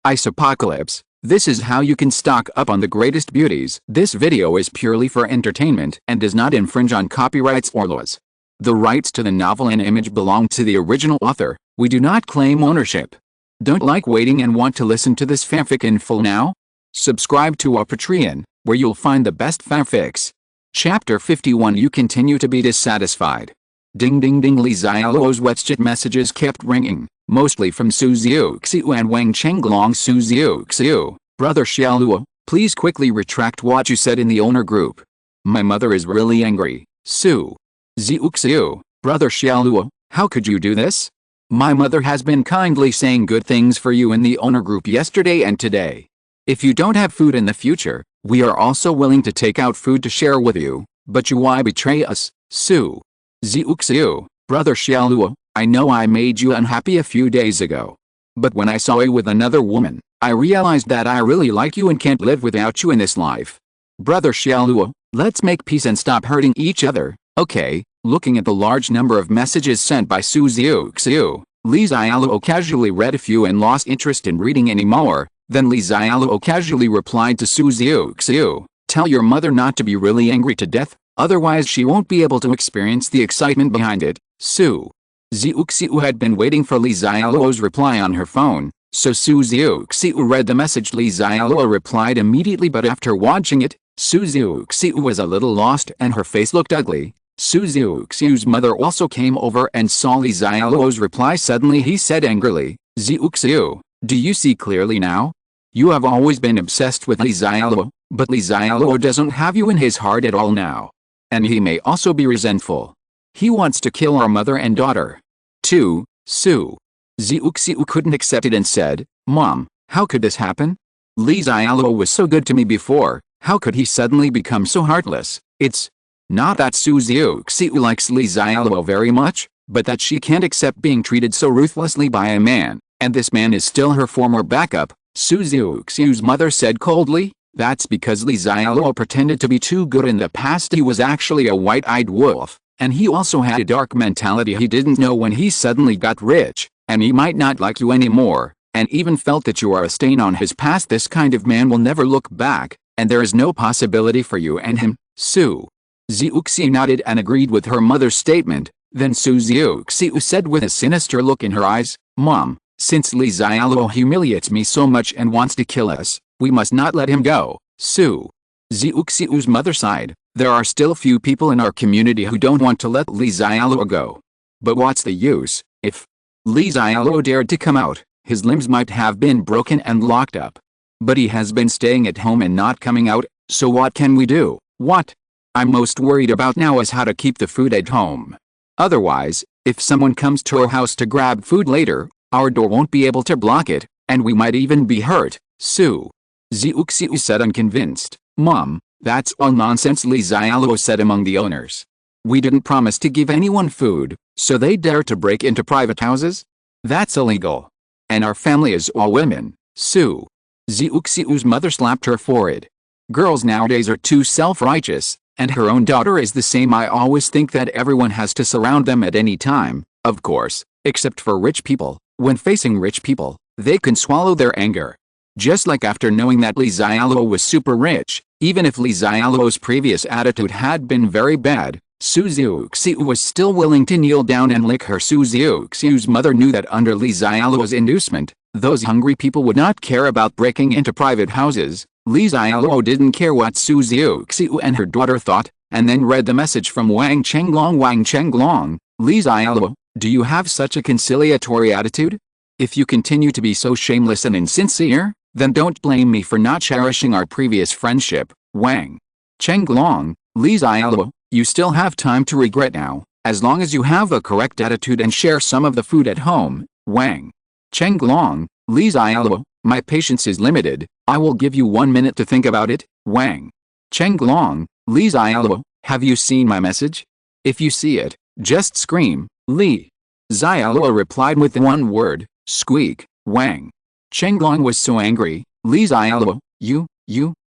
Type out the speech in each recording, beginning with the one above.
Ice apocalypse. This is how you can stock up on the greatest beauties. This video is purely for entertainment and does not infringe on copyrights or laws. The rights to the novel and image belong to the original author. We do not claim ownership. Don't like waiting and want to listen to this fanfic in full now? Subscribe to our Patreon, where you'll find the best fanfics. Chapter 51. You continue to be dissatisfied. Ding ding ding. Li Xiaoluo's WeChat messages kept ringing, mostly from Su Xiu and Wang Chenglong. Su Xiu, brother Xialuo, please quickly retract what you said in the owner group. My mother is really angry. Su Xiu, brother Xialuo, how could you do this? My mother has been kindly saying good things for you in the owner group yesterday and today. If you don't have food in the future, we are also willing to take out food to share with you, but you why betray us? Su Xiu, brother Xialuo, I know I made you unhappy a few days ago. But when I saw you with another woman, I realized that I really like you and can't live without you in this life. Brother Xialuo, let's make peace and stop hurting each other, okay? Looking at the large number of messages sent by Su Xiu, Li Xiaoluo casually read a few and lost interest in reading anymore. Then Li Xiaoluo casually replied to Su Xiu, tell your mother not to be really angry to death, otherwise she won't be able to experience the excitement behind it. Su Xiu had been waiting for Li Xiaoluo's reply on her phone, so Su Xiu read the message. Li Xiaoluo replied immediately, but after watching it, Su Xiu was a little lost and her face looked ugly. Su Xiu's mother also came over and saw Li Xiaoluo's reply. Suddenly he said angrily, Xiu, do you see clearly now? You have always been obsessed with Li Xiaoluo, but Li Xiaoluo doesn't have you in his heart at all now. And he may also be resentful. He wants to kill our mother and daughter. 2. Su Xiu couldn't accept it and said, Mom, how could this happen? Li Xiaoluo was so good to me before, how could he suddenly become so heartless? It's not that Su Xiu likes Li Xiaoluo very much, but that she can't accept being treated so ruthlessly by a man, and this man is still her former backup. Su Xiu's mother said coldly, that's because Li Xiaoluo pretended to be too good in the past. He was actually a white-eyed wolf, and he also had a dark mentality. He didn't know when he suddenly got rich, and he might not like you anymore, and even felt that you are a stain on his past. This kind of man will never look back, and there is no possibility for you and him. Su Xiu nodded and agreed with her mother's statement. Then Su Xiu said with a sinister look in her eyes, Mom, since Li Xiaoluo humiliates me so much and wants to kill us, we must not let him go. Su Xiu's mother sighed. There are still few people in our community who don't want to let Li Xiaoluo go. But what's the use? If Li Xiaoluo dared to come out, his limbs might have been broken and locked up. But he has been staying at home and not coming out, so what can we do? What I'm most worried about now is how to keep the food at home. Otherwise, if someone comes to our house to grab food later, our door won't be able to block it, and we might even be hurt. Su Xiu said unconvinced. Mom, that's all nonsense. Li Xiaoluo said among the owners. We didn't promise to give anyone food, so they dare to break into private houses? That's illegal. And our family is all women. Su Xiu's mother slapped her forehead. Girls nowadays are too self-righteous, and her own daughter is the same. I always think that everyone has to surround them at any time, of course, except for rich people. When facing rich people, they can swallow their anger. Just like after knowing that Li Xiaoluo was super rich, even if Li Xiaoluo's previous attitude had been very bad, Su Xiu was still willing to kneel down and lick her. Su Xiu's mother knew that under Li Xiaoluo's inducement, those hungry people would not care about breaking into private houses. Li Xiaoluo didn't care what Su Xiu and her daughter thought, and then read the message from Wang Chenglong, Li Xiaoluo, do you have such a conciliatory attitude? If you continue to be so shameless and insincere, then don't blame me for not cherishing our previous friendship. Wang Chenglong, Li Xiaoluo, you still have time to regret now, as long as you have a correct attitude and share some of the food at home. Wang Chenglong, Li Xiaoluo, my patience is limited, I will give you 1 minute to think about it. Wang Chenglong, Li Xiaoluo, have you seen my message? If you see it, just scream. Li Xiaoluo replied with one word, squeak. Wang Chenglong was so angry. Li Xiaoluo, you,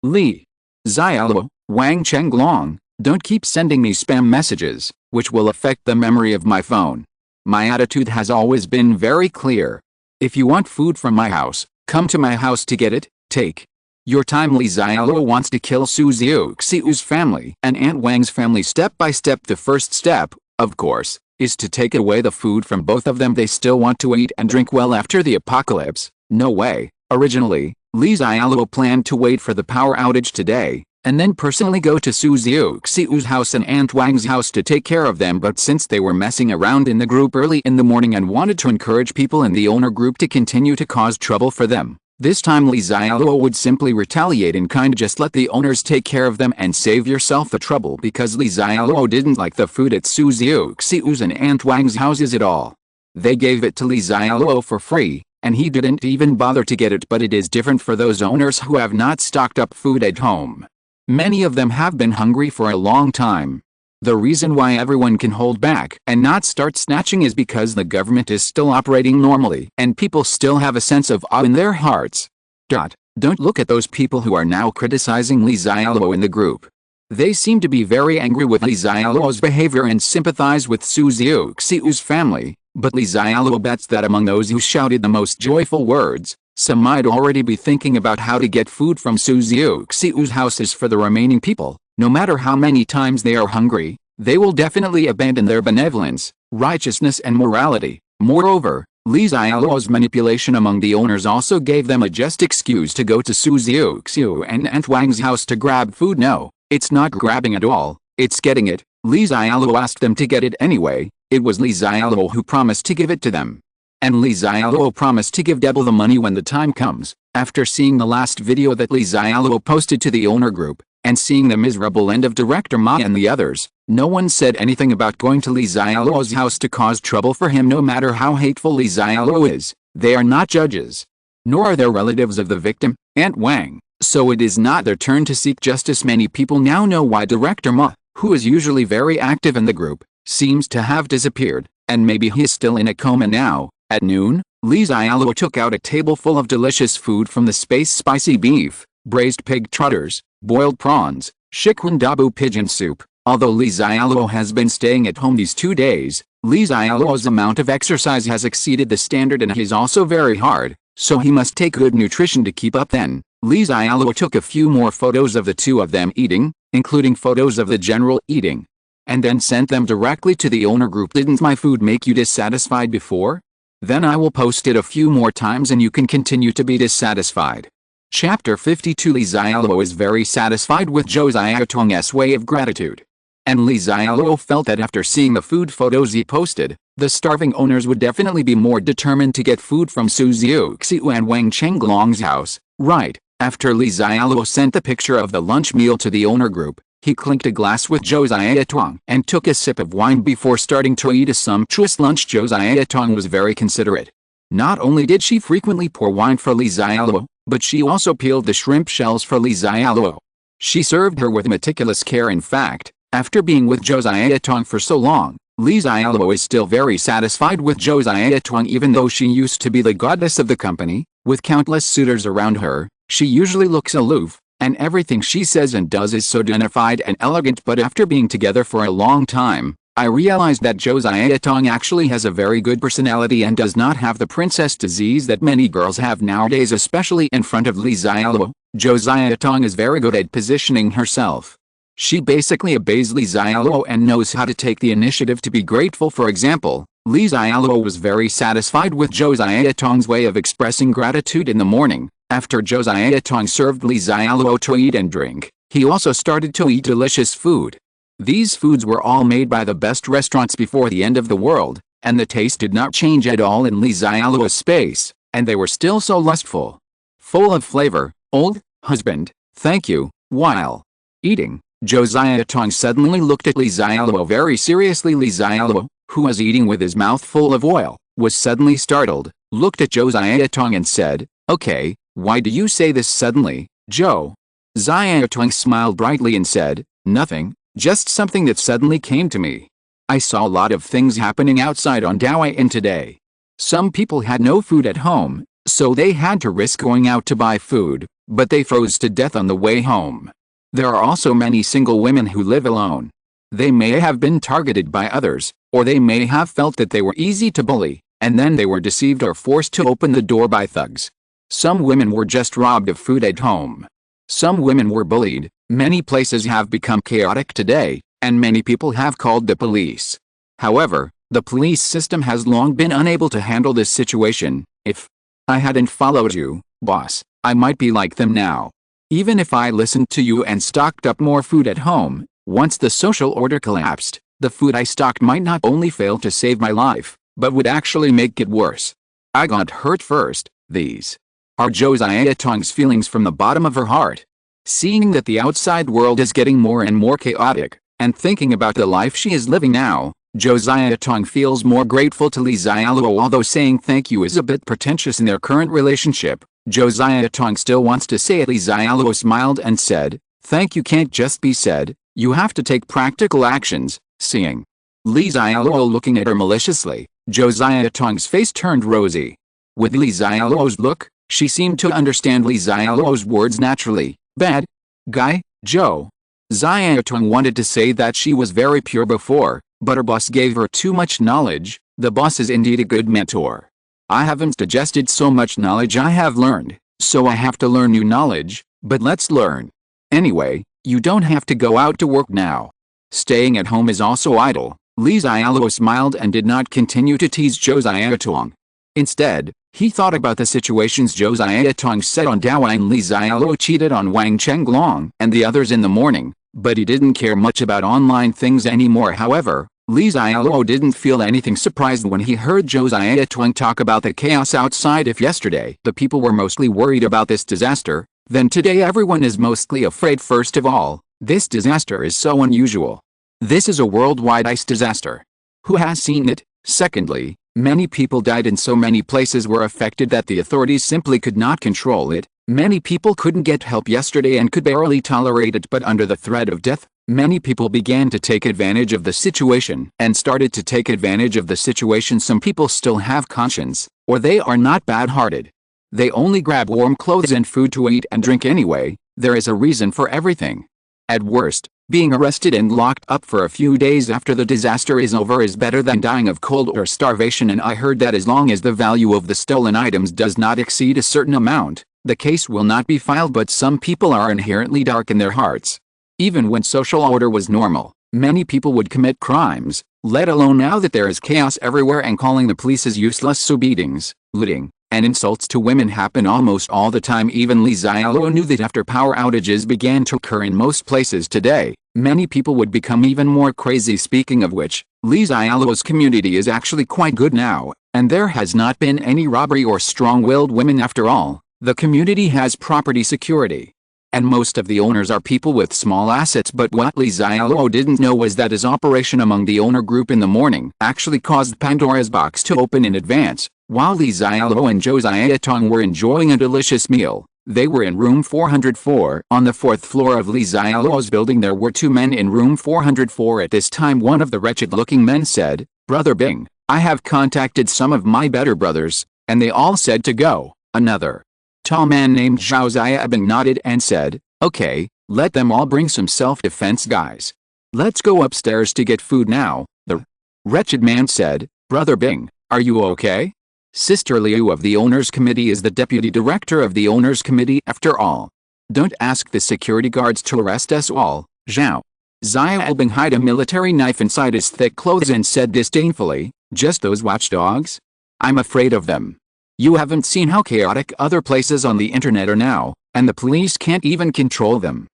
Li Xiaoluo, Wang Chenglong, don't keep sending me spam messages, which will affect the memory of my phone. My attitude has always been very clear. If you want food from my house, Come to my house to get it, take your time. Li Xiaoluo wants to kill Su Xiuxiu's family and Aunt Wang's family step by step. The first step, of course, is to take away the food from both of them. They still want to eat and drink well after the apocalypse. No way. Originally, Li Xiaoluo planned to wait for the power outage today, and then personally go to Su Xiuxiu's house and Aunt Wang's house to take care of them. But since they were messing around in the group early in the morning and wanted to encourage people in the owner group to continue to cause trouble for them, this time Li Xiaoluo would simply retaliate in kind. Just let the owners take care of them and save yourself the trouble, because Li Xiaoluo didn't like the food at Su Xiuxiu's and Aunt Wang's houses at all. They gave it to Li Xiaoluo for free, and he didn't even bother to get it. But it is different for those owners who have not stocked up food at home. Many of them have been hungry for a long time. The reason why everyone can hold back and not start snatching is because the government is still operating normally and people still have a sense of awe in their hearts. Don't look at those people who are now criticizing Li Xiaoluo in the group. They seem to be very angry with Li Xiaoluo's behavior and sympathize with Su Xiuxiu's family, but Li Xiaoluo bets that among those who shouted the most joyful words, some might already be thinking about how to get food from Su Xiuxiu's houses for the remaining people. No matter how many times they are hungry, they will definitely abandon their benevolence, righteousness and morality. Moreover, Li Xiaoluo's manipulation among the owners also gave them a just excuse to go to Su Xiuxiu and Aunt Wang's house to grab food. No, it's not grabbing at all, it's getting it. Li Xiaoluo asked them to get it anyway. It was Li Xiaoluo who promised to give it to them. And Li Xiaoluo promised to give double the money when the time comes. After seeing the last video that Li Xiaoluo posted to the owner group, and seeing the miserable end of Director Ma and the others, no one said anything about going to Li Xiaoluo's house to cause trouble for him. No matter how hateful Li Xiaoluo is, they are not judges. Nor are they relatives of the victim, Aunt Wang, so it is not their turn to seek justice. Many people now know why Director Ma, who is usually very active in the group, seems to have disappeared, and maybe he is still in a coma now. At noon, Li Xiaoluo took out a table full of delicious food from the space: spicy beef, braised pig trotters, boiled prawns, Sichuan dabu pigeon soup. Although Li Xiaoluo has been staying at home these 2 days, Li Xiaoluo's amount of exercise has exceeded the standard and he is also very hard, so he must take good nutrition to keep up. Then, Li Xiaoluo took a few more photos of the two of them eating, including photos of the general eating, and then sent them directly to the owner group. Didn't my food make you dissatisfied before? Then I will post it a few more times and you can continue to be dissatisfied. Chapter 52. Li Xiaoluo is very satisfied with Zhou Xiaotong's way of gratitude. And Li Xiaoluo felt that after seeing the food photos he posted, the starving owners would definitely be more determined to get food from Su Xiuxiu and Wang Chenglong's house. Right after Li Xiaoluo sent the picture of the lunch meal to the owner group, he clinked a glass with Zhou Xiaotong and took a sip of wine before starting to eat a sumptuous lunch. Zhou Xiaotong was very considerate. Not only did she frequently pour wine for Li Xiaoluo, but she also peeled the shrimp shells for Li Xiaoluo. She served her with meticulous care. In fact, after being with Zhou Xiaotong for so long, Li Xiaoluo is still very satisfied with Zhou Xiaotong. Even though she used to be the goddess of the company, with countless suitors around her, she usually looks aloof, and everything she says and does is so dignified and elegant. But after being together for a long time, I realized that Zhou Xiaotong actually has a very good personality and does not have the princess disease that many girls have nowadays, especially in front of Li Xiaoluo. Zhou Xiaotong is very good at positioning herself. She basically obeys Li Xiaoluo and knows how to take the initiative to be grateful. For example, Li Xiaoluo was very satisfied with Zhou Xiaotong's way of expressing gratitude in the morning. After Zhou Xiaotong served Li Xiaoluo to eat and drink, he also started to eat delicious food. These foods were all made by the best restaurants before the end of the world, and the taste did not change at all in Li Xiaoluo's space, and they were still so lustful. Full of flavor. Old husband, thank you. While eating, Zhou Xiaotong suddenly looked at Li Xiaoluo very seriously. Li Xiaoluo, who was eating with his mouth full of oil, was suddenly startled, looked at Zhou Xiaotong and said, "Okay, why do you say this suddenly, Zhou?" Xiaotong smiled brightly and said, "Nothing, just something that suddenly came to me. I saw a lot of things happening outside on Douyin today. Some people had no food at home, so they had to risk going out to buy food, but they froze to death on the way home. There are also many single women who live alone. They may have been targeted by others, or they may have felt that they were easy to bully, and then they were deceived or forced to open the door by thugs. Some women were just robbed of food at home. Some women were bullied. Many places have become chaotic today, and many people have called the police. However, the police system has long been unable to handle this situation. If I hadn't followed you, boss, I might be like them now. Even if I listened to you and stocked up more food at home, once the social order collapsed, the food I stocked might not only fail to save my life, but would actually make it worse. I got hurt first. These are Josiah Tong's feelings from the bottom of her heart. Seeing that the outside world is getting more and more chaotic, and thinking about the life she is living now, Josiah Tong feels more grateful to Li Xiaoluo. Although saying thank you is a bit pretentious in their current relationship, Josiah Tong still wants to say it. Li Xiaoluo smiled and said, "Thank you can't just be said, you have to take practical actions." Seeing Li Xiaoluo looking at her maliciously, Josiah Tong's face turned rosy. With Li Xiaoluo's look, she seemed to understand Li Xiaoluo's words naturally. "Bad guy, Joe." Xiaoluo Tong wanted to say that she was very pure before, but her boss gave her too much knowledge. The boss is indeed a good mentor. I haven't digested so much knowledge I have learned, so I have to learn new knowledge, but let's learn. Anyway, you don't have to go out to work now. Staying at home is also idle. Li Xiaoluo smiled and did not continue to tease Josiah Tong. Instead, he thought about the situations Josiah Tong said on Daoine. Li Xiaoluo cheated on Wang Chenglong and the others in the morning, but he didn't care much about online things anymore. However, Li Xiaoluo didn't feel anything surprised when he heard Josiah Tong talk about the chaos outside. If yesterday the people were mostly worried about this disaster, then today everyone is mostly afraid. First of all, this disaster is so unusual. This is a worldwide ice disaster. Who has seen it? Secondly, many people died and so many places were affected that the authorities simply could not control it. Many people couldn't get help yesterday and could barely tolerate it, but under the threat of death, many people began to take advantage of the situation and started to take advantage of the situation. Some people still have conscience, or they are not bad-hearted. They only grab warm clothes and food to eat and drink anyway. There is a reason for everything. At worst, being arrested and locked up for a few days after the disaster is over is better than dying of cold or starvation. And I heard that as long as the value of the stolen items does not exceed a certain amount, the case will not be filed. But some people are inherently dark in their hearts. Even when social order was normal, many people would commit crimes, let alone now that there is chaos everywhere and calling the police is useless. So beatings, looting, and insults to women happen almost all the time. Even Li Xiaoluo knew that after power outages began to occur in most places today, many people would become even more crazy. Speaking of which, Li Xiaoluo's community is actually quite good now, and there has not been any robbery or strong-willed women. After all, the community has property security, and most of the owners are people with small assets. But what Li Xiaoluo didn't know was that his operation among the owner group in the morning actually caused Pandora's box to open in advance. While Li Xiaoluo and Josiah Tong were enjoying a delicious meal, they were in room 404. On the 4th floor of Li Xiaoluo's building there were two men in room 404 at this time. One of the wretched-looking men said, "Brother Bing, I have contacted some of my better brothers, and they all said to go." Another tall man named Josiah Bing nodded and said, "Okay, let them all bring some self-defense guys. Let's go upstairs to get food now." The wretched man said, "Brother Bing, are you okay?" Sister Liu of the Owners Committee is the deputy director of the Owners Committee. After all, don't ask the security guards to arrest us all. Zhao Xiaobing hid a military knife inside his thick clothes and said disdainfully, "Just those watchdogs? I'm afraid of them. You haven't seen how chaotic other places on the internet are now, and the police can't even control them.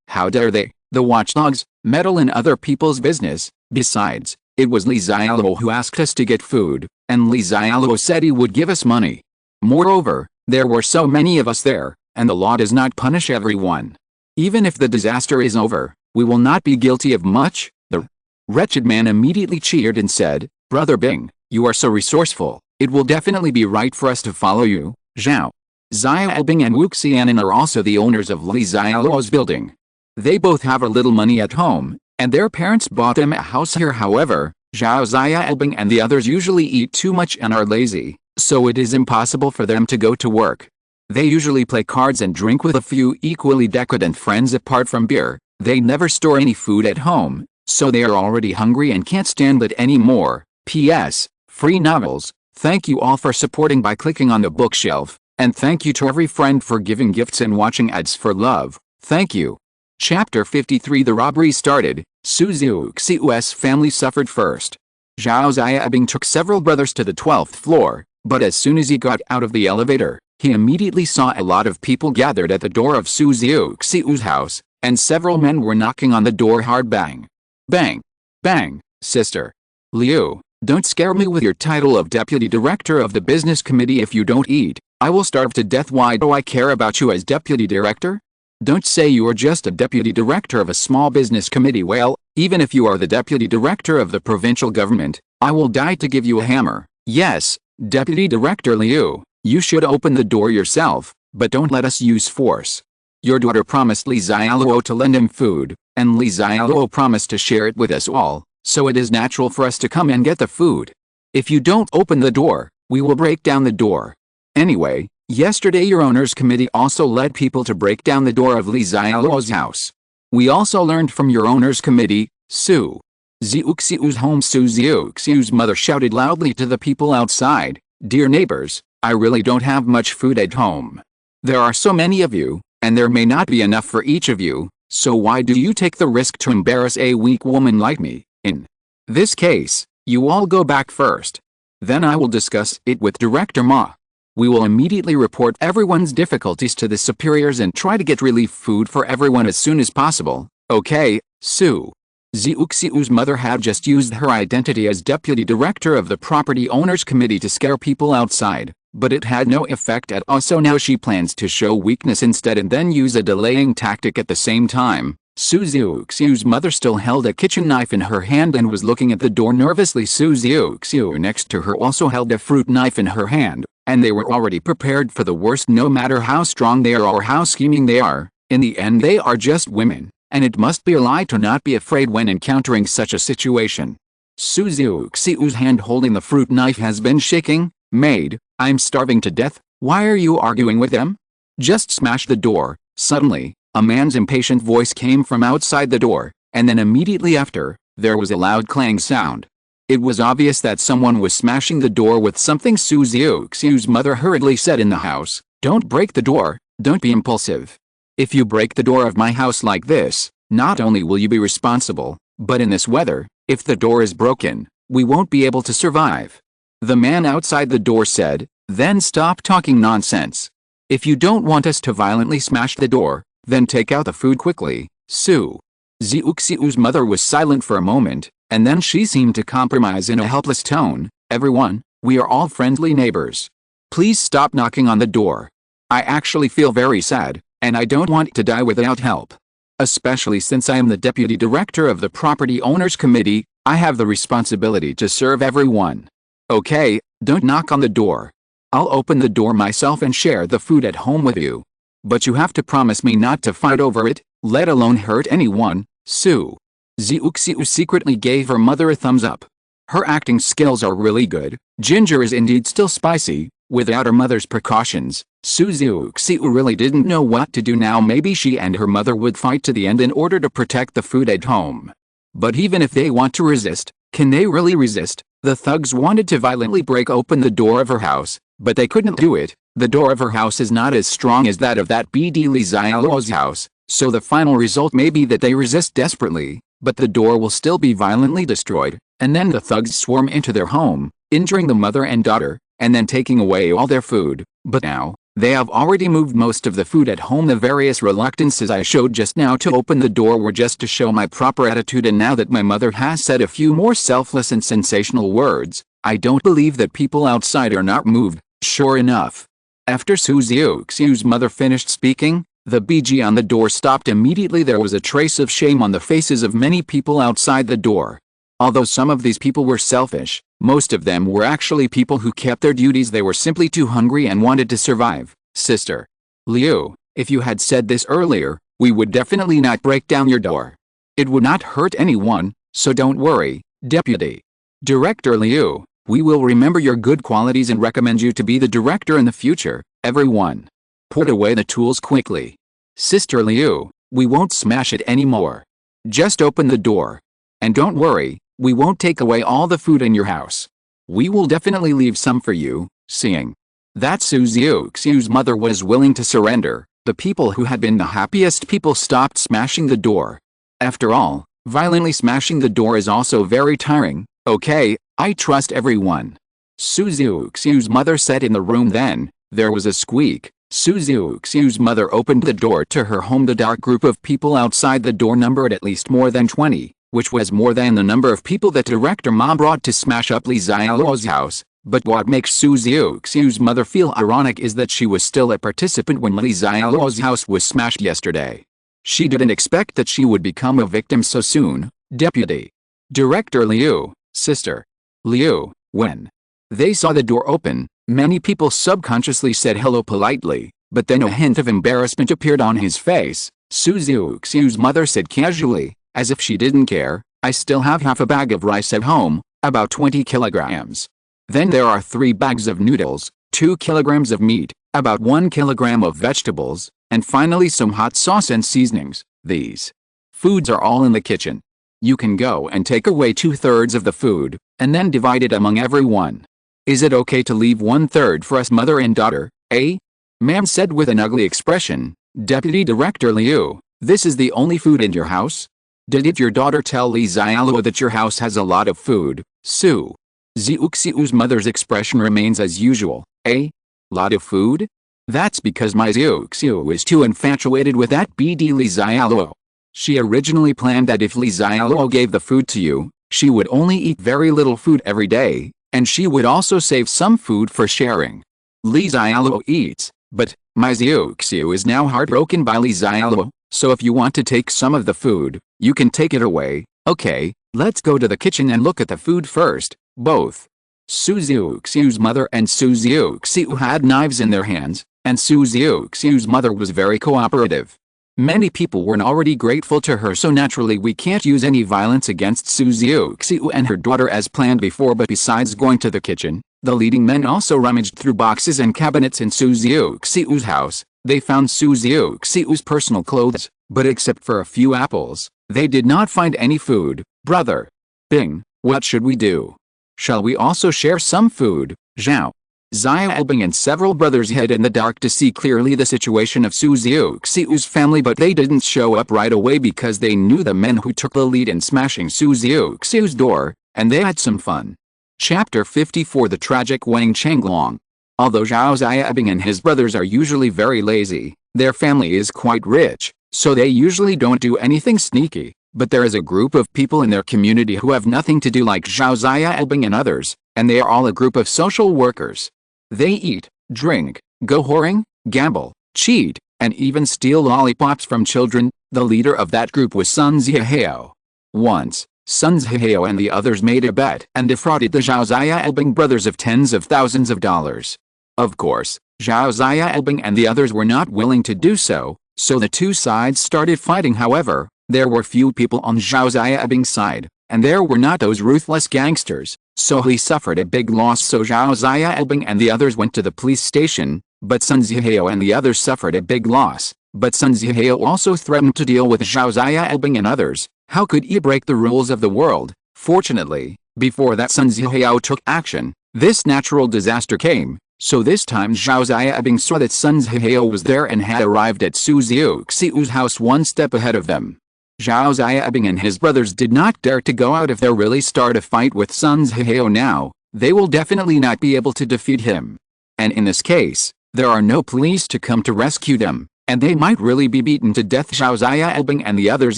How dare they, the watchdogs, meddle in other people's business? Besides, it was Li Xiaoluo who asked us to get food, and Li Xiaoluo said he would give us money. Moreover, there were so many of us there, and the law does not punish everyone. Even if the disaster is over, we will not be guilty of much." The wretched man immediately cheered and said, "Brother Bing, you are so resourceful, it will definitely be right for us to follow you." Zhao Xiaobing and Wu Xianan are also the owners of Li Xiaoluo's building. They both have a little money at home, and their parents bought them a house here. However, Zhao Xiaobing and the others usually eat too much and are lazy, so it is impossible for them to go to work. They usually play cards and drink with a few equally decadent friends. Apart from beer, they never store any food at home, so they are already hungry and can't stand it anymore. P.S. Free novels. Thank you all for supporting by clicking on the bookshelf. And thank you to every friend for giving gifts and watching ads for love. Thank you. Chapter 53. The robbery started. Su Xiu's family suffered first. Zhao Xiaobing took several brothers to the 12th floor, but as soon as he got out of the elevator, he immediately saw a lot of people gathered at the door of Su Xiu's house, and several men were knocking on the door hard. Bang! Bang! Bang! Sister Liu, don't scare me with your title of Deputy Director of the Business Committee. If you don't eat, I will starve to death. Why do I care about you as Deputy Director? Don't say you are just a Deputy Director of a small business committee. Well, even if you are the Deputy Director of the provincial government, I will die to give you a hammer. Yes, Deputy Director Liu, you should open the door yourself, but don't let us use force. Your daughter promised Li Xialuo to lend him food, and Li Xialuo promised to share it with us all, so it is natural for us to come and get the food. If you don't open the door, we will break down the door. Anyway, yesterday your owners committee also led people to break down the door of Li Xiaoluo's house. We also learned from your owners committee, Su Xiu's home. Su Xiu's mother shouted loudly to the people outside, "Dear neighbors, I really don't have much food at home. There are so many of you, and there may not be enough for each of you, so why do you take the risk to embarrass a weak woman like me? In this case, you all go back first. Then I will discuss it with Director Ma. We will immediately report everyone's difficulties to the superiors and try to get relief food for everyone as soon as possible, okay?" Su Xiu's mother had just used her identity as Deputy Director of the Property Owners Committee to scare people outside, but it had no effect at all, so now she plans to show weakness instead and then use a delaying tactic at the same time. Su Xiu's mother still held a kitchen knife in her hand and was looking at the door nervously. Su Xiu next to her also held a fruit knife in her hand, and they were already prepared for the worst. No matter how strong they are or how scheming they are, in the end they are just women, and it must be a lie to not be afraid when encountering such a situation. Su Xiu's hand holding the fruit knife has been shaking. "Maid, I'm starving to death, why are you arguing with them? Just smash the door." Suddenly, a man's impatient voice came from outside the door, and then immediately after, there was a loud clang sound. It was obvious that someone was smashing the door with something. Su Xiu's mother hurriedly said in the house, "Don't break the door, don't be impulsive. If you break the door of my house like this, not only will you be responsible, but in this weather, if the door is broken, we won't be able to survive." The man outside the door said, "Then stop talking nonsense. If you don't want us to violently smash the door, then take out the food quickly." Su Xiu's mother was silent for a moment, and then she seemed to compromise in a helpless tone. "Everyone, we are all friendly neighbors. Please stop knocking on the door. I actually feel very sad, and I don't want to die without help. Especially since I am the Deputy Director of the Property Owners Committee, I have the responsibility to serve everyone. Okay, don't knock on the door. I'll open the door myself and share the food at home with you. But you have to promise me not to fight over it, let alone hurt anyone." Su Xiu secretly gave her mother a thumbs up. Her acting skills are really good. Ginger is indeed still spicy. Without her mother's precautions, Su Xiu really didn't know what to do now. Maybe she and her mother would fight to the end in order to protect the food at home. But even if they want to resist, can they really resist? The thugs wanted to violently break open the door of her house, but they couldn't do it. The door of her house is not as strong as that of that BD Li Xiaoluo's house, so the final result may be that they resist desperately, but the door will still be violently destroyed, and then the thugs swarm into their home, injuring the mother and daughter, and then taking away all their food. But now, they have already moved most of the food at home. The various reluctances I showed just now to open the door were just to show my proper attitude, and now that my mother has said a few more selfless and sensational words, I don't believe that people outside are not moved." Sure enough, after Su Xiu's mother finished speaking, the BG on the door stopped immediately. There was a trace of shame on the faces of many people outside the door. Although some of these people were selfish, most of them were actually people who kept their duties. They were simply too hungry and wanted to survive. "Sister Liu, if you had said this earlier, we would definitely not break down your door. It would not hurt anyone, so don't worry, Deputy Director Liu. We will remember your good qualities and recommend you to be the director in the future." Everyone put away the tools quickly. "Sister Liu, we won't smash it anymore. Just open the door. And don't worry, we won't take away all the food in your house. We will definitely leave some for you." Seeing That Su Xiu's mother was willing to surrender. The people who had been the happiest people stopped smashing the door. After all, violently smashing the door is also very tiring. Okay, I trust everyone. Su Xiu's mother said in the room. Then there was a squeak. Su Xiu's mother opened the door to her home. The dark group of people outside the door numbered at least more than 20, which was more than the number of people that Director Ma brought to smash up Li Xiaoluo's house. But what makes Su Xiu's mother feel ironic is that she was still a participant when Li Xiaoluo's house was smashed yesterday. She didn't expect that she would become a victim so soon. Deputy Director Liu, Sister Liu, when they saw the door open, many people subconsciously said hello politely, but then a hint of embarrassment appeared on his face. Su Xiu's mother said casually, as if she didn't care, I still have half a bag of rice at home, about 20 kilograms. Then there are 3 bags of noodles, 2 kilograms of meat, about 1 kilogram of vegetables, and finally some hot sauce and seasonings. These foods are all in the kitchen. You can go and take away 2/3 of the food, and then divide it among everyone. Is it okay to leave 1/3 for us mother and daughter, eh? Ma'am said with an ugly expression. Deputy Director Liu, this is the only food in your house? Did your daughter tell Li Xiaoluo that your house has a lot of food? Su Xiu's mother's expression remains as usual. Eh? Lot of food? That's because my Xiu is too infatuated with that BD Li Xiaoluo. She originally planned that if Li Xiaoluo gave the food to you, she would only eat very little food every day, and she would also save some food for sharing. Li Xiaoluo eats, but my Xiu is now heartbroken by Li Xiaoluo, so if you want to take some of the food, you can take it away. Okay, let's go to the kitchen and look at the food first. Both Su Xiu's mother and Su Xiu had knives in their hands, and Su Xiu's mother was very cooperative. Many people were already grateful to her, so naturally we can't use any violence against Su Xiu and her daughter as planned before. But besides going to the kitchen, the leading men also rummaged through boxes and cabinets in Su Xiu's house. They found Su Xiu's personal clothes, but except for a few apples, they did not find any food. Brother Bing, what should we do? Shall we also share some food? Zhao Xiaobing and several brothers hid in the dark to see clearly the situation of Su Xiu's family, but they didn't show up right away because they knew the men who took the lead in smashing Su Xiu's door, and they had some fun. Chapter 54 The Tragic Wang Chenglong. Although Zhao Xiaobing and his brothers are usually very lazy, their family is quite rich, so they usually don't do anything sneaky. But there is a group of people in their community who have nothing to do, like Zhao Xiaobing and others, and they are all a group of social workers. They eat, drink, go whoring, gamble, cheat, and even steal lollipops from children. The leader of that group was Sun Zihao. Once, Sun Zihao and the others made a bet and defrauded the Zhao Xiaobing brothers of tens of thousands of dollars. Of course, Zhao Xiaobing and the others were not willing to do so, so the two sides started fighting. However, there were few people on Zhao Xiaobing's side, and there were not those ruthless gangsters, so he suffered a big loss. So Zhao Xiaobing and the others went to the police station, but Sun Zihao and the others suffered a big loss. But Sun Zihao also threatened to deal with Zhao Xiaobing and others. How could he break the rules of the world? Fortunately, before that Sun Zihao took action, this natural disaster came. So this time Zhao Xiaobing saw that Sun Zihao was there and had arrived at Su Xiu's house one step ahead of them. Zhao Xiaobing and his brothers did not dare to go out. If they really start a fight with Sun Zihao now, they will definitely not be able to defeat him. And in this case, there are no police to come to rescue them, and they might really be beaten to death. Zhao Xiaobing and the others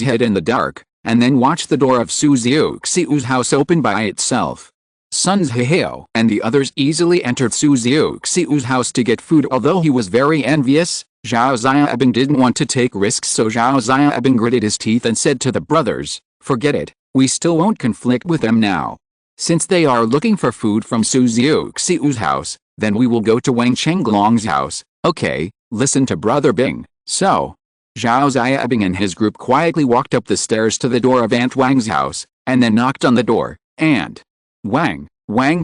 hid in the dark, and then watched the door of Su Xiu's house open by itself. Sun Zihao and the others easily entered Su Xiu's house to get food. Although he was very envious, Zhao Xiaobing didn't want to take risks, so Zhao Xiaobing gritted his teeth and said to the brothers, "Forget it, we still won't conflict with them now. Since they are looking for food from Su Xiu's house, then we will go to Wang Chenglong's house, okay? Listen to Brother Bing." So, Zhao Xiaobing and his group quietly walked up the stairs to the door of Aunt Wang's house, and then knocked on the door, and Wang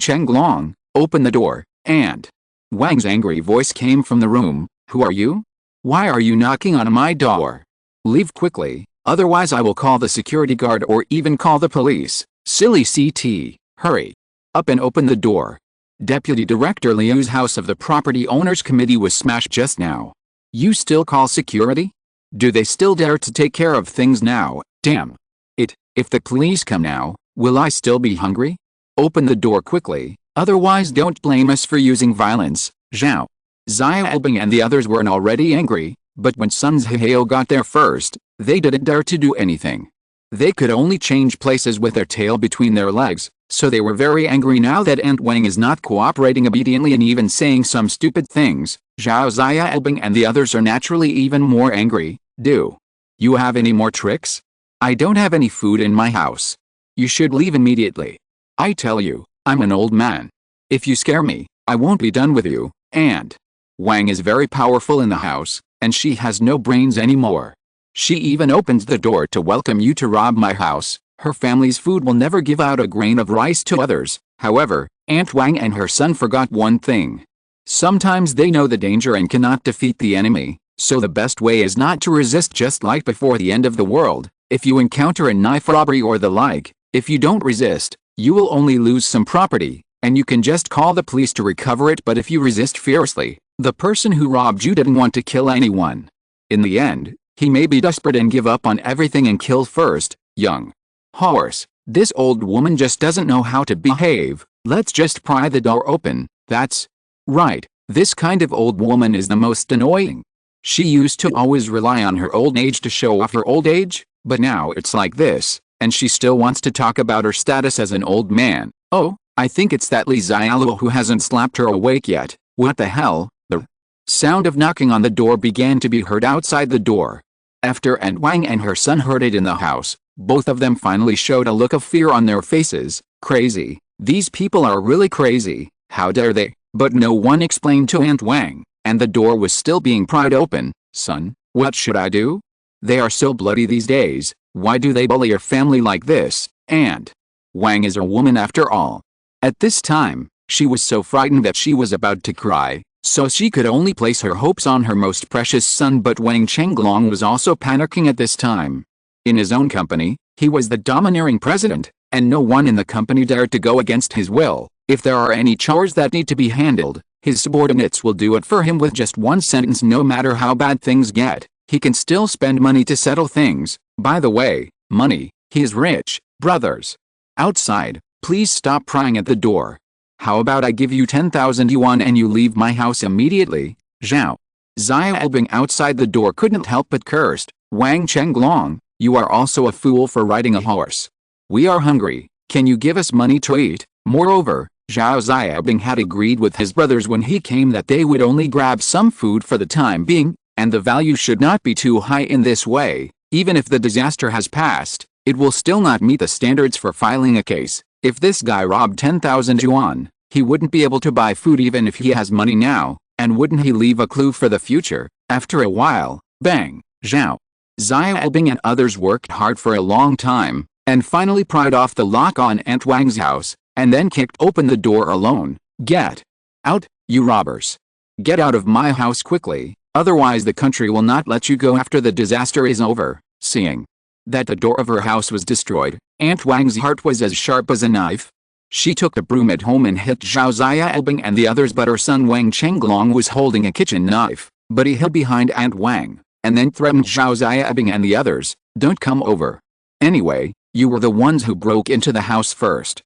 Chenglong, open the door, and Wang's angry voice came from the room. "Who are you? Why are you knocking on my door? Leave quickly, otherwise I will call the security guard or even call the police. Silly CT, hurry up and open the door." Deputy Director Liu's house of the property owners committee was smashed just now. You still call security? Do they still dare to take care of things now? Damn it, if the police come now, will I still be hungry? Open the door quickly, otherwise don't blame us for using violence. Xiao Xiaobing and the others weren't already angry, but when Sun Zhihao got there first, they didn't dare to do anything. They could only change places with their tail between their legs, so they were very angry now that Aunt Wang is not cooperating obediently and even saying some stupid things. Xiao Xiaobing and the others are naturally even more angry. Do you have any more tricks? I don't have any food in my house. You should leave immediately. I tell you, I'm an old man. If you scare me, I won't be done with you. And Wang is very powerful in the house, and she has no brains anymore. She even opens the door to welcome you to rob my house. Her family's food will never give out a grain of rice to others. However, Aunt Wang and her son forgot one thing. Sometimes they know the danger and cannot defeat the enemy, so the best way is not to resist, just like before the end of the world. If you encounter a knife robbery or the like, if you don't resist, you will only lose some property, and you can just call the police to recover it. But if you resist fiercely, the person who robbed you didn't want to kill anyone. In the end, he may be desperate and give up on everything and kill first. Young horse, this old woman just doesn't know how to behave. Let's just pry the door open. That's right, this kind of old woman is the most annoying. She used to always rely on her old age to show off her old age, but now it's like this, and she still wants to talk about her status as an old man. Oh, I think it's that Xialuo who hasn't slapped her awake yet. What the hell? The sound of knocking on the door began to be heard outside the door. After Aunt Wang and her son heard it in the house, both of them finally showed a look of fear on their faces. Crazy. These people are really crazy. How dare they? But no one explained to Aunt Wang, and the door was still being pried open. Son, what should I do? They are so bloody these days. Why do they bully your family like this? Aunt Wang is a woman after all. At this time, she was so frightened that she was about to cry, so she could only place her hopes on her most precious son. But Wang Chenglong was also panicking at this time. In his own company, he was the domineering president, and no one in the company dared to go against his will. If there are any chores that need to be handled, his subordinates will do it for him with just one sentence. No matter how bad things get, he can still spend money to settle things. By the way, money, he is rich. Brothers outside, please stop prying at the door. How about I give you 10,000 yuan and you leave my house immediately? Xiao Xiaobing outside the door couldn't help but cursed. Wang Chenglong, you are also a fool for riding a horse. We are hungry. Can you give us money to eat? Moreover, Xiao Xiaobing had agreed with his brothers when he came that they would only grab some food for the time being, and the value should not be too high. In this way, even if the disaster has passed, it will still not meet the standards for filing a case. If this guy robbed 10,000 yuan, he wouldn't be able to buy food even if he has money now, and wouldn't he leave a clue for the future? After a while, bang, Xiao Xiaobing and others worked hard for a long time, and finally pried off the lock on Aunt Wang's house, and then kicked open the door alone. Get out, you robbers. Get out of my house quickly, otherwise the country will not let you go after the disaster is over. Seeing that the door of her house was destroyed, Aunt Wang's heart was as sharp as a knife. She took the broom at home and hit Xiao Xiaobing and the others, but her son Wang Chenglong was holding a kitchen knife, but he hid behind Aunt Wang, and then threatened Xiao Xiaobing and the others, "Don't come over. Anyway, you were the ones who broke into the house first.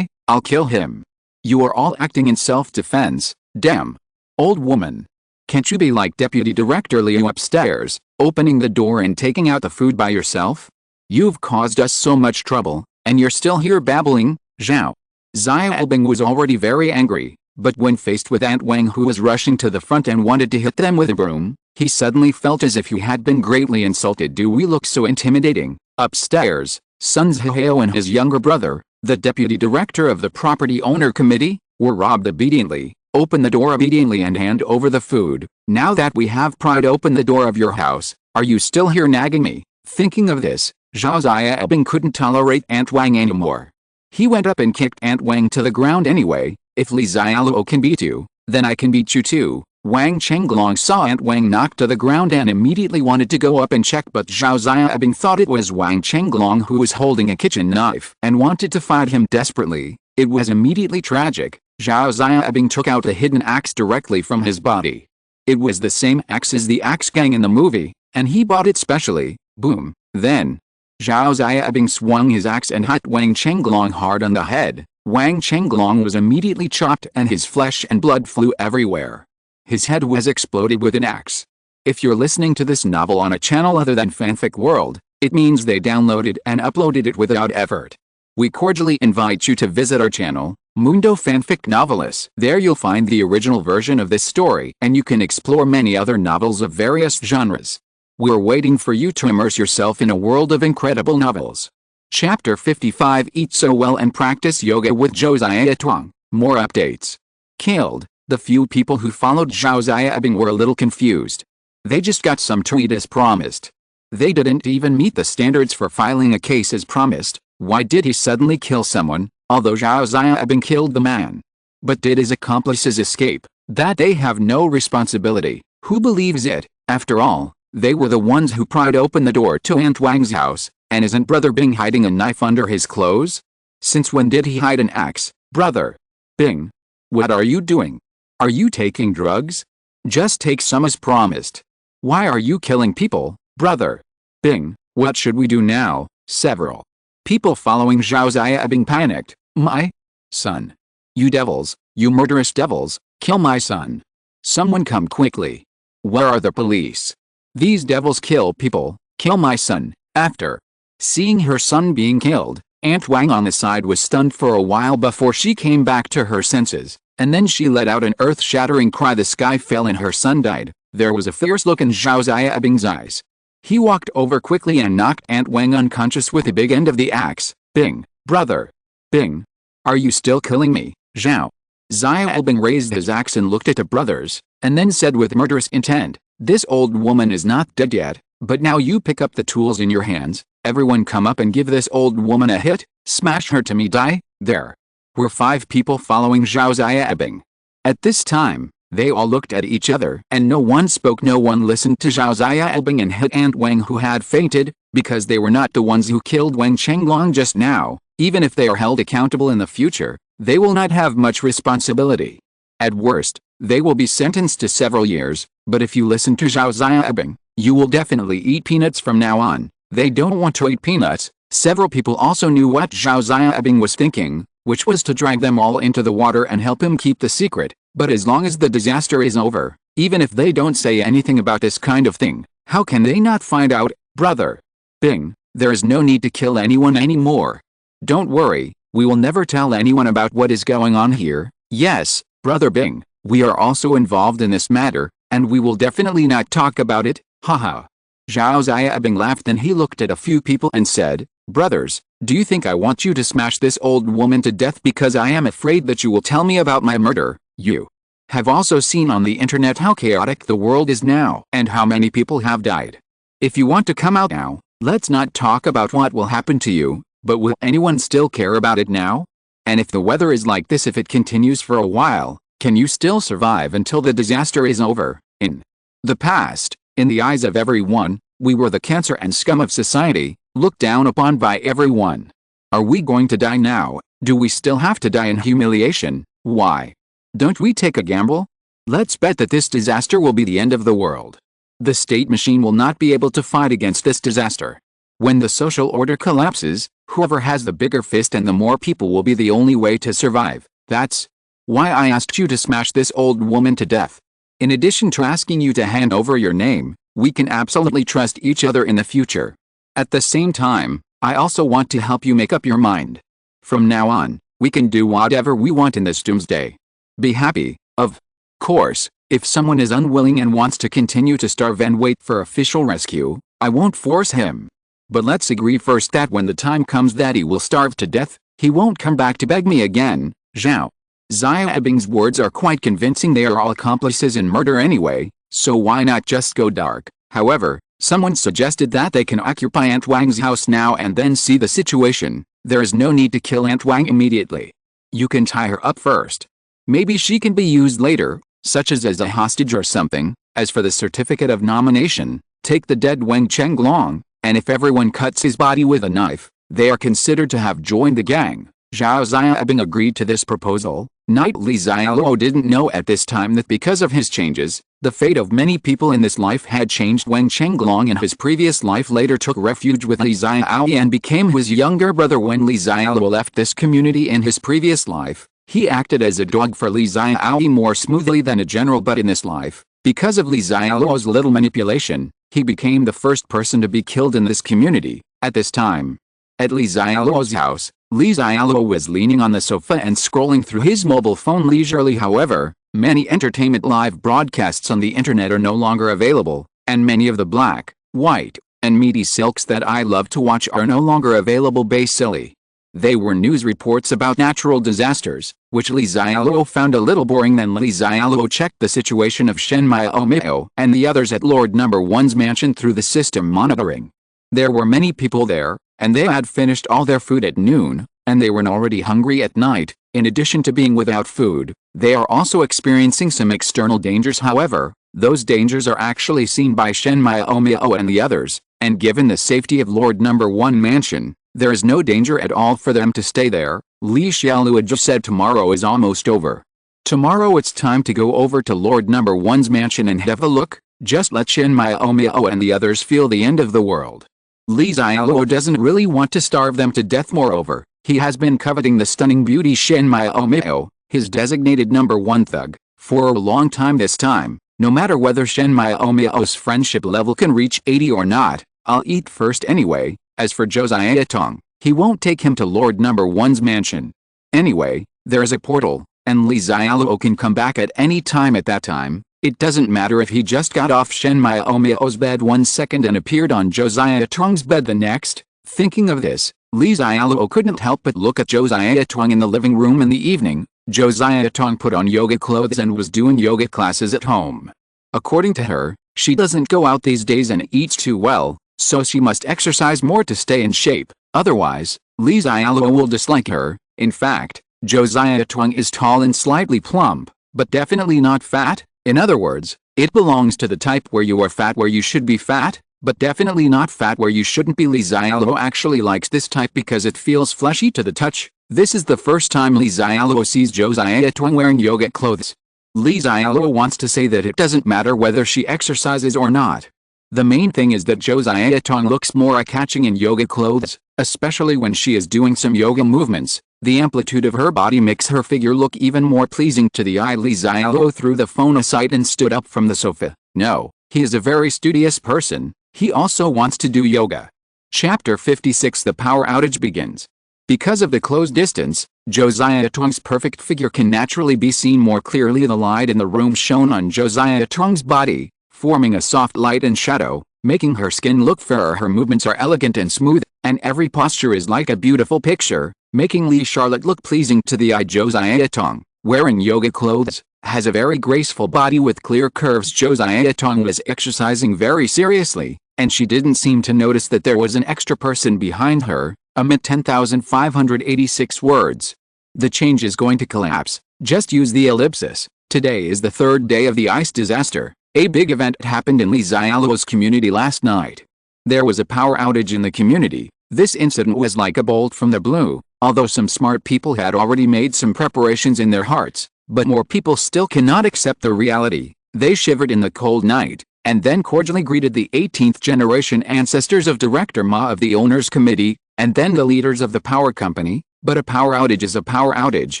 I'll kill him. You are all acting in self-defense. Damn. Old woman. Can't you be like Deputy Director Liu upstairs, opening the door and taking out the food by yourself? You've caused us so much trouble, and you're still here babbling." Xiao Xiaobing was already very angry, but when faced with Aunt Wang, who was rushing to the front and wanted to hit them with a broom, he suddenly felt as if he had been greatly insulted. Do we look so intimidating? Upstairs, Sun Zhihao and his younger brother, the deputy director of the property owner committee, were robbed obediently. Open the door immediately and hand over the food. Now that we have pried open the door of your house, are you still here nagging me? Thinking of this, Xiao Xiaobing couldn't tolerate Aunt Wang anymore. He went up and kicked Aunt Wang to the ground. Anyway, if Li Xiaoluo can beat you, then I can beat you too. Wang Chenglong saw Aunt Wang knocked to the ground and immediately wanted to go up and check, but Xiao Xiaobing thought it was Wang Chenglong who was holding a kitchen knife and wanted to fight him desperately. It was immediately tragic. Zhao Xiaobing took out a hidden axe directly from his body. It was the same axe as the axe gang in the movie, and he bought it specially. Boom. Then, Zhao Xiaobing swung his axe and hit Wang Chenglong hard on the head. Wang Chenglong was immediately chopped and his flesh and blood flew everywhere. His head was exploded with an axe. If you're listening to this novel on a channel other than Fanfic World, it means they downloaded and uploaded it without effort. We cordially invite you to visit our channel, Mundo Fanfic Novelis. There you'll find the original version of this story and you can explore many other novels of various genres. We're waiting for you to immerse yourself in a world of incredible novels. Chapter 55 Eat so well and practice yoga with Josiah Tuang. More updates. Killed. The few people who followed Zhao Xiaobing were a little confused. They just got some treat as promised. They didn't even meet the standards for filing a case as promised. Why did he suddenly kill someone, although Zhao Xiaobing killed the man? But did his accomplices escape? That they have no responsibility. Who believes it? After all, they were the ones who pried open the door to Aunt Wang's house, and isn't Brother Bing hiding a knife under his clothes? Since when did he hide an axe? Brother Bing, what are you doing? Are you taking drugs? Just take some as promised. Why are you killing people, Brother Bing? What should we do now? Several people following Zhao Xiaobing panicked. My son. You devils, you murderous devils, kill my son. Someone come quickly. Where are the police? These devils kill people, kill my son. After seeing her son being killed, Aunt Wang on the side was stunned for a while before she came back to her senses, and then she let out an earth-shattering cry. The sky fell and her son died. There was a fierce look in Zhao Xiaobing's eyes. He walked over quickly and knocked Aunt Wang unconscious with the big end of the axe. Bing, Brother Bing, are you still killing me? Zhao Xiaobing raised his axe and looked at the brothers, and then said with murderous intent, this old woman is not dead yet, but now you pick up the tools in your hands. Everyone come up and give this old woman a hit. Smash her to me. Die. There were 5 people following Zhao Xiaobing. At this time, they all looked at each other and no one spoke. No one listened to Zhao Xiaobing and hit Aunt Wang, who had fainted, because they were not the ones who killed Wang Chenglong just now. Even if they are held accountable in the future, they will not have much responsibility. At worst, they will be sentenced to several years, but if you listen to Zhao Xiaobing, you will definitely eat peanuts from now on. They don't want to eat peanuts. Several people also knew what Zhao Xiaobing was thinking, which was to drag them all into the water and help him keep the secret. But as long as the disaster is over, even if they don't say anything about this kind of thing, how can they not find out? Brother Bing, there is no need to kill anyone anymore. Don't worry, we will never tell anyone about what is going on here. Yes, Brother Bing, we are also involved in this matter, and we will definitely not talk about it. Haha. Zhao Xiaobing laughed. Then he looked at a few people and said, brothers, do you think I want you to smash this old woman to death because I am afraid that you will tell me about my murder? You have also seen on the internet how chaotic the world is now and how many people have died. If you want to come out now, let's not talk about what will happen to you, but will anyone still care about it now? And if the weather is like this, if it continues for a while, can you still survive until the disaster is over? In the past, in the eyes of everyone, we were the cancer and scum of society, looked down upon by everyone. Are we going to die now? Do we still have to die in humiliation? Why don't we take a gamble? Let's bet that this disaster will be the end of the world. The state machine will not be able to fight against this disaster. When the social order collapses, whoever has the bigger fist and the more people will be the only way to survive. That's why I asked you to smash this old woman to death. In addition to asking you to hand over your name, we can absolutely trust each other in the future. At the same time, I also want to help you make up your mind. From now on, we can do whatever we want in this doomsday. Be happy. Of course, if someone is unwilling and wants to continue to starve and wait for official rescue, I won't force him. But let's agree first that when the time comes that he will starve to death, he won't come back to beg me again. Zhao Xiaobing's words are quite convincing. They are all accomplices in murder anyway, so why not just go dark? However, someone suggested that they can occupy Aunt Wang's house now and then see the situation. There is no need to kill Aunt Wang immediately. You can tie her up first. Maybe she can be used later, such as a hostage or something. As for the certificate of nomination, take the dead Wang Chenglong, and if everyone cuts his body with a knife, they are considered to have joined the gang. Zhao Xiaobing agreed to this proposal. Knight Li Xialuo didn't know at this time that because of his changes, the fate of many people in this life had changed when Chenglong in his previous life later took refuge with Li Xiaoyi and became his younger brother. When Li Xialuo left this community in his previous life, he acted as a dog for Li Xiaoyi more smoothly than a general, but in this life, because of Li Xiaoluo's little manipulation, he became the first person to be killed in this community. At this time, at Li Xiaoluo's house, Li Xiaoluo was leaning on the sofa and scrolling through his mobile phone leisurely. However, many entertainment live broadcasts on the internet are no longer available, and many of the black, white, and meaty silks that I love to watch are no longer available. Basically, they were news reports about natural disasters, which Li Xiaoluo found a little boring. Then Li Xiaoluo checked the situation of Shen Miao and the others at Lord No. 1's mansion through the system monitoring. There were many people there, and they had finished all their food at noon, and they were already hungry at night. In addition to being without food, they are also experiencing some external dangers. However, those dangers are actually seen by Shen Miao and the others, and given the safety of Lord No. 1 mansion, there is no danger at all for them to stay there. Li Xiaoluo just said tomorrow is almost over. Tomorrow it's time to go over to Lord No. 1's mansion and have a look. Just let Shen Miao and the others feel the end of the world. Li Xiaoluo doesn't really want to starve them to death. Moreover, he has been coveting the stunning beauty Shen Miao, his designated No. 1 thug, for a long time. This time, no matter whether Shen Miao's friendship level can reach 80 or not, I'll eat first anyway. As for Zhou Xiaotong, he won't take him to Lord No. 1's mansion. Anyway, there is a portal, and Li Xiaoluo can come back at any time. At that time, it doesn't matter if he just got off Shen Miao's bed 1 second and appeared on Zhou Xiaotong's bed the next. Thinking of this, Li Xiaoluo couldn't help but look at Zhou Xiaotong in the living room in the evening. Zhou Xiaotong put on yoga clothes and was doing yoga classes at home. According to her, she doesn't go out these days and eats too well, so she must exercise more to stay in shape. Otherwise, Li Xiaoluo will dislike her. In fact, Zhou Xiaotong is tall and slightly plump, but definitely not fat. In other words, it belongs to the type where you are fat where you should be fat, but definitely not fat where you shouldn't be. Li Xiaoluo actually likes this type because it feels fleshy to the touch. This is the first time Li Xiaoluo sees Zhou Xiaotong wearing yoga clothes. Li Xiaoluo wants to say that it doesn't matter whether she exercises or not. The main thing is that Zhou Xiaotong looks more eye-catching in yoga clothes, especially when she is doing some yoga movements. The amplitude of her body makes her figure look even more pleasing to the eye. Li Xiaoluo threw the phone aside and stood up from the sofa. No, he is a very studious person. He also wants to do yoga. Chapter 56. The power outage begins. Because of the close distance, Zhou Xiaotong's perfect figure can naturally be seen more clearly. The light in the room shone on Zhou Xiaotong's body, forming a soft light and shadow, making her skin look fairer. Her movements are elegant and smooth, and every posture is like a beautiful picture, making Li Charlotte look pleasing to the eye. Zhou Xiaotong, wearing yoga clothes, has a very graceful body with clear curves. Zhou Xiaotong was exercising very seriously, and she didn't seem to notice that there was an extra person behind her. Amid 10,586 words. The change is going to collapse. Just use the ellipsis. Today is the third day of the ice disaster. A big event happened in Li Xiaoluo's community last night. There was a power outage in the community. This incident was like a bolt from the blue, although some smart people had already made some preparations in their hearts, but more people still cannot accept the reality. They shivered in the cold night, and then cordially greeted the 18th generation ancestors of Director Ma of the Owners Committee, and then the leaders of the power company. But a power outage is a power outage.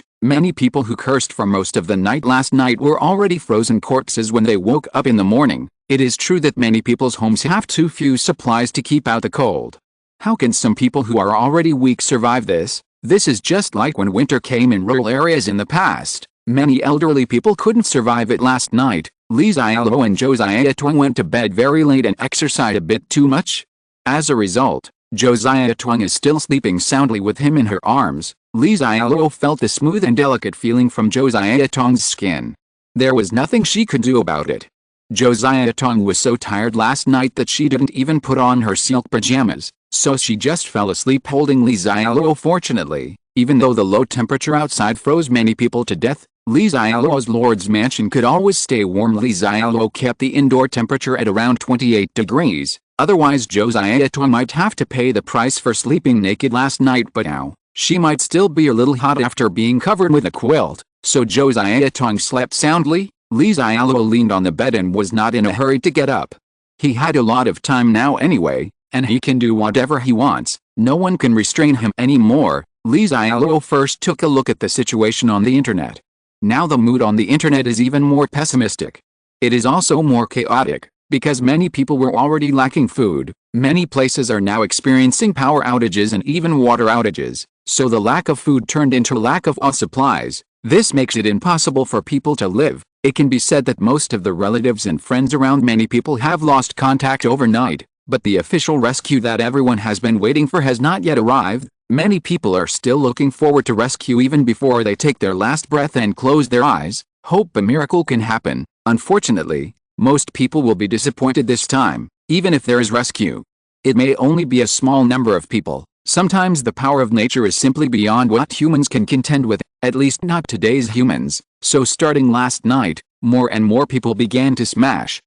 Many people who cursed for most of the night last night were already frozen corpses when they woke up in the morning. It is true that many people's homes have too few supplies to keep out the cold. How can some people who are already weak survive this? This is just like when winter came in rural areas in the past. Many elderly people couldn't survive it last night. Li Xiaoluo and Zhou Xiaotong went to bed very late and exercised a bit too much. As a result, Zhou Xiaotong is still sleeping soundly with him in her arms. Li Xiaoluo felt the smooth and delicate feeling from Zhou Xiaotong's skin. There was nothing she could do about it. Zhou Xiaotong was so tired last night that she didn't even put on her silk pajamas, so she just fell asleep holding Li Xiaoluo. Fortunately, even though the low temperature outside froze many people to death, Li Xiaoluo's lord's mansion could always stay warm. Li Xiaoluo kept the indoor temperature at around 28 degrees. Otherwise Zhou Xiaotong might have to pay the price for sleeping naked last night. But now, She might still be a little hot after being covered with a quilt, so Josiah Tong slept soundly. Li Xiaoluo leaned on the bed and was not in a hurry to get up. He had a lot of time now anyway, and he can do whatever he wants. No one can restrain him anymore. Li Xiaoluo first took a look at the situation on the internet. Now the mood on the internet is even more pessimistic. It is also more chaotic, because many people were already lacking food. Many places are now experiencing power outages and even water outages, so the lack of food turned into lack of all supplies. This makes it impossible for people to live. It can be said that most of the relatives and friends around many people have lost contact overnight, but the official rescue that everyone has been waiting for has not yet arrived. Many people are still looking forward to rescue even before they take their last breath and close their eyes. Hope a miracle can happen. Unfortunately, most people will be disappointed this time, even if there is rescue. It may only be a small number of people. Sometimes the power of nature is simply beyond what humans can contend with, at least not today's humans. So starting last night, more and more people began to smash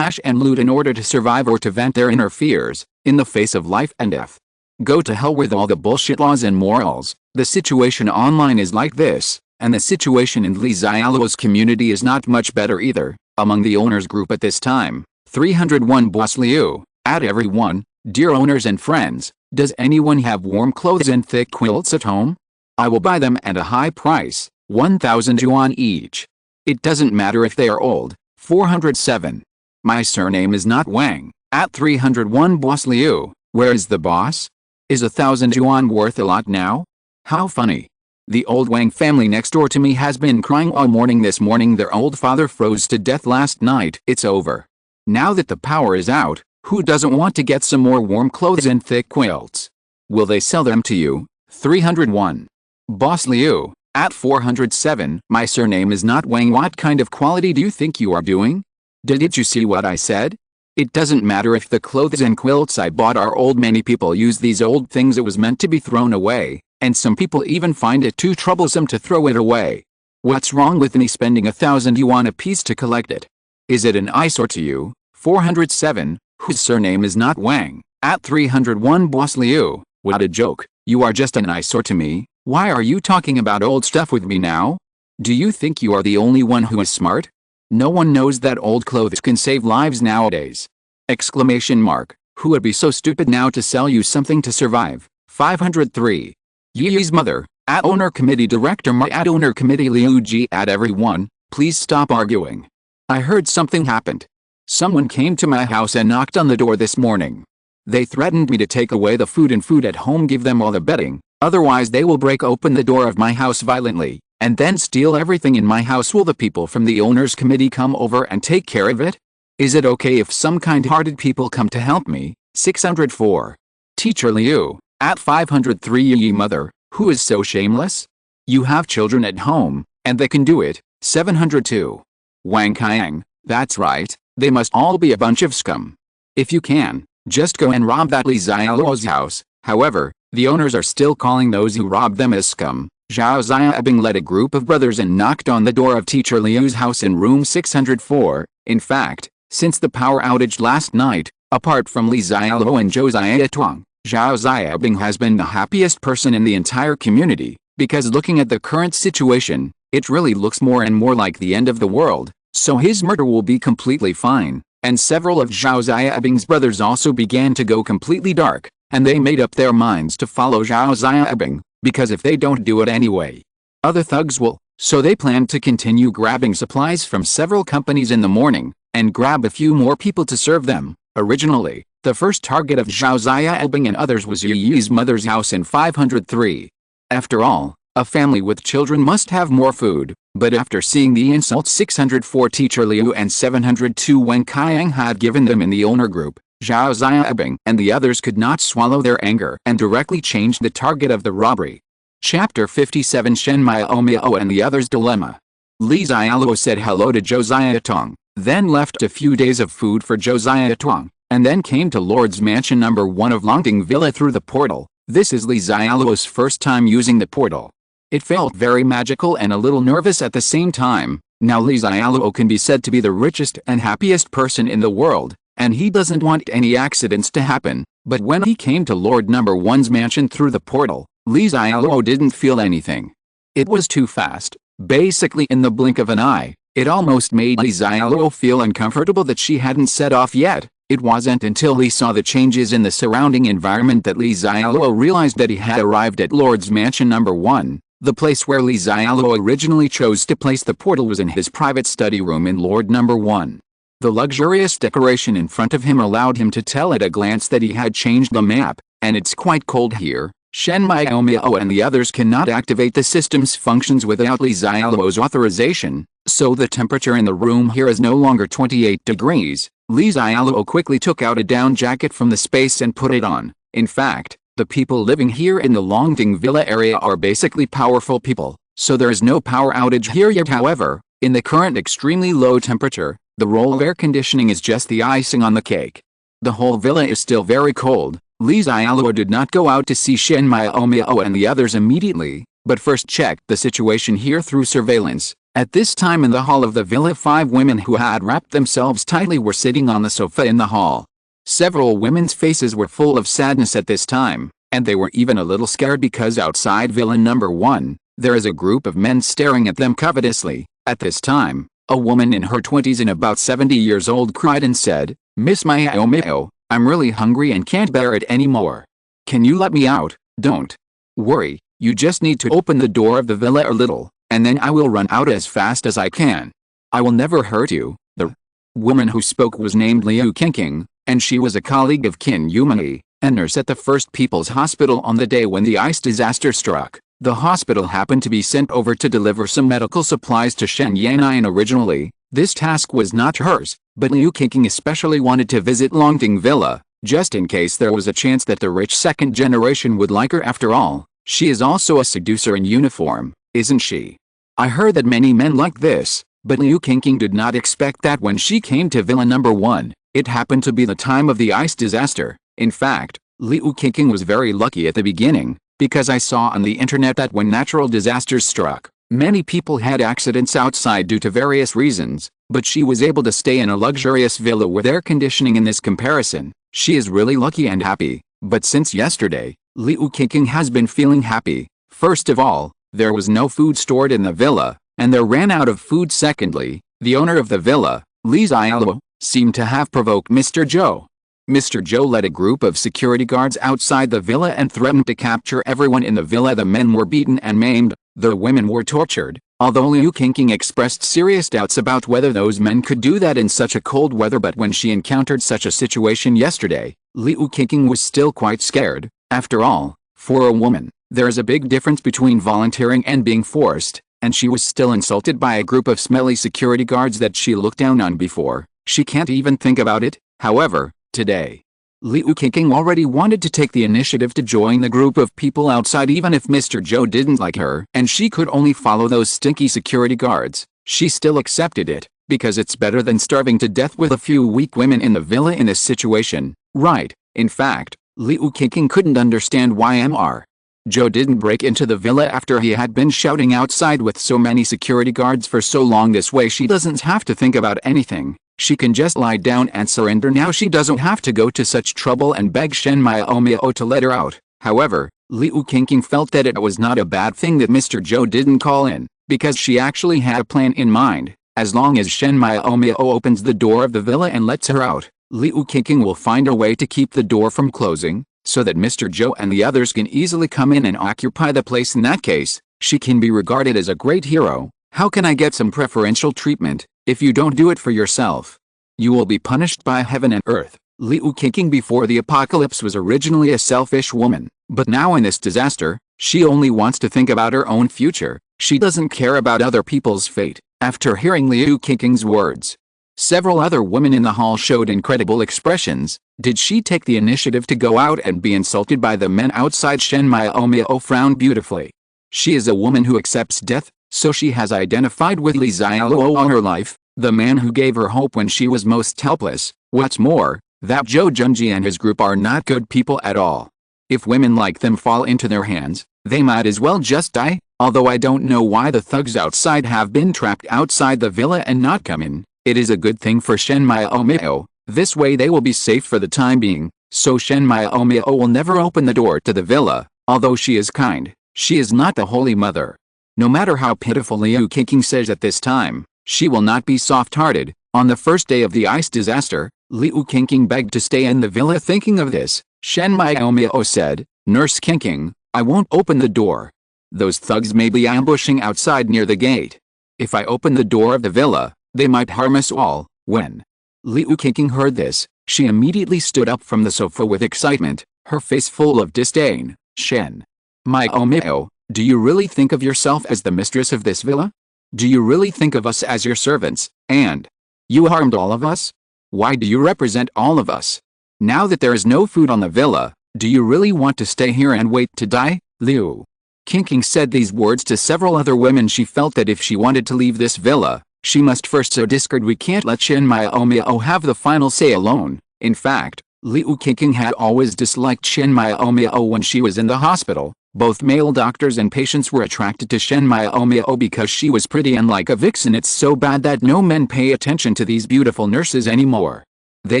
and loot in order to survive or to vent their inner fears, in the face of life and death. Go to hell with all the bullshit laws and morals. The situation online is like this, and the situation in Li Xiaoluo's community is not much better either. Among the owners group at this time, 301 Boss Liu, at everyone, dear owners and friends, does anyone have warm clothes and thick quilts at home? I will buy them at a high price, 1,000 yuan each. It doesn't matter if they are old. 407. My surname is not Wang, at 301 Boss Liu. Where is the boss? Is 1,000 yuan worth a lot now? How funny. The old Wang family next door to me has been crying all morning. This morning their old father froze to death last night. It's over. Now that the power is out, who doesn't want to get some more warm clothes and thick quilts? Will they sell them to you? 301. Boss Liu, at 407. My surname is not Wang. What kind of quality do you think you are doing? Did you see what I said? It doesn't matter if the clothes and quilts I bought are old. Many people use these old things. It was meant to be thrown away, and some people even find it too troublesome to throw it away. What's wrong with me spending 1,000 yuan a piece to collect it? Is it an eyesore to you? 407. Whose surname is not Wang, at 301 Boss Liu. What a joke. You are just an eyesore to me. Why are you talking about old stuff with me now? Do you think you are the only one who is smart? No one knows that old clothes can save lives nowadays. Exclamation mark. Who would be so stupid now to sell you something to survive? 503. Yi's mother, at owner committee director Ma, at owner committee Liu Ji, at everyone, please stop arguing. I heard something happened. Someone came to my house and knocked on the door this morning. They threatened me to take away the food and food at home, give them all the bedding, otherwise they will break open the door of my house violently, and then steal everything in my house. Will the people from the owners committee come over and take care of it? Is it okay if some kind-hearted people come to help me? 604. Teacher Liu, at 503. Yi mother, who is so shameless? You have children at home, and they can do it. 702. Wang Qiang, that's right. They must all be a bunch of scum. If you can, just go and rob that Li Xiaoluo's house. However, the owners are still calling those who robbed them as scum. Zhao Xiaobing led a group of brothers and knocked on the door of Teacher Liu's house in room 604. In fact, since the power outage last night, apart from Li Xiaoluo and Josiah Tuang, Zhao Xiaobing has been the happiest person in the entire community, because looking at the current situation, it really looks more and more like the end of the world. So his murder will be completely fine, and several of Zhao Xiaobing's brothers also began to go completely dark, and they made up their minds to follow Zhao Xiaobing, because if they don't do it anyway, other thugs will. So they planned to continue grabbing supplies from several companies in the morning, and grab a few more people to serve them. Originally, the first target of Zhao Xiaobing and others was Yi's mother's house in 503. After all, a family with children must have more food. But after seeing the insults 604 Teacher Liu and 702 Wang Qiang had given them in the owner group, Zhao Xiaobing and the others could not swallow their anger and directly changed the target of the robbery. Chapter 57 Shen Miao and the Others' Dilemma. Li Xiaoluo said hello to Josiah Tong, then left a few days of food for Josiah Tong, and then came to Lord's Mansion number 1 of Longting Villa through the portal. This is Li Xiaoluo's first time using the portal. It felt very magical and a little nervous at the same time. Now Li Xiaoluo can be said to be the richest and happiest person in the world, and he doesn't want any accidents to happen. But when he came to Lord Number 1's mansion through the portal, Li Xiaoluo didn't feel anything. It was too fast. Basically in the blink of an eye, it almost made Li Xiaoluo feel uncomfortable that she hadn't set off yet. It wasn't until he saw the changes in the surrounding environment that Li Xiaoluo realized that he had arrived at Lord's Mansion number 1. The place where Li Xiaoluo originally chose to place the portal was in his private study room in Lord number 1. The luxurious decoration in front of him allowed him to tell at a glance that he had changed the map, and it's quite cold here. Shen Miao and the others cannot activate the system's functions without Li Xiaoluo's authorization, so the temperature in the room here is no longer 28 degrees. Li Xiaoluo quickly took out a down jacket from the space and put it on. In fact, the people living here in the Longding Villa area are basically powerful people, so there is no power outage here yet. However, in the current extremely low temperature, the role of air conditioning is just the icing on the cake. The whole villa is still very cold. Li Xiaoluo did not go out to see Shen Miao and the others immediately, but first checked the situation here through surveillance. At this time in the hall of the villa, 5 women who had wrapped themselves tightly were sitting on the sofa in the hall. Several women's faces were full of sadness at this time, and they were even a little scared because outside villa number 1, there is a group of men staring at them covetously. At this time, a woman in her 20s and about 70 years old cried and said, "Miss Miao, I'm really hungry and can't bear it anymore. Can you let me out?" "Don't worry, you just need to open the door of the villa a little, and then I will run out as fast as I can. I will never hurt you." The woman who spoke was named Liu Qingqing, and she was a colleague of Qin Yumei, a nurse at the First People's Hospital on the day when the ice disaster struck. The hospital happened to be sent over to deliver some medical supplies to Shen Yan'an originally. This task was not hers, but Liu Qingqing especially wanted to visit Longding Villa, just in case there was a chance that the rich second generation would like her after all. She is also a seducer in uniform, isn't she? I heard that many men like this, but Liu Qingqing did not expect that when she came to Villa number 1. It happened to be the time of the ice disaster. In fact, Liu Qingqing was very lucky at the beginning, because I saw on the internet that when natural disasters struck, many people had accidents outside due to various reasons, but she was able to stay in a luxurious villa with air conditioning. In this comparison, she is really lucky and happy. But since yesterday, Liu Qingqing has been feeling happy. First of all, there was no food stored in the villa, and there ran out of food. Secondly, the owner of the villa, Li Xiaoluo, seemed to have provoked Mr. Zhou. Mr. Zhou led a group of security guards outside the villa and threatened to capture everyone in the villa. The men were beaten and maimed, the women were tortured. Although Liu Qingqing expressed serious doubts about whether those men could do that in such a cold weather, but when she encountered such a situation yesterday, Liu Qingqing was still quite scared. After all, for a woman, there is a big difference between volunteering and being forced, and she was still insulted by a group of smelly security guards that she looked down on before. She can't even think about it. However, today, Liu Qingqing already wanted to take the initiative to join the group of people outside even if Mr. Zhou didn't like her and she could only follow those stinky security guards. She still accepted it, because it's better than starving to death with a few weak women in the villa in this situation, right? In fact, Liu Qingqing couldn't understand why Mr. Zhou didn't break into the villa after he had been shouting outside with so many security guards for so long. This way she doesn't have to think about anything. She can just lie down and surrender. Now she doesn't have to go to such trouble and beg Shen Miao to let her out. However, Liu Qingqing felt that it was not a bad thing that Mr. Zhou didn't call in, because she actually had a plan in mind. As long as Shen Miao opens the door of the villa and lets her out, Liu Qingqing will find a way to keep the door from closing, so that Mr. Zhou and the others can easily come in and occupy the place. In that case, she can be regarded as a great hero. How can I get some preferential treatment? If you don't do it for yourself, you will be punished by heaven and earth. Liu Qingqing before the apocalypse was originally a selfish woman, but now in this disaster, she only wants to think about her own future. She doesn't care about other people's fate. After hearing Liu Qingqing's words, several other women in the hall showed incredible expressions. Did she take the initiative to go out and be insulted by the men outside? Shen Miao frowned beautifully. She is a woman who accepts death, so she has identified with Li Xiaoluo all her life, the man who gave her hope when she was most helpless. What's more, that Zhou Junji and his group are not good people at all. If women like them fall into their hands, they might as well just die. Although I don't know why the thugs outside have been trapped outside the villa and not come in, it is a good thing for Shen Miao. This way they will be safe for the time being, so Shen Miao will never open the door to the villa. Although she is kind, she is not the Holy Mother. No matter how pitiful Liu Qingqing says at this time, she will not be soft-hearted. On the first day of the ice disaster, Liu Qingqing begged to stay in the villa. Thinking of this, Shen Miao said, "Nurse Qingqing, I won't open the door. Those thugs may be ambushing outside near the gate. If I open the door of the villa, they might harm us all." When Liu Qingqing heard this, she immediately stood up from the sofa with excitement, her face full of disdain. "Shen Miao, do you really think of yourself as the mistress of this villa? Do you really think of us as your servants, and you harmed all of us? Why do you represent all of us? Now that there is no food on the villa, do you really want to stay here and wait to die?" Liu Qingqing said these words to several other women. She felt that if she wanted to leave this villa, she must first sow discord. We can't let Shen Miao have the final say alone. In fact, Liu Qingqing had always disliked Shen Miao when she was in the hospital. Both male doctors and patients were attracted to Shen Miao because she was pretty and like a vixen. It's so bad that no men pay attention to these beautiful nurses anymore. They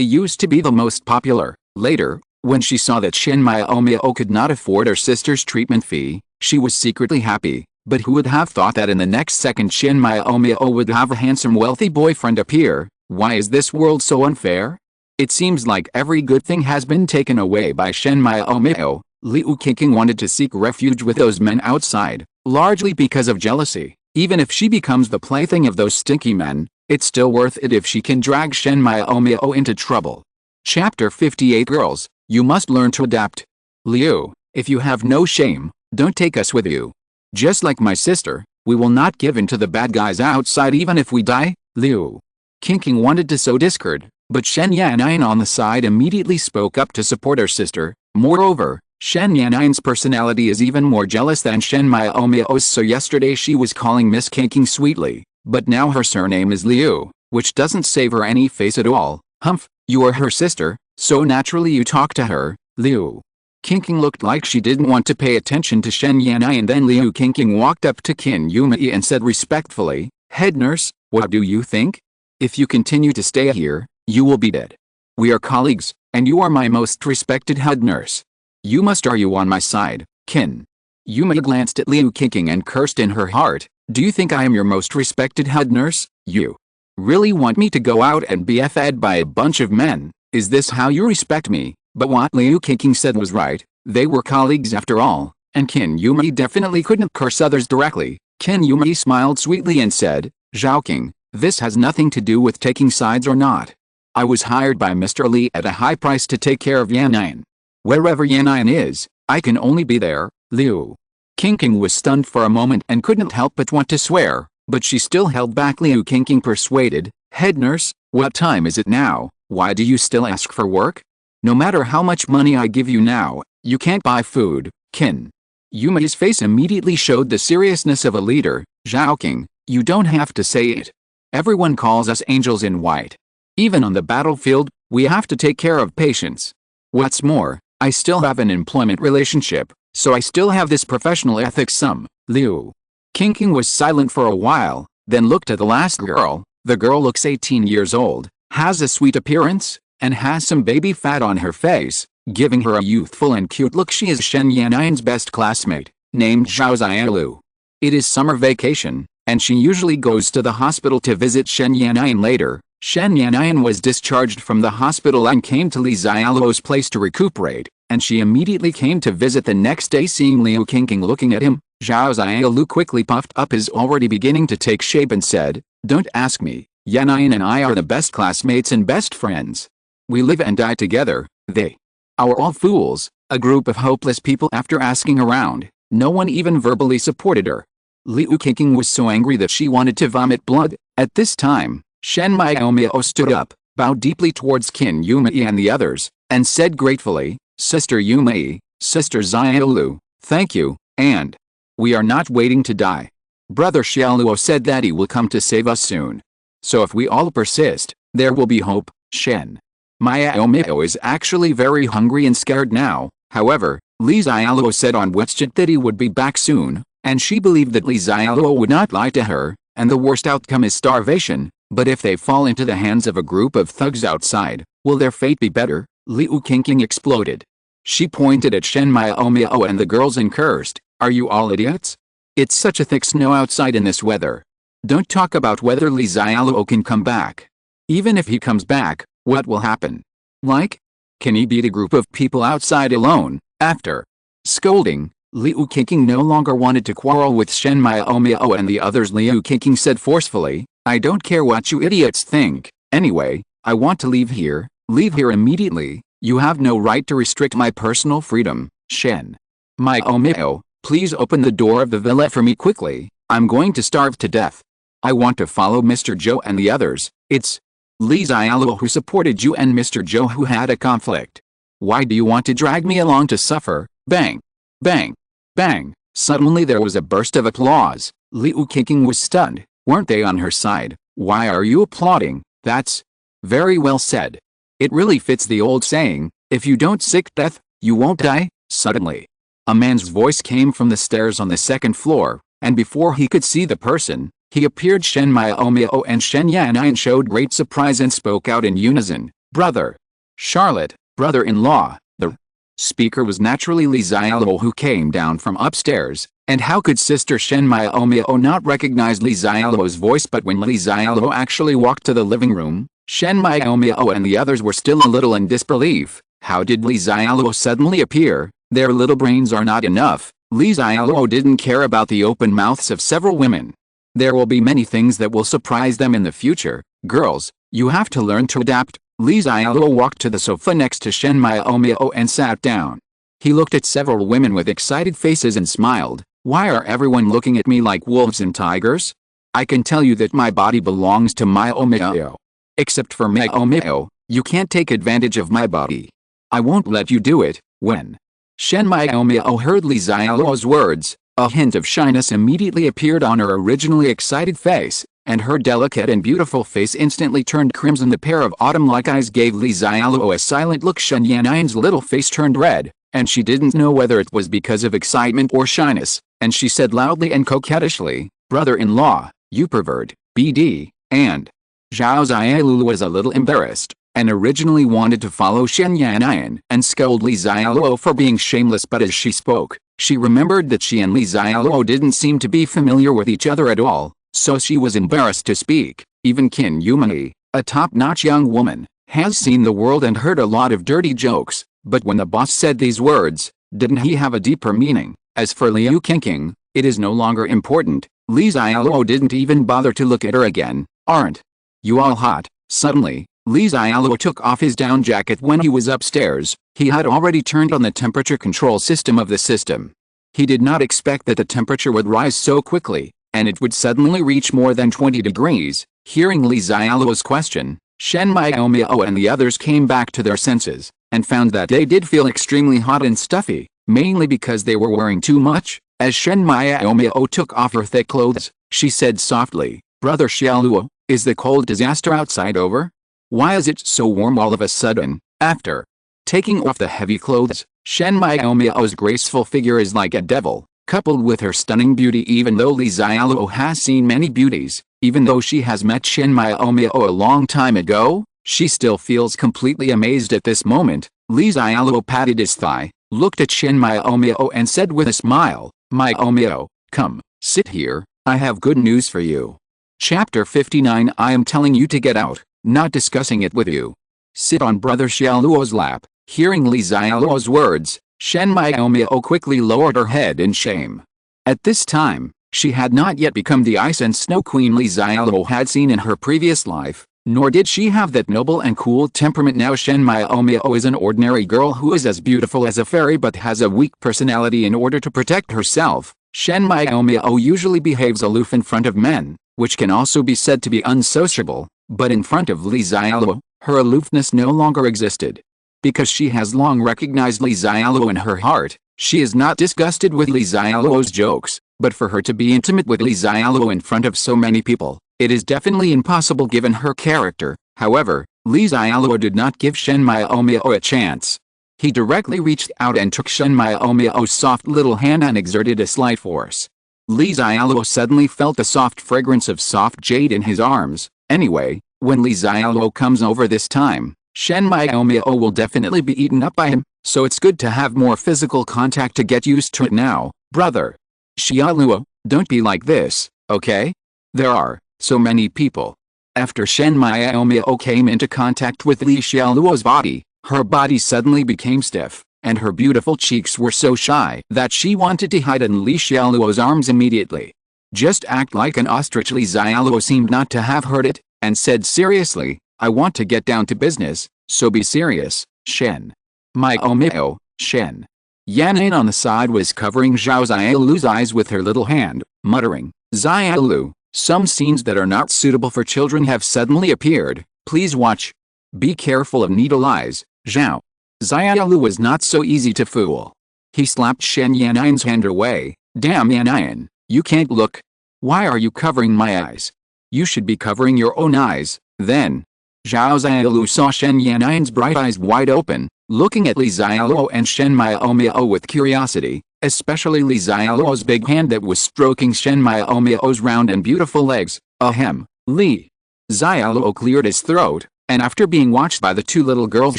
used to be the most popular. Later, when she saw that Shen Miao could not afford her sister's treatment fee, she was secretly happy. But who would have thought that in the next second Shen Miao would have a handsome wealthy boyfriend appear? Why is this world so unfair? It seems like every good thing has been taken away by Shen Miao. Liu Qingqing wanted to seek refuge with those men outside, largely because of jealousy. Even if she becomes the plaything of those stinky men, it's still worth it if she can drag Shen Miao into trouble. Chapter 58. Girls, you must learn to adapt. Liu, if you have no shame, don't take us with you. Just like my sister, we will not give in to the bad guys outside even if we die. Liu Qingqing wanted to sow discord, but Shen Yan'an on the side immediately spoke up to support her sister. Moreover, Shen Yan'an's personality is even more jealous than Shen Miao's, so yesterday she was calling Miss Qingqing sweetly, but now her surname is Liu, which doesn't save her any face at all. Humph, you are her sister, so naturally you talk to her. Liu Qingqing looked like she didn't want to pay attention to Shen Yan'an. Then Liu Qingqing walked up to Qin Yumei and said respectfully, "Head nurse, what do you think? If you continue to stay here, you will be dead. We are colleagues, and you are my most respected head nurse. You must argue on my side." Qin Yumei glanced at Liu Qingqing and cursed in her heart, "Do you think I am your most respected head nurse? You really want me to go out and be fed by a bunch of men? Is this how you respect me?" But what Liu Qingqing said was right. They were colleagues after all, and Qin Yumei definitely couldn't curse others directly. Qin Yumei smiled sweetly and said, "Zhaoqing, this has nothing to do with taking sides or not. I was hired by Mr. Li at a high price to take care of Yan'an. Wherever Yan'an is, I can only be there." Liu Qingqing was stunned for a moment and couldn't help but want to swear, but she still held back. Liu Qingqing persuaded, "Head nurse, what time is it now? Why do you still ask for work? No matter how much money I give you now, you can't buy food." Qin Yumei's face immediately showed the seriousness of a leader. "Zhaoqing, you don't have to say it. Everyone calls us angels in white. Even on the battlefield, we have to take care of patients. What's more, I still have an employment relationship, so I still have this professional ethics." Liu Qingqing was silent for a while, then looked at the last girl. The girl looks 18 years old, has a sweet appearance, and has some baby fat on her face, giving her a youthful and cute look. She is Shen Yan'an's best classmate, named Xialuo. It is summer vacation, and she usually goes to the hospital to visit Shen Yan'an later. Shen Yan'an was discharged from the hospital and came to Li Xiaoluo's place to recuperate, and she immediately came to visit the next day. Seeing Liu Qingqing looking at him, Zhao Xiaolu quickly puffed up his already beginning to take shape and said, "Don't ask me, Yan'an and I are the best classmates and best friends. We live and die together." They are all fools, a group of hopeless people. After asking around, no one even verbally supported her. Liu Qingqing was so angry that she wanted to vomit blood. At this time, Shen Miao stood up, bowed deeply towards Qin Yumei and the others, and said gratefully, "Sister Yumei, Sister Xiaolu, thank you, and we are not waiting to die. Brother Xialuo said that he will come to save us soon. So if we all persist, there will be hope." Shen Miao is actually very hungry and scared now. However, Li Xiaoluo said on WeChat that he would be back soon, and she believed that Li Xiaoluo would not lie to her, and the worst outcome is starvation. But if they fall into the hands of a group of thugs outside, will their fate be better? Liu Qingqing exploded. She pointed at Shen Miao and the girls and cursed, "Are you all idiots? It's such a thick snow outside in this weather. Don't talk about whether Li Xiaoluo can come back. Even if he comes back, what will happen? Like? Can he beat a group of people outside alone?" After scolding, Liu Qingqing no longer wanted to quarrel with Shen Miao and the others. Liu Qingqing said forcefully, "I don't care what you idiots think. Anyway, I want to leave here. Leave here immediately. You have no right to restrict my personal freedom." Shen Miao, please open the door of the villa for me quickly. I'm going to starve to death. I want to follow Mr. Zhou and the others. It's Li Xiaoluo who supported you and Mr. Zhou who had a conflict. Why do you want to drag me along to suffer? Bang! Bang! Bang! Suddenly there was a burst of applause. Liu Qingqing was stunned. Weren't they on her side? Why are you applauding? That's very well said. It really fits the old saying, if you don't seek death, you won't die. Suddenly, a man's voice came from the stairs on the second floor, and before he could see the person, he appeared. Shen Miao and Shen Yannian showed great surprise and spoke out in unison, "Brother Charlotte, brother-in-law." The speaker was naturally Li Xiaoluo, who came down from upstairs, and how could Sister Shen Miao not recognize Li Xiaoluo's voice? But when Li Xiaoluo actually walked to the living room, Shen Miao and the others were still a little in disbelief. How did Li Xiaoluo suddenly appear? Their little brains are not enough. Li Xiaoluo didn't care about the open mouths of several women. There will be many things that will surprise them in the future. Girls, you have to learn to adapt. Li Xiaoluo walked to the sofa next to Shen Miao and sat down. He looked at several women with excited faces and smiled. Why are everyone looking at me like wolves and tigers? I can tell you that my body belongs to Miao. Except for Miao, you can't take advantage of my body. I won't let you do it. When Shen Miao heard Li Xiaoluo's words, a hint of shyness immediately appeared on her originally excited face, and her delicate and beautiful face instantly turned crimson. The pair of autumn-like eyes gave Li Xiaoluo a silent look. Shen Yannian's little face turned red, and she didn't know whether it was because of excitement or shyness, and she said loudly and coquettishly, "Brother-in-law, you pervert, BD," and Zhao Xiaolu was a little embarrassed, and originally wanted to follow Shen Yannian and scold Li Xiaoluo for being shameless, but as she spoke, she remembered that she and Li Xiaoluo didn't seem to be familiar with each other at all, so she was embarrassed to speak. Even Qin Yumani, a top-notch young woman, has seen the world and heard a lot of dirty jokes, but when the boss said these words, didn't he have a deeper meaning? As for Liu Qingqing, it is no longer important. Li Xiaoluo didn't even bother to look at her again. "Aren't you all hot?" Suddenly, Li Xiaoluo took off his down jacket. When he was upstairs, he had already turned on the temperature control system of the system. He did not expect that the temperature would rise so quickly, and it would suddenly reach more than 20 degrees. Hearing Li Xiaoluo's question, Shen Miao and the others came back to their senses, and found that they did feel extremely hot and stuffy, mainly because they were wearing too much. As Shen Miao took off her thick clothes, she said softly, "Brother Xialuo, is the cold disaster outside over? Why is it so warm all of a sudden?" After taking off the heavy clothes, Shen Miao's graceful figure is like a devil, coupled with her stunning beauty. Even though Li Xiaoluo has seen many beauties, even though she has met Shen Miao a long time ago, she still feels completely amazed at this moment. Li Xiaoluo patted his thigh, looked at Shen Miao and said with a smile, "Miao, come, sit here, I have good news for you." Chapter 59. I am telling you to get out, not discussing it with you. Sit on Brother Xiaoluo's lap. Hearing Li Xiaoluo's words, Shen Miao quickly lowered her head in shame. At this time, she had not yet become the ice and snow queen Li Xiaoluo had seen in her previous life, nor did she have that noble and cool temperament now. Shen Miao is an ordinary girl who is as beautiful as a fairy but has a weak personality. In order to protect herself, Shen Miao usually behaves aloof in front of men, which can also be said to be unsociable, but in front of Li Xiaoluo, her aloofness no longer existed. Because she has long recognized Li Xiaoluo in her heart, she is not disgusted with Li Xiaoluo's jokes, but for her to be intimate with Li Xiaoluo in front of so many people, it is definitely impossible given her character. However, Li Xiaoluo did not give Shen Miao a chance. He directly reached out and took Shen Miao's soft little hand and exerted a slight force. Li Xiaoluo suddenly felt the soft fragrance of soft jade in his arms. Anyway, when Li Xiaoluo comes over this time, Shen Miao will definitely be eaten up by him. so it's good to have more physical contact to get used to it now, brother. Xialuo, don't be like this, okay? There are so many people. After Shen Miaomio came into contact with Li Xiaoluo's body, her body suddenly became stiff, and her beautiful cheeks were so shy that she wanted to hide in Li Xiaoluo's arms immediately. Just act like an ostrich. Li Xiaoluo seemed not to have heard it, and said seriously, I want to get down to business, so be serious, Shen. Miaomio, Shen. Yanin on the side was covering Zhao Xiaolu's eyes with her little hand, muttering, Xiaolu, some scenes that are not suitable for children have suddenly appeared, please watch. Be careful of needle eyes, Zhao. Xiaolu was not so easy to fool. He slapped Shen Yanin's hand away. Damn Yanin, you can't look. Why are you covering my eyes? You should be covering your own eyes, then. Zhao Xiaolu saw Shen Yanin's bright eyes wide open, looking at Li Xiaoluo and Shen Miaomio with curiosity, especially Li Xiaoluo's big hand that was stroking Shen Miaomio's round and beautiful legs. Ahem. Li Xiaoluo cleared his throat, and after being watched by the two little girls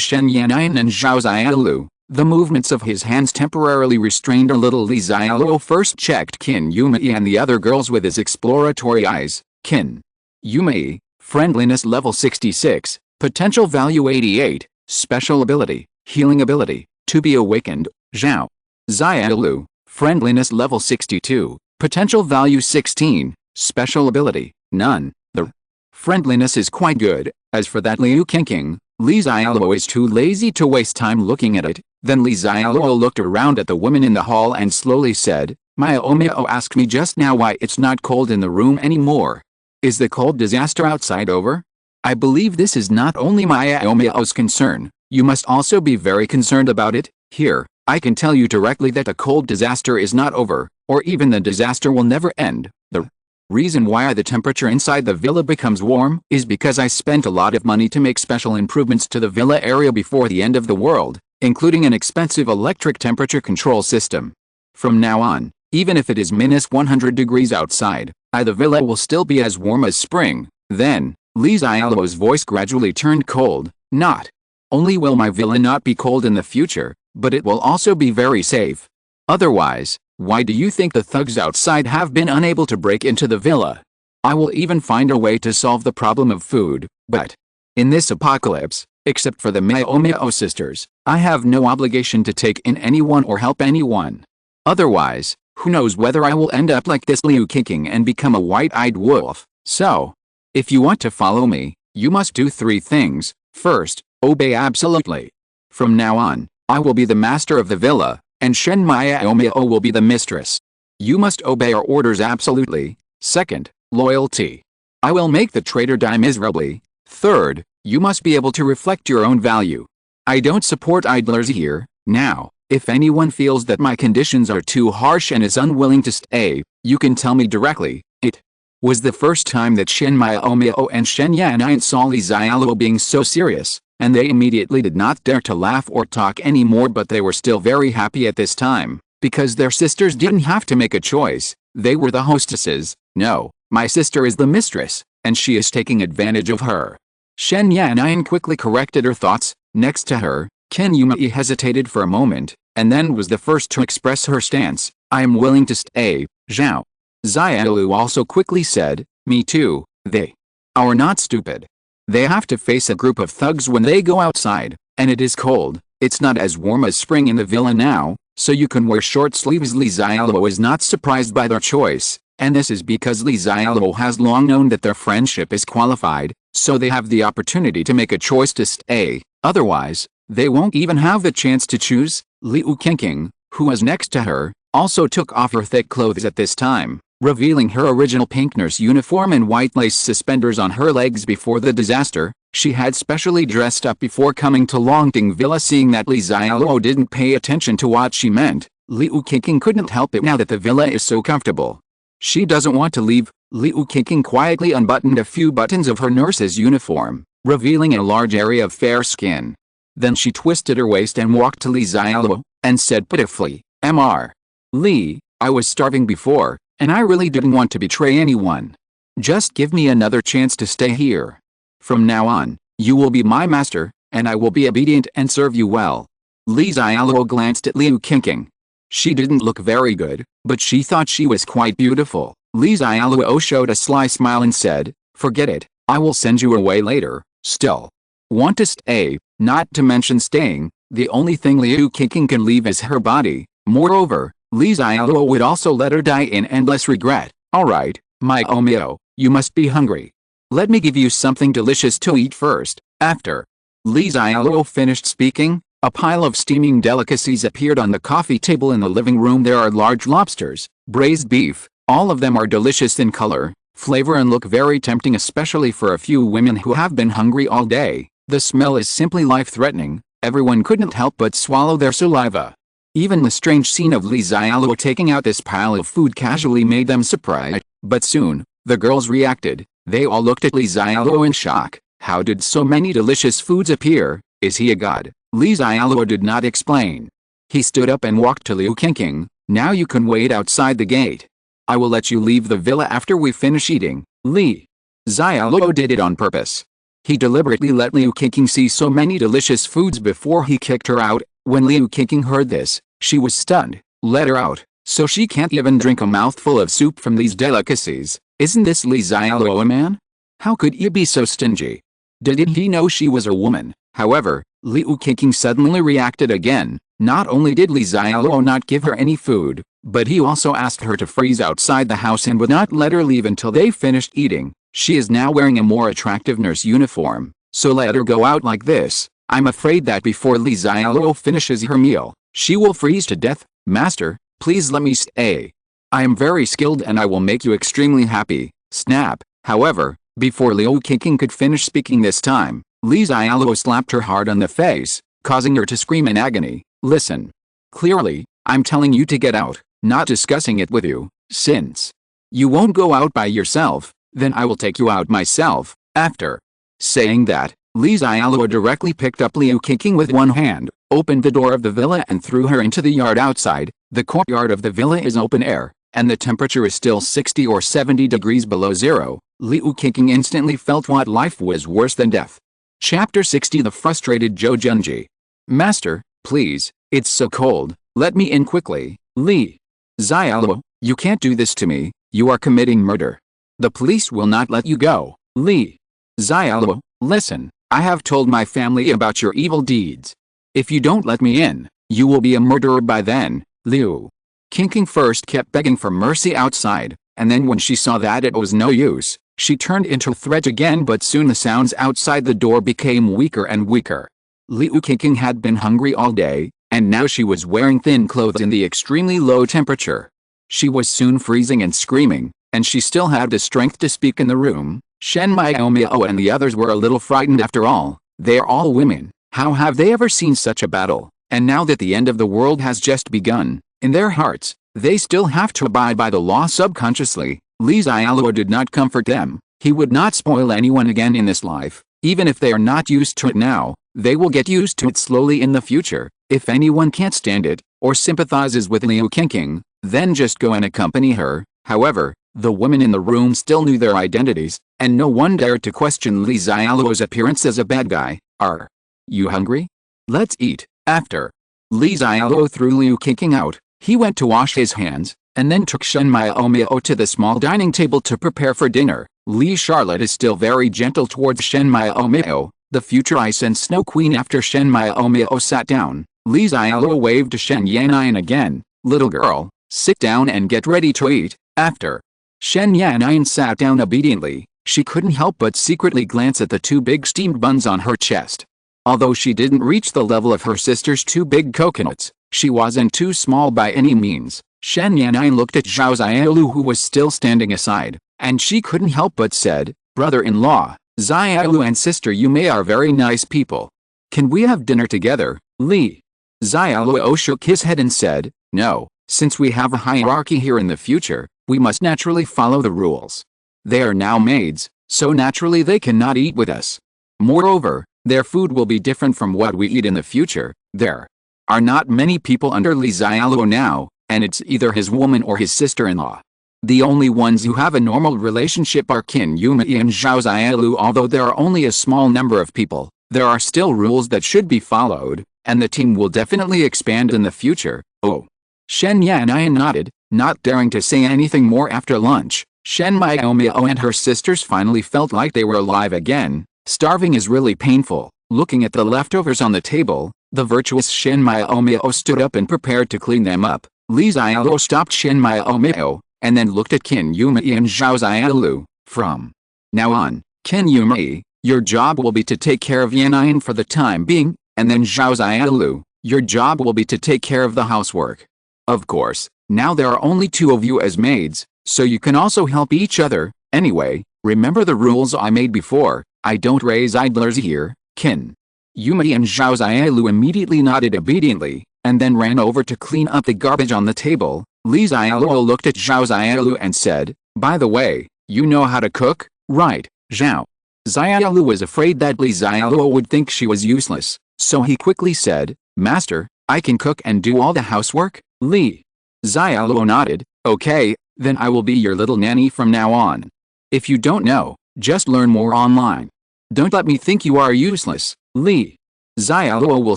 Shen Yanin and Zhao Xiaolu, the movements of his hands temporarily restrained a little. Li Xiaoluo first checked Qin Yumei and the other girls with his exploratory eyes. Qin Yumei, friendliness level 66, potential value 88, special ability, healing ability, to be awakened. Zhao Xiaolu, friendliness level 62, potential value 16, special ability, none. The friendliness is quite good. As for that Liu Qingqing, Li Xiaoluo is too lazy to waste time looking at it. Then Li Xiaoluo looked around at the women in the hall and slowly said, Miaomio asked me just now why it's not cold in the room anymore. Is the cold disaster outside over? I believe this is not only Miaomio's concern, you must also be very concerned about it. Here, I can tell you directly that the cold disaster is not over, or even the disaster will never end. The reason why the temperature inside the villa becomes warm is because I spent a lot of money to make special improvements to the villa area before the end of the world, including an expensive electric temperature control system. From now on, even if it is minus 100 degrees outside, the villa will still be as warm as spring. Then, Li Xiaoluo's voice gradually turned cold. Not only will my villa not be cold in the future, but it will also be very safe. Otherwise, why do you think the thugs outside have been unable to break into the villa? I will even find a way to solve the problem of food, but in this apocalypse, except for the Miaomio sisters, I have no obligation to take in anyone or help anyone. Otherwise, who knows whether I will end up like this Liu Qingqing and become a white-eyed wolf. So, if you want to follow me, you must do 3 things. First, obey absolutely. From now on, I will be the master of the villa, and Shen Miaomio will be the mistress. You must obey our orders absolutely. Second, loyalty. I will make the traitor die miserably. Third, you must be able to reflect your own value. I don't support idlers here. Now, if anyone feels that my conditions are too harsh and is unwilling to stay, you can tell me directly. It was the first time that Shen Miaomio and Shen Yanin saw Li Xiaoluo being so serious, and they immediately did not dare to laugh or talk anymore, but they were still very happy at this time, because their sisters didn't have to make a choice. They were the hostesses. No, my sister is the mistress, and she is taking advantage of her. Shen Yanin quickly corrected her thoughts. Next to her, Qin Yumei hesitated for a moment, and then was the first to express her stance. I am willing to stay. Zhao Xiaolu also quickly said, me too. They are not stupid. They have to face a group of thugs when they go outside, and it is cold. It's not as warm as spring in the villa now, so you can wear short sleeves. Li Xiaoluo is not surprised by their choice, and this is because Li Xiaoluo has long known that their friendship is qualified, so they have the opportunity to make a choice to stay. Otherwise, they won't even have the chance to choose. Liu Qingqing, who was next to her, also took off her thick clothes at this time, revealing her original pink nurse uniform and white lace suspenders on her legs. Before the disaster, she had specially dressed up before coming to Longting Villa. Seeing that Li Xiaoluo didn't pay attention to what she meant, Liu Qingqing couldn't help it now that the villa is so comfortable. She doesn't want to leave. Liu Qingqing quietly unbuttoned a few buttons of her nurse's uniform, revealing a large area of fair skin. Then she twisted her waist and walked to Li Xiaoluo, and said pitifully, Mr. Li, I was starving before, and I really didn't want to betray anyone. Just give me another chance to stay here. From now on, you will be my master, and I will be obedient and serve you well. Li Xiaoluo glanced at Liu Qingqing. She didn't look very good, but she thought she was quite beautiful. Li Xiaoluo showed a sly smile and said, "Forget it, I will send you away later." Still, want to stay, not to mention staying, the only thing Liu Qingqing can leave is her body. Moreover, Li Xiaoluo would also let her die in endless regret. "Alright, my Omio, you must be hungry. Let me give you something delicious to eat first." After Li Xiaoluo finished speaking, a pile of steaming delicacies appeared on the coffee table in the living room. There are large lobsters, braised beef, all of them are delicious in color, flavor and look very tempting, especially for a few women who have been hungry all day. The smell is simply life-threatening. Everyone couldn't help but swallow their saliva. Even the strange scene of Li Xiaoluo taking out this pile of food casually made them surprised, but soon, the girls reacted. They all looked at Li Xiaoluo in shock. How did so many delicious foods appear? Is he a god? Li Xiaoluo did not explain. He stood up and walked to Liu Qingqing. "Now you can wait outside the gate. I will let you leave the villa after we finish eating." Li Xiaoluo did it on purpose. He deliberately let Liu Qingqing see so many delicious foods before he kicked her out. When Liu Qingqing heard this, she was stunned. Let her out, so she can't even drink a mouthful of soup from these delicacies. Isn't this Li Xiaoluo a man? How could he be so stingy? Didn't he know she was a woman? However, Liu Qingqing suddenly reacted again. Not only did Li Xiaoluo not give her any food, but he also asked her to freeze outside the house and would not let her leave until they finished eating. She is now wearing a more attractive nurse uniform, so let her go out like this. I'm afraid that before Li Xiaoluo finishes her meal, she will freeze to death. "Master, please let me stay. I am very skilled and I will make you extremely happy." Snap. However, before Liu Qingqing could finish speaking this time, Li Xiaoluo slapped her hard on the face, causing her to scream in agony. "Listen. Clearly, I'm telling you to get out, not discussing it with you. Since you won't go out by yourself, then I will take you out myself." After saying that, Li Xiaoluo directly picked up Liu Qingqing with one hand, opened the door of the villa and threw her into the yard outside. The courtyard of the villa is open air, and the temperature is still 60 or 70 degrees below zero. Liu Qingqing instantly felt what life was worse than death. Chapter 60. The frustrated Zhou Junji. "Master, please, it's so cold, let me in quickly." Li Xiaoluo, "You can't do this to me, you are committing murder. The police will not let you go." Li Xiaoluo, "Listen, I have told my family about your evil deeds. If you don't let me in, you will be a murderer by then." Liu Qingqing first kept begging for mercy outside, and then when she saw that it was no use, she turned into a threat again, but soon the sounds outside the door became weaker and weaker. Liu Qingqing had been hungry all day, and now she was wearing thin clothes in the extremely low temperature. She was soon freezing and screaming, and she still had the strength to speak in the room. Shen Miao and the others were a little frightened. After all, they are all women. How have they ever seen such a battle? And now that the end of the world has just begun, in their hearts, they still have to abide by the law subconsciously. Li Xiaoluo did not comfort them. He would not spoil anyone again in this life. Even if they are not used to it now, they will get used to it slowly in the future. If anyone can't stand it, or sympathizes with Liu Qingqing, then just go and accompany her. However, the women in the room still knew their identities, and no one dared to question Li Xiaoluo's appearance as a bad guy. "Are you hungry? Let's eat." After Li Xiaoluo threw Liu Qingqing out, he went to wash his hands, and then took Shen Miao to the small dining table to prepare for dinner. Li Charlotte is still very gentle towards Shen Miao, the future ice and snow queen. After Shen Miao sat down, Li Xiaoluo waved to Shen Yannian again. "Little girl, sit down and get ready to eat." After Shen Yannian sat down obediently, she couldn't help but secretly glance at the two big steamed buns on her chest. Although she didn't reach the level of her sister's two big coconuts, she wasn't too small by any means. Shen Yannian looked at Zhao Xiaolu, who was still standing aside, and she couldn't help but said, "Brother-in-law, Xiaolu and sister Yume are very nice people. Can we have dinner together?" Li Xiaolu shook his head and said, "No, since we have a hierarchy here in the future, we must naturally follow the rules. They are now maids, so naturally they cannot eat with us. Moreover, their food will be different from what we eat in the future. There are not many people under Li Xiaolu now, and it's either his woman or his sister-in-law. The only ones who have a normal relationship are Qin Yumi and Zhao Xiaolu. Although there are only a small number of people, there are still rules that should be followed, and the team will definitely expand in the future. Oh. Shen Yanyan nodded, not daring to say anything more after lunch. Shen Miaomio and her sisters finally felt like they were alive again. Starving is really painful. Looking at the leftovers on the table, the virtuous Shen Miaomio stood up and prepared to clean them up. Li Xiaoluo stopped Shen Miaomio, and then looked at Qin Yumei and Zhao Xiaolu. From now on, Qin Yumei, your job will be to take care of Yanyan for the time being, and then Zhao Xiaolu, your job will be to take care of the housework. Of course, now there are only 2 of you as maids, so you can also help each other. Anyway, remember the rules I made before. I don't raise idlers here. Qin Yumei and Zhao Xiaolu immediately nodded obediently, and then ran over to clean up the garbage on the table. Li Xiaoluo looked at Zhao Xiaolu and said, "By the way, you know how to cook, right, Zhao?" Xiaolu was afraid that Li Xiaoluo would think she was useless, so he quickly said, "Master, I can cook and do all the housework." Li Xiaoluo nodded, "Okay, then I will be your little nanny from now on. If you don't know, just learn more online. Don't let me think you are useless." Li Xiaoluo will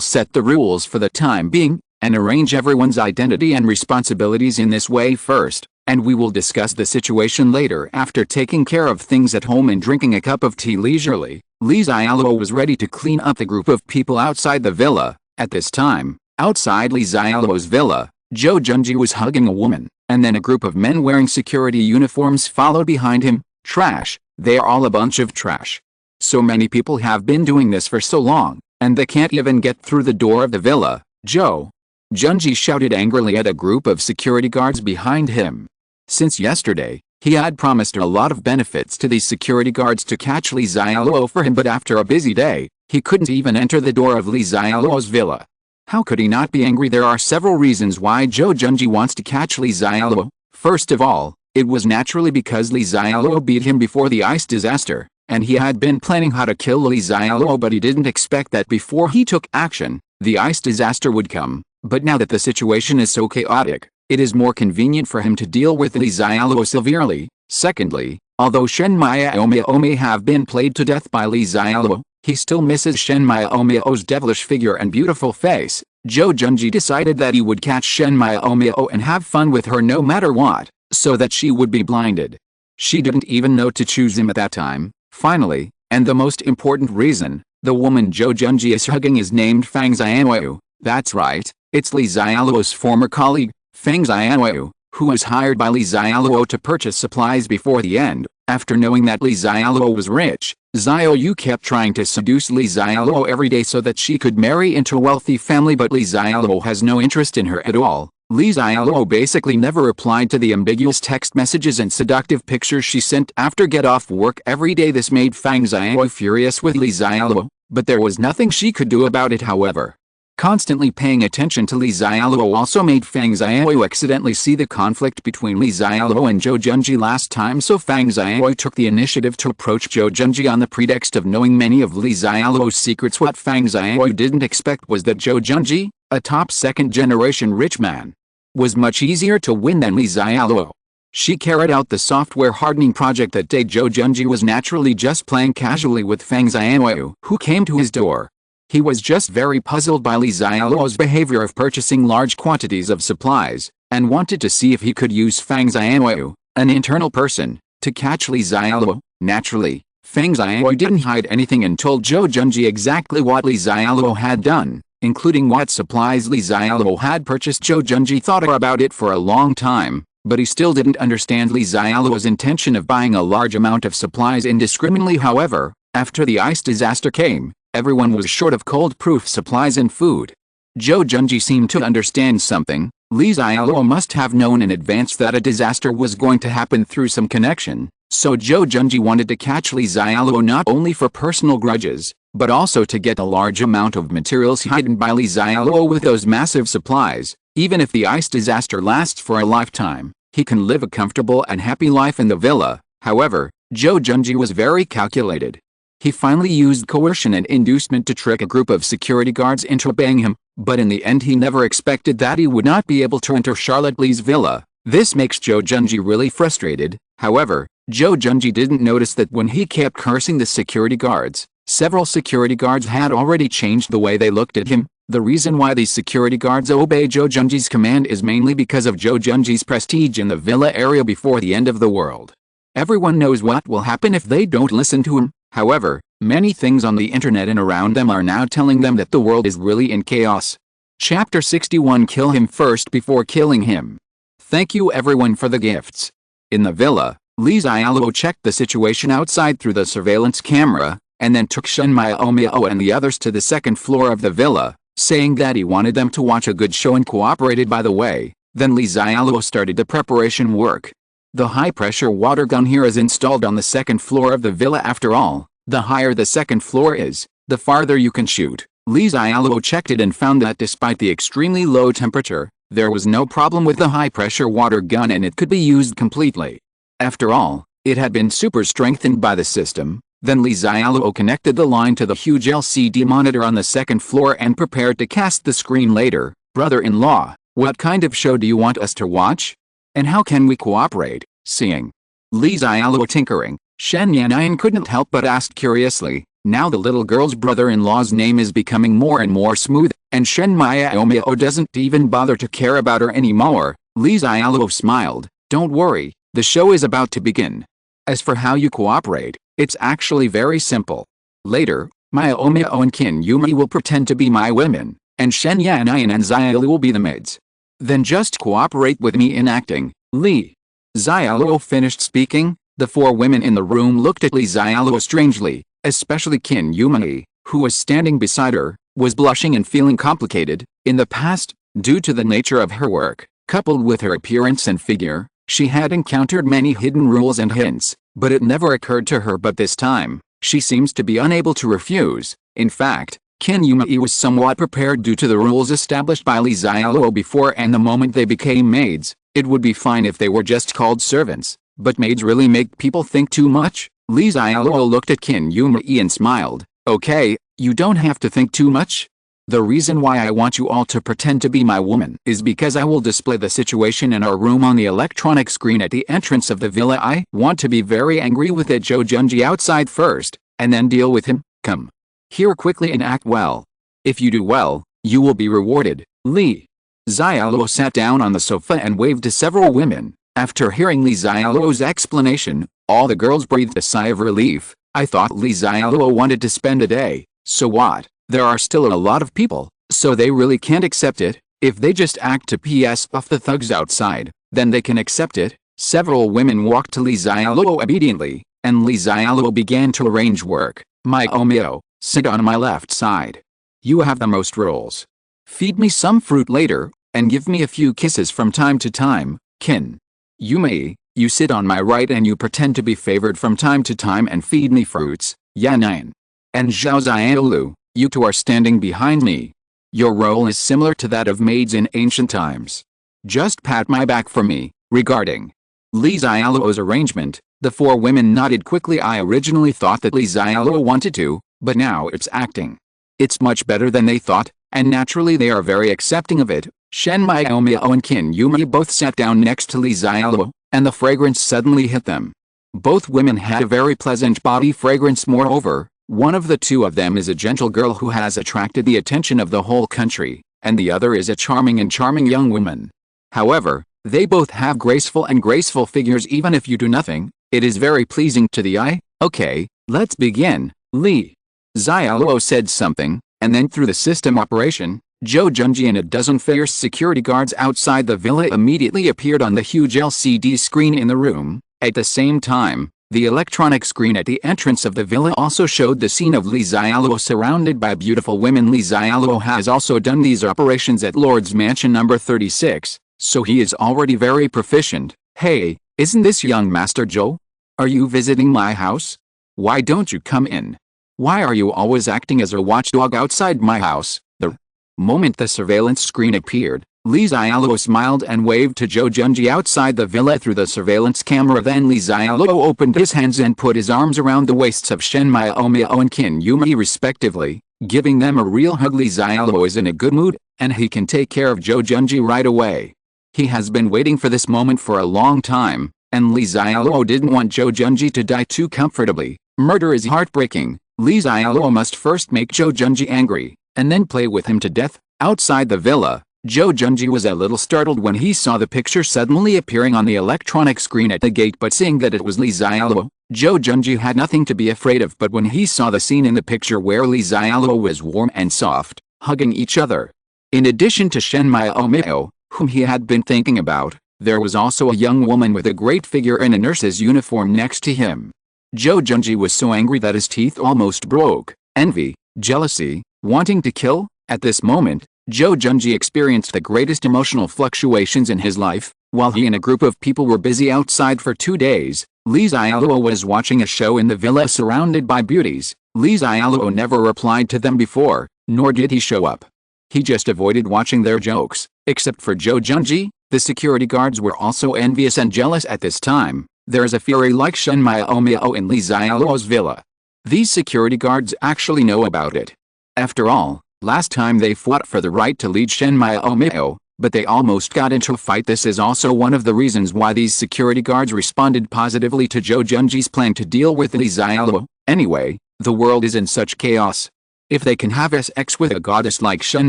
set the rules for the time being, and arrange everyone's identity and responsibilities in this way first, and we will discuss the situation later after taking care of things at home and drinking a cup of tea leisurely. Li Xiaoluo was ready to clean up the group of people outside the villa. At this time, outside Li Xiaoluo's villa, Zhou Junji was hugging a woman, and then a group of men wearing security uniforms followed behind him. Trash, they are all a bunch of trash. So many people have been doing this for so long, and they can't even get through the door of the villa. Zhou Junji shouted angrily at a group of security guards behind him. Since yesterday, he had promised a lot of benefits to these security guards to catch Li Xiaoluo for him, but after a busy day, he couldn't even enter the door of Li Xiaoluo's villa. How could he not be angry? There are several reasons why Zhou Junji wants to catch Li Xiaoluo. First of all, it was naturally because Li Xiaoluo beat him before the ice disaster, and he had been planning how to kill Li Xiaoluo, but he didn't expect that before he took action, the ice disaster would come. But now that the situation is so chaotic, it is more convenient for him to deal with Li Xiaoluo severely. Secondly, although Shen Miaomio may have been played to death by Li Xiaoluo, he still misses Shen Miaomio's devilish figure and beautiful face. Zhou Junji decided that he would catch Shen Miaomio and have fun with her no matter what, so that she would be blinded. She didn't even know to choose him at that time. Finally, and the most important reason, the woman Zhou Junji is hugging is named Fang Xianwei. That's right, it's Li Xiaoluo's former colleague, Fang Xianwei, who was hired by Li Xiaoluo to purchase supplies before the end. After knowing that Li Xiaoluo was rich, Xiaolu kept trying to seduce Li Xiaoluo every day so that she could marry into a wealthy family, but Li Xiaoluo has no interest in her at all. Li Xiaoluo basically never replied to the ambiguous text messages and seductive pictures she sent after get off work every day. This made Fang Xianwei furious with Li Xiaoluo, but there was nothing she could do about it. However, constantly paying attention to Li Xiaoluo also made Fang Xianwei accidentally see the conflict between Li Xiaoluo and Zhou Junji last time, so Fang Xianwei took the initiative to approach Zhou Junji on the pretext of knowing many of Li Xiaoluo's secrets. What Fang Xianwei didn't expect was that Zhou Junji, a top second-generation rich man, was much easier to win than Li Xiaoluo. She carried out the software hardening project that day. Zhou Junji was naturally just playing casually with Fang Xianwei, who came to his door. He was just very puzzled by Li Xiaoluo's behavior of purchasing large quantities of supplies, and wanted to see if he could use Fang Xianwei, an internal person, to catch Li Xiaoluo. Naturally, Fang Xianwei didn't hide anything and told Zhou Junji exactly what Li Xiaoluo had done, including what supplies Li Xiaoluo had purchased. Zhou Junji thought about it for a long time, but he still didn't understand Li Xiaoluo's intention of buying a large amount of supplies indiscriminately. However, after the ice disaster came, everyone was short of cold-proof supplies and food. Zhou Junji seemed to understand something. Li Xiaoluo must have known in advance that a disaster was going to happen through some connection, so Zhou Junji wanted to catch Li Xiaoluo not only for personal grudges, but also to get a large amount of materials hidden by Li Xiaoluo. With those massive supplies, even if the ice disaster lasts for a lifetime, he can live a comfortable and happy life in the villa. However, Zhou Junji was very calculated. He finally used coercion and inducement to trick a group of security guards into obeying him, but in the end he never expected that he would not be able to enter Charlotte Li's villa. This makes Zhou Junji really frustrated. However, Zhou Junji didn't notice that when he kept cursing the security guards, several security guards had already changed the way they looked at him. The reason why these security guards obey Zhou Junji's command is mainly because of Zhou Junji's prestige in the villa area before the end of the world. Everyone knows what will happen if they don't listen to him. However, many things on the internet and around them are now telling them that the world is really in chaos. Chapter 61 Kill him first before killing him. Thank you everyone for the gifts. In the villa, Xialuo checked the situation outside through the surveillance camera, and then took Shen Miao and the others to the second floor of the villa, saying that he wanted them to watch a good show and cooperated by the way. Then Xialuo started the preparation work. The high-pressure water gun here is installed on the second floor of the villa. After all, the higher the second floor is, the farther you can shoot. Xialuo checked it and found that despite the extremely low temperature, there was no problem with the high-pressure water gun and it could be used completely. After all, it had been super strengthened by the system. Then Xialuo connected the line to the huge LCD monitor on the second floor and prepared to cast the screen later. Brother-in-law, what kind of show do you want us to watch? And how can we cooperate? Seeing Xialuo tinkering, Shen Yanyan couldn't help but ask curiously. Now the little girl's brother-in-law's name is becoming more and more smooth, and Shen Miao doesn't even bother to care about her anymore. Xialuo smiled. Don't worry, the show is about to begin. As for how you cooperate, it's actually very simple. Later, Miao and Qin Yumi will pretend to be my women, and Shen Yanyan and Xialuo will be the maids. Then just cooperate with me in acting. Xialuo finished speaking. The four women in the room looked at Xialuo strangely, especially Qin Yumi, who was standing beside her, was blushing and feeling complicated. In the past, due to the nature of her work, coupled with her appearance and figure, she had encountered many hidden rules and hints, but it never occurred to her. But this time, she seems to be unable to refuse. In fact, Qin Yumi was somewhat prepared due to the rules established by Xialuo before, and the moment they became maids, it would be fine if they were just called servants, but maids really make people think too much. Xialuo looked at Qin Yumi and smiled. Okay, you don't have to think too much. The reason why I want you all to pretend to be my woman is because I will display the situation in our room on the electronic screen at the entrance of the villa. I want to be very angry with that Zhou Junji outside first, and then deal with him. Come here quickly and act well. If you do well, you will be rewarded. Xialuo sat down on the sofa and waved to several women. After hearing Xialuo's explanation, all the girls breathed a sigh of relief. I thought Xialuo wanted to spend a day. So what? There are still a lot of people, so they really can't accept it. If they just act to piss off the thugs outside, then they can accept it. Several women walked to Xialuo obediently, and Xialuo began to arrange work. Miao, sit on my left side. You have the most rules. Feed me some fruit later, and give me a few kisses from time to time. Qin Yumi, you sit on my right and you pretend to be favored from time to time and feed me fruits. Yanyan and Zhao Xiaolu, you two are standing behind me. Your role is similar to that of maids in ancient times. Just pat my back for me. Regarding Xialuo's arrangement, the four women nodded quickly. I originally thought that Xialuo wanted to, but now it's acting. It's much better than they thought, and naturally they are very accepting of it. Shen Miao and Qin Yumi both sat down next to Xialuo, and the fragrance suddenly hit them. Both women had a very pleasant body fragrance. Moreover, one of the two of them is a gentle girl who has attracted the attention of the whole country, and the other is a charming young woman. However, they both have graceful figures. Even if you do nothing, it is very pleasing to the eye. Okay, let's begin. Xialuo said something, and then through the system operation, Zhou Junji and a dozen fierce security guards outside the villa immediately appeared on the huge LCD screen in the room. At the same time, the electronic screen at the entrance of the villa also showed the scene of Xialuo surrounded by beautiful women. Xialuo has also done these operations at Lord's Mansion number 36, so he is already very proficient. Hey, isn't this young Master Zhou? Are you visiting my house? Why don't you come in? Why are you always acting as a watchdog outside my house? The moment the surveillance screen appeared, Xialuo smiled and waved to Zhou Junji outside the villa through the surveillance camera. Then Xialuo opened his hands and put his arms around the waists of Shen Miao and Qin Yumi respectively, giving them a real hug. Xialuo is in a good mood, and he can take care of Zhou Junji right away. He has been waiting for this moment for a long time, and Xialuo didn't want Zhou Junji to die too comfortably. Murder is heartbreaking. Xialuo must first make Zhou Junji angry, and then play with him to death. Outside the villa, Zhou Junji was a little startled when he saw the picture suddenly appearing on the electronic screen at the gate, but seeing that it was Li Xiaoluo, Zhou Junji had nothing to be afraid of. But when he saw the scene in the picture where Li Xiaoluo was warm and soft, hugging each other, in addition to Shen Miao, whom he had been thinking about, there was also a young woman with a great figure in a nurse's uniform next to him. Zhou Junji was so angry that his teeth almost broke. Envy, jealousy, wanting to kill. At this moment, Zhou Junji experienced the greatest emotional fluctuations in his life. While he and a group of people were busy outside for 2 days, Li Xiaoluo was watching a show in the villa surrounded by beauties. Li Xiaoluo never replied to them before, nor did he show up. He just avoided watching their jokes. Except for Zhou Junji, the security guards were also envious and jealous at this time. There is a fury like Shen Miao in Li Xiaoluo's villa. These security guards actually know about it. After all, last time they fought for the right to lead Shen Miao, but they almost got into a fight. This is also one of the reasons why these security guards responded positively to Zhou Junji's plan to deal with Li Xiaoluo. Anyway, the world is in such chaos. If they can have sex with a goddess like Shen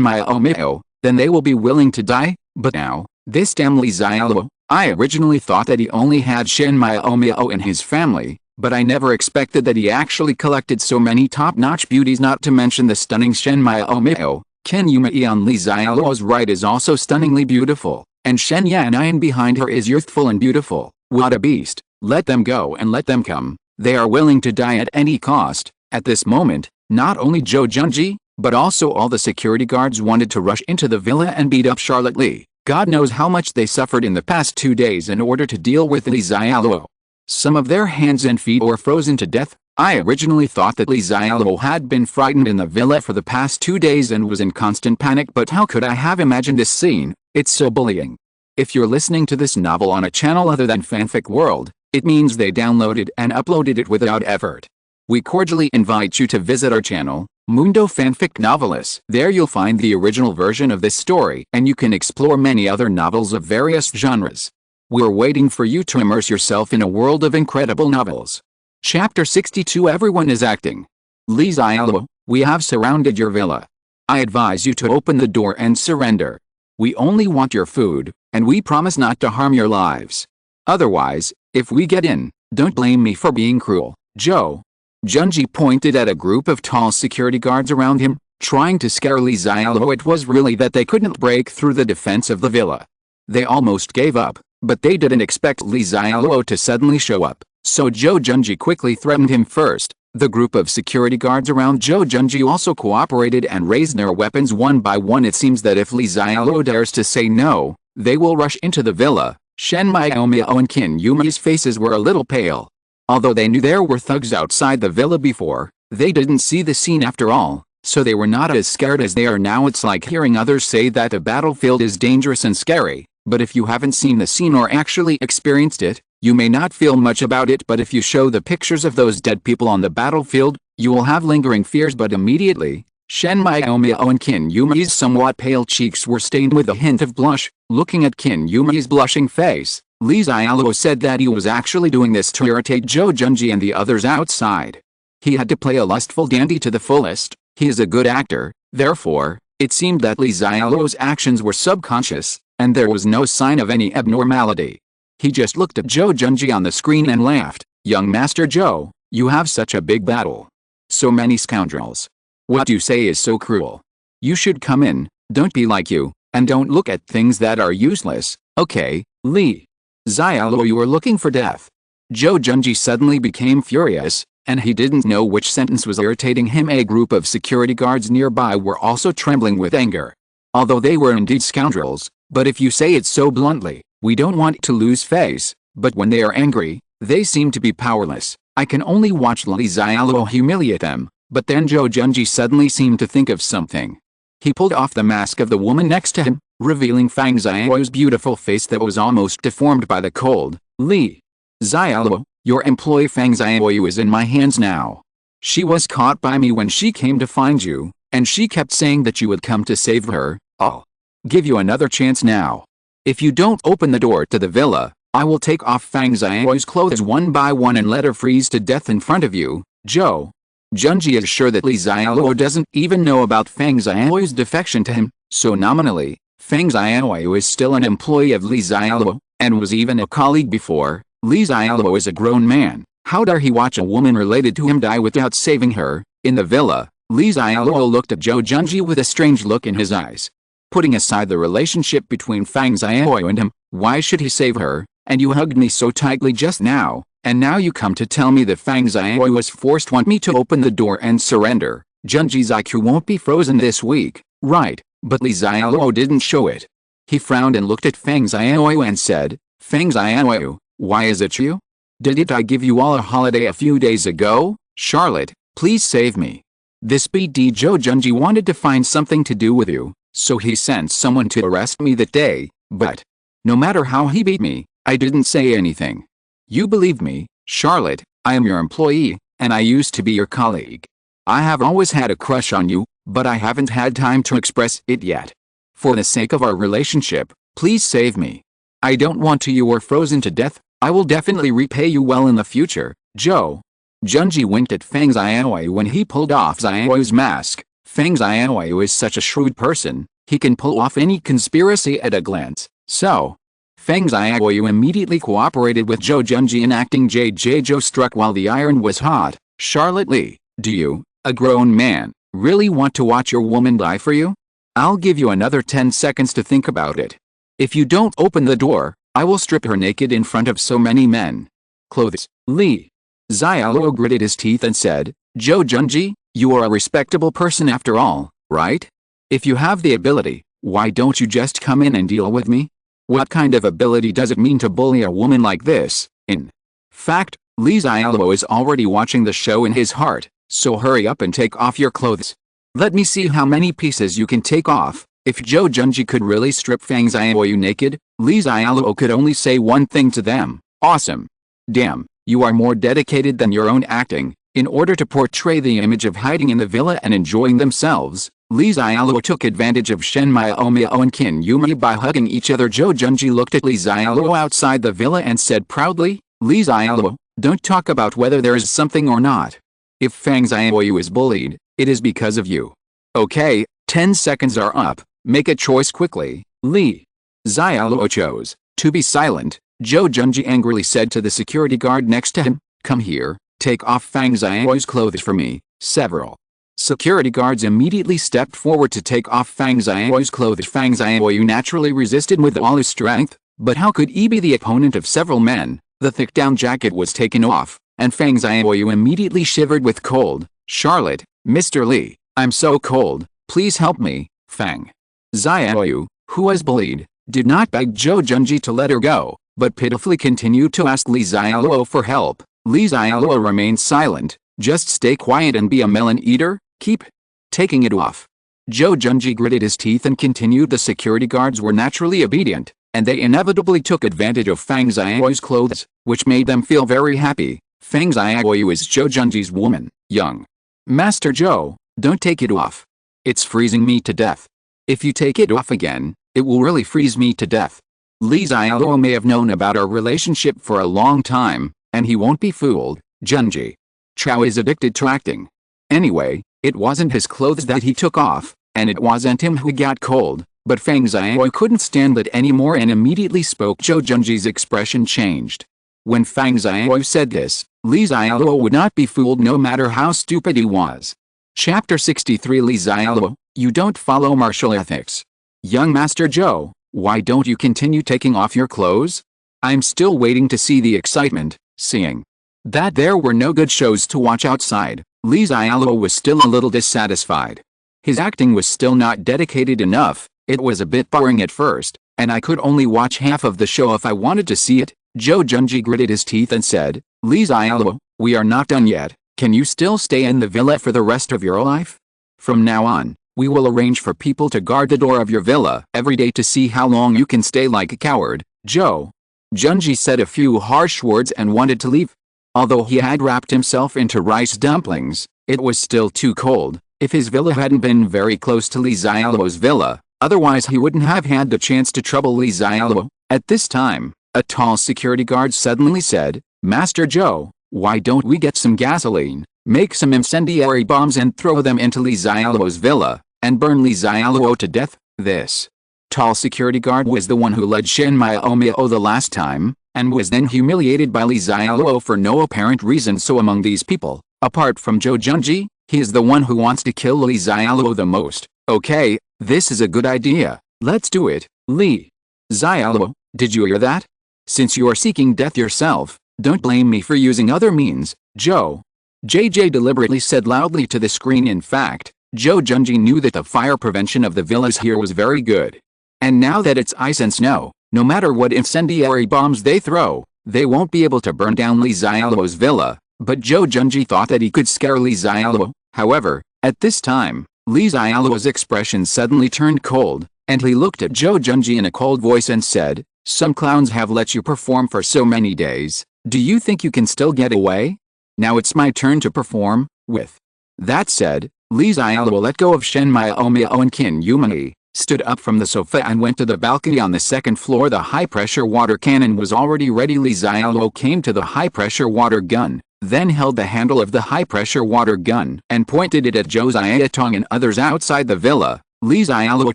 Miao, then they will be willing to die. But now, this damn Li Xiaoluo, I originally thought that he only had Shen Miao in his family, but I never expected that he actually collected so many top-notch beauties, not to mention the stunning Shen Miao. Qin Yumei on Li Xiaoluo's right is also stunningly beautiful, and Shen Yanyan behind her is youthful and beautiful. What a beast. Let them go and let them come. They are willing to die at any cost. At this moment, not only Zhou Junji, but also all the security guards wanted to rush into the villa and beat up Charlotte Li. God knows how much they suffered in the past 2 days in order to deal with Li Xiaoluo. Some of their hands and feet were frozen to death. I originally thought that Li Xiaoluo had been frightened in the villa for the past 2 days and was in constant panic, but how could I have imagined this scene? It's so bullying. If you're listening to this novel on a channel other than Fanfic World, it means they downloaded and uploaded it without effort. We cordially invite you to visit our channel, Mundo Fanfic Novelis. There you'll find the original version of this story, and you can explore many other novels of various genres. We're waiting for you to immerse yourself in a world of incredible novels. Chapter 62. Everyone is acting. Li Xiaoluo, we have surrounded your villa. I advise you to open the door and surrender. We only want your food, and we promise not to harm your lives. Otherwise, if we get in, don't blame me for being cruel. Zhou Junji pointed at a group of tall security guards around him, trying to scare Li Xiaoluo. It was really that they couldn't break through the defense of the villa. They almost gave up, but they didn't expect Li Xiaoluo to suddenly show up, so Zhou Junji quickly threatened him first. The group of security guards around Zhou Junji also cooperated and raised their weapons one by one. It seems that if Li Xiaoluo dares to say no, they will rush into the villa. Shen Miao and Qin Yumei's faces were a little pale. Although they knew there were thugs outside the villa before, they didn't see the scene after all, so they were not as scared as they are now. It's like hearing others say that the battlefield is dangerous and scary, but if you haven't seen the scene or actually experienced it, you may not feel much about it. But if you show the pictures of those dead people on the battlefield, you will have lingering fears. But immediately, Shen Miao and Qin Yumei's somewhat pale cheeks were stained with a hint of blush. Looking at Qin Yumei's blushing face, Li Xiaoluo said that he was actually doing this to irritate Zhou Junji and the others outside. He had to play a lustful dandy to the fullest. He is a good actor, therefore, it seemed that Li Xiaoluo's actions were subconscious, and there was no sign of any abnormality. He just looked at Zhou Junji on the screen and laughed. Young Master Zhou, you have such a big battle. So many scoundrels. What you say is so cruel. You should come in, don't be like you, and don't look at things that are useless. Okay, Li Xiaoluo, you are looking for death. Zhou Junji suddenly became furious, and he didn't know which sentence was irritating him. A group of security guards nearby were also trembling with anger. Although they were indeed scoundrels, but if you say it so bluntly, we don't want to lose face, but when they are angry, they seem to be powerless. I can only watch Li Xiaoluo humiliate them. But then Zhou Junji suddenly seemed to think of something. He pulled off the mask of the woman next to him, revealing Fang Xiao's beautiful face that was almost deformed by the cold. Li Xiaoluo, your employee Fang Xiao is in my hands now. She was caught by me when she came to find you, and she kept saying that you would come to save her. I'll give you another chance now. If you don't open the door to the villa, I will take off Fang Xiao's clothes one by one and let her freeze to death in front of you. Zhou Junji is sure that Li Xiaoluo doesn't even know about Feng Xiaoluo's defection to him, so nominally, Feng Xiaoluo is still an employee of Li Xiaoluo, and was even a colleague before. Li Xiaoluo is a grown man. How dare he watch a woman related to him die without saving her? In the villa, Li Xiaoluo looked at Junji with a strange look in his eyes. Putting aside the relationship between Feng Xiaoluo and him, why should he save her? And you hugged me so tightly just now, and now you come to tell me that Feng Xiaoluo was forced want me to open the door and surrender. Junji's IQ won't be frozen this week, right? But Li Xiaoluo didn't show it. He frowned and looked at Feng Xiaoluo and said, Feng Xiaoluo, why is it you? Didn't I give you all a holiday a few days ago? Charlotte, please save me. This BD Junji wanted to find something to do with you, so he sent someone to arrest me that day, but no matter how he beat me, I didn't say anything. You believed me, Charlotte. I am your employee, and I used to be your colleague. I have always had a crush on you, but I haven't had time to express it yet. For the sake of our relationship, please save me. I don't want you were frozen to death. I will definitely repay you well in the future, Joe. Junji winked at Feng Xiaoluo when he pulled off Xiaoluo's mask. Feng Xiaoluo is such a shrewd person, he can pull off any conspiracy at a glance. So, Feng Xiaoluo immediately cooperated with Junji in acting Joe struck while the iron was hot. Charlotte Lee, do you, a grown man, really want to watch your woman die for you? I'll give you another 10 seconds to think about it. If you don't open the door, I will strip her naked in front of so many men. Clothes. Li Xiaoluo gritted his teeth and said, Junji, you are a respectable person after all, right? If you have the ability, why don't you just come in and deal with me? What kind of ability does it mean to bully a woman like this? In fact, Li Xiaoluo is already watching the show in his heart, so hurry up and take off your clothes. Let me see how many pieces you can take off. If Junji could really strip Feng Xiaoluo naked, Li Xiaoluo could only say one thing to them, awesome. Damn, you are more dedicated than your own acting. In order to portray the image of hiding in the villa and enjoying themselves, Li Xiaoluo took advantage of Shen Miao and Qin Yumi by hugging each other. Junji looked at Li Xiaoluo outside the villa and said proudly, Li Xiaoluo, don't talk about whether there is something or not. If Feng Xiaoluo is bullied, it is because of you. Okay, 10 seconds are up, make a choice quickly. Li Xiaoluo chose to be silent. Junji angrily said to the security guard next to him, come here, take off Feng Xiaoluo's clothes for me. Several security guards immediately stepped forward to take off Feng Xiaoluo's clothes. Feng Xiaoluo naturally resisted with all his strength, but how could he be the opponent of several men? The thick down jacket was taken off, and Feng Xiaoluo immediately shivered with cold. Charlotte, Mr. Li, I'm so cold, please help me. Feng Xiaoluo, who was bullied, did not beg Junji to let her go, but pitifully continued to ask Li Xiaoluo for help. Li Xiaoluo remained silent. Just stay quiet and be a melon eater, keep taking it off. Junji gritted his teeth and continued. The security guards were naturally obedient, and they inevitably took advantage of Feng Xiaoluo's clothes, which made them feel very happy. Feng Xiaoluo is Junji's woman. Young Master Joe, don't take it off. It's freezing me to death. If you take it off again, it will really freeze me to death. Li Xiaoluo may have known about our relationship for a long time, and he won't be fooled. Junji Chao is addicted to acting. Anyway, it wasn't his clothes that he took off, and it wasn't him who got cold, but Feng Xiaoluo couldn't stand it anymore and immediately spoke. Junji's expression changed. When Feng Xiaoluo said this, Li Xiaoluo would not be fooled no matter how stupid he was. Chapter 63 Li Xiaoluo, you don't follow martial ethics. Young Master Joe, why don't you continue taking off your clothes? I'm still waiting to see the excitement. Seeing that there were no good shows to watch outside, Li Xiaoluo was still a little dissatisfied. His acting was still not dedicated enough. It was a bit boring at first, and I could only watch half of the show if I wanted to see it. Junji gritted his teeth and said, Li Xiaoluo, we are not done yet. Can you still stay in the villa for the rest of your life? From now on, we will arrange for people to guard the door of your villa every day to see how long you can stay like a coward. Junji said a few harsh words and wanted to leave. Although he had wrapped himself into rice dumplings, it was still too cold. If his villa hadn't been very close to Li Xiaoluo's villa, otherwise he wouldn't have had the chance to trouble Li Xiaoluo. At this time, a tall security guard suddenly said, Master Joe, why don't we get some gasoline? Make some incendiary bombs and throw them into Li Xiaoluo's villa, and burn Li Xiaoluo to death. This tall security guard was the one who led Shen Miao the last time, and was then humiliated by Li Xiaoluo for no apparent reason. So among these people, apart from Zhou Junji, he is the one who wants to kill Li Xiaoluo the most. Okay, this is a good idea. Let's do it. Li Xiaoluo, did you hear that? Since you are seeking death yourself, don't blame me for using other means. Zhou JJ deliberately said loudly to the screen. In fact, Zhou Junji knew that the fire prevention of the villas here was very good. And now that it's ice and snow, no matter what incendiary bombs they throw, they won't be able to burn down Li Xiaoluo's villa. But Zhou Junji thought that he could scare Li Xiaoluo. However, at this time, Li Xiaoluo's expression suddenly turned cold, and he looked at Zhou Junji in a cold voice and said, "Some clowns have let you perform for so many days. Do you think you can still get away? Now it's my turn to perform." With that said, Li Xiaoluo let go of Shen Miao and Qin Yumei, stood up from the sofa and went to the balcony on the second floor. The high-pressure water cannon was already ready. Li Xiaoluo came to the high-pressure water gun, then held the handle of the high-pressure water gun and pointed it at Zhou Xiaotong and others outside the villa. Li Xiaoluo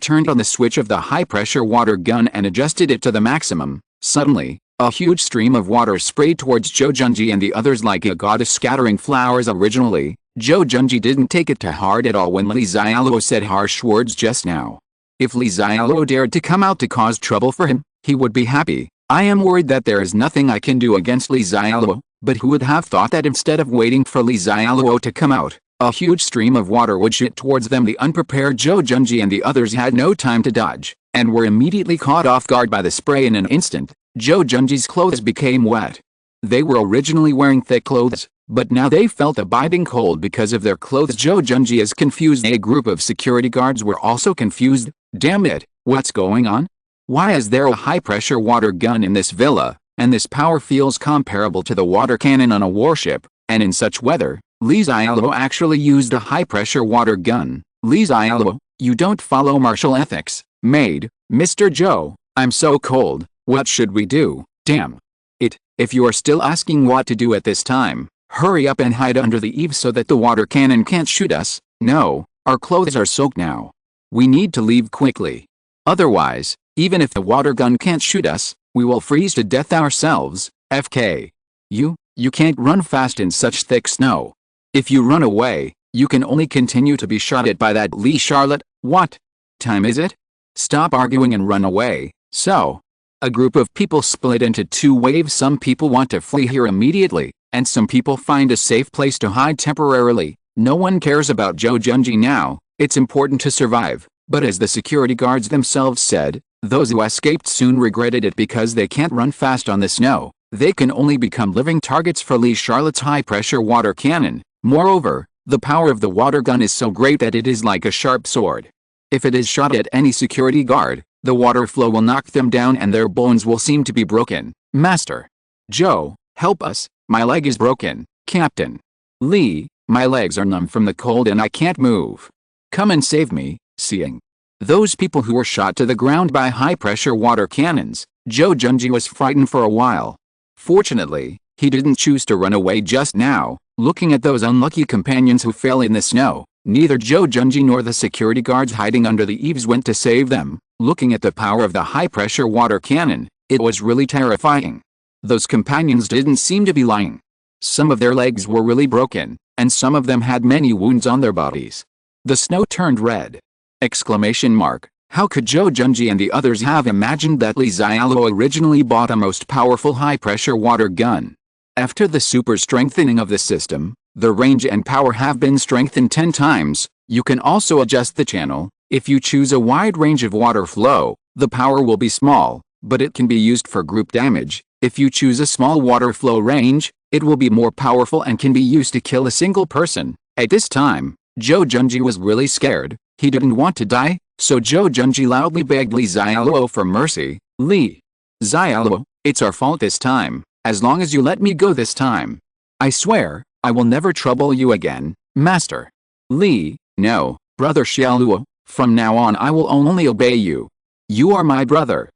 turned on the switch of the high-pressure water gun and adjusted it to the maximum. Suddenly, a huge stream of water sprayed towards Zhou Junji and the others like a goddess scattering flowers. Originally, Zhou Junji didn't take it to heart at all when Li Xiaoluo said harsh words just now. If Li Xiaoluo dared to come out to cause trouble for him, he would be happy. I am worried that there is nothing I can do against Li Xiaoluo, but who would have thought that instead of waiting for Li Xiaoluo to come out, a huge stream of water would shoot towards them. The unprepared Zhou Junji and the others had no time to dodge, and were immediately caught off guard by the spray. In an instant, Zhou Junji's clothes became wet. They were originally wearing thick clothes, but now they felt a biting cold because of their clothes. Zhou Junji is confused. A group of security guards were also confused. Damn it, what's going on? Why is there a high-pressure water gun in this villa, and this power feels comparable to the water cannon on a warship, and in such weather? Li Xiaoluo actually used a high-pressure water gun. Li Xiaoluo, you don't follow martial ethics. Maid, Mr. Zhou, I'm so cold, what should we do? Damn it, if you are still asking what to do at this time, hurry up and hide under the eaves so that the water cannon can't shoot us. No, our clothes are soaked now. We need to leave quickly. Otherwise, even if the water gun can't shoot us, we will freeze to death ourselves. FK. You can't run fast in such thick snow. If you run away, you can only continue to be shot at by that Li Charlotte. What time is it? Stop arguing and run away. So, a group of people split into two waves. Some people want to flee here immediately, and some people find a safe place to hide temporarily. No one cares about Zhou Junji now. It's important to survive, but as the security guards themselves said, those who escaped soon regretted it because they can't run fast on the snow. They can only become living targets for Li Charlotte's high-pressure water cannon. Moreover, the power of the water gun is so great that it is like a sharp sword. If it is shot at any security guard, the water flow will knock them down and their bones will seem to be broken. Master Zhou, help us, my leg is broken. Captain Li, my legs are numb from the cold and I can't move. Come and save me. Seeing those people who were shot to the ground by high-pressure water cannons, Zhou Junji was frightened for a while. Fortunately, he didn't choose to run away just now. Looking at those unlucky companions who fell in the snow, neither Zhou Junji nor the security guards hiding under the eaves went to save them. Looking at the power of the high-pressure water cannon, it was really terrifying. Those companions didn't seem to be lying. Some of their legs were really broken, and some of them had many wounds on their bodies. The snow turned red. Exclamation mark. How could Zhou Junji and the others have imagined that Li Xiaoluo originally bought a most powerful high-pressure water gun? After the super strengthening of the system, the range and power have been strengthened 10 times. You can also adjust the channel. If you choose a wide range of water flow, the power will be small, but it can be used for group damage. If you choose a small water flow range, it will be more powerful and can be used to kill a single person. At this time, Zhou Junji was really scared. He didn't want to die, so Zhou Junji loudly begged Li Xiaoluo for mercy. Li Xiaoluo, it's our fault this time, as long as you let me go this time. I swear, I will never trouble you again, Master Li. No, Brother Xialuo, from now on I will only obey you. You are my brother.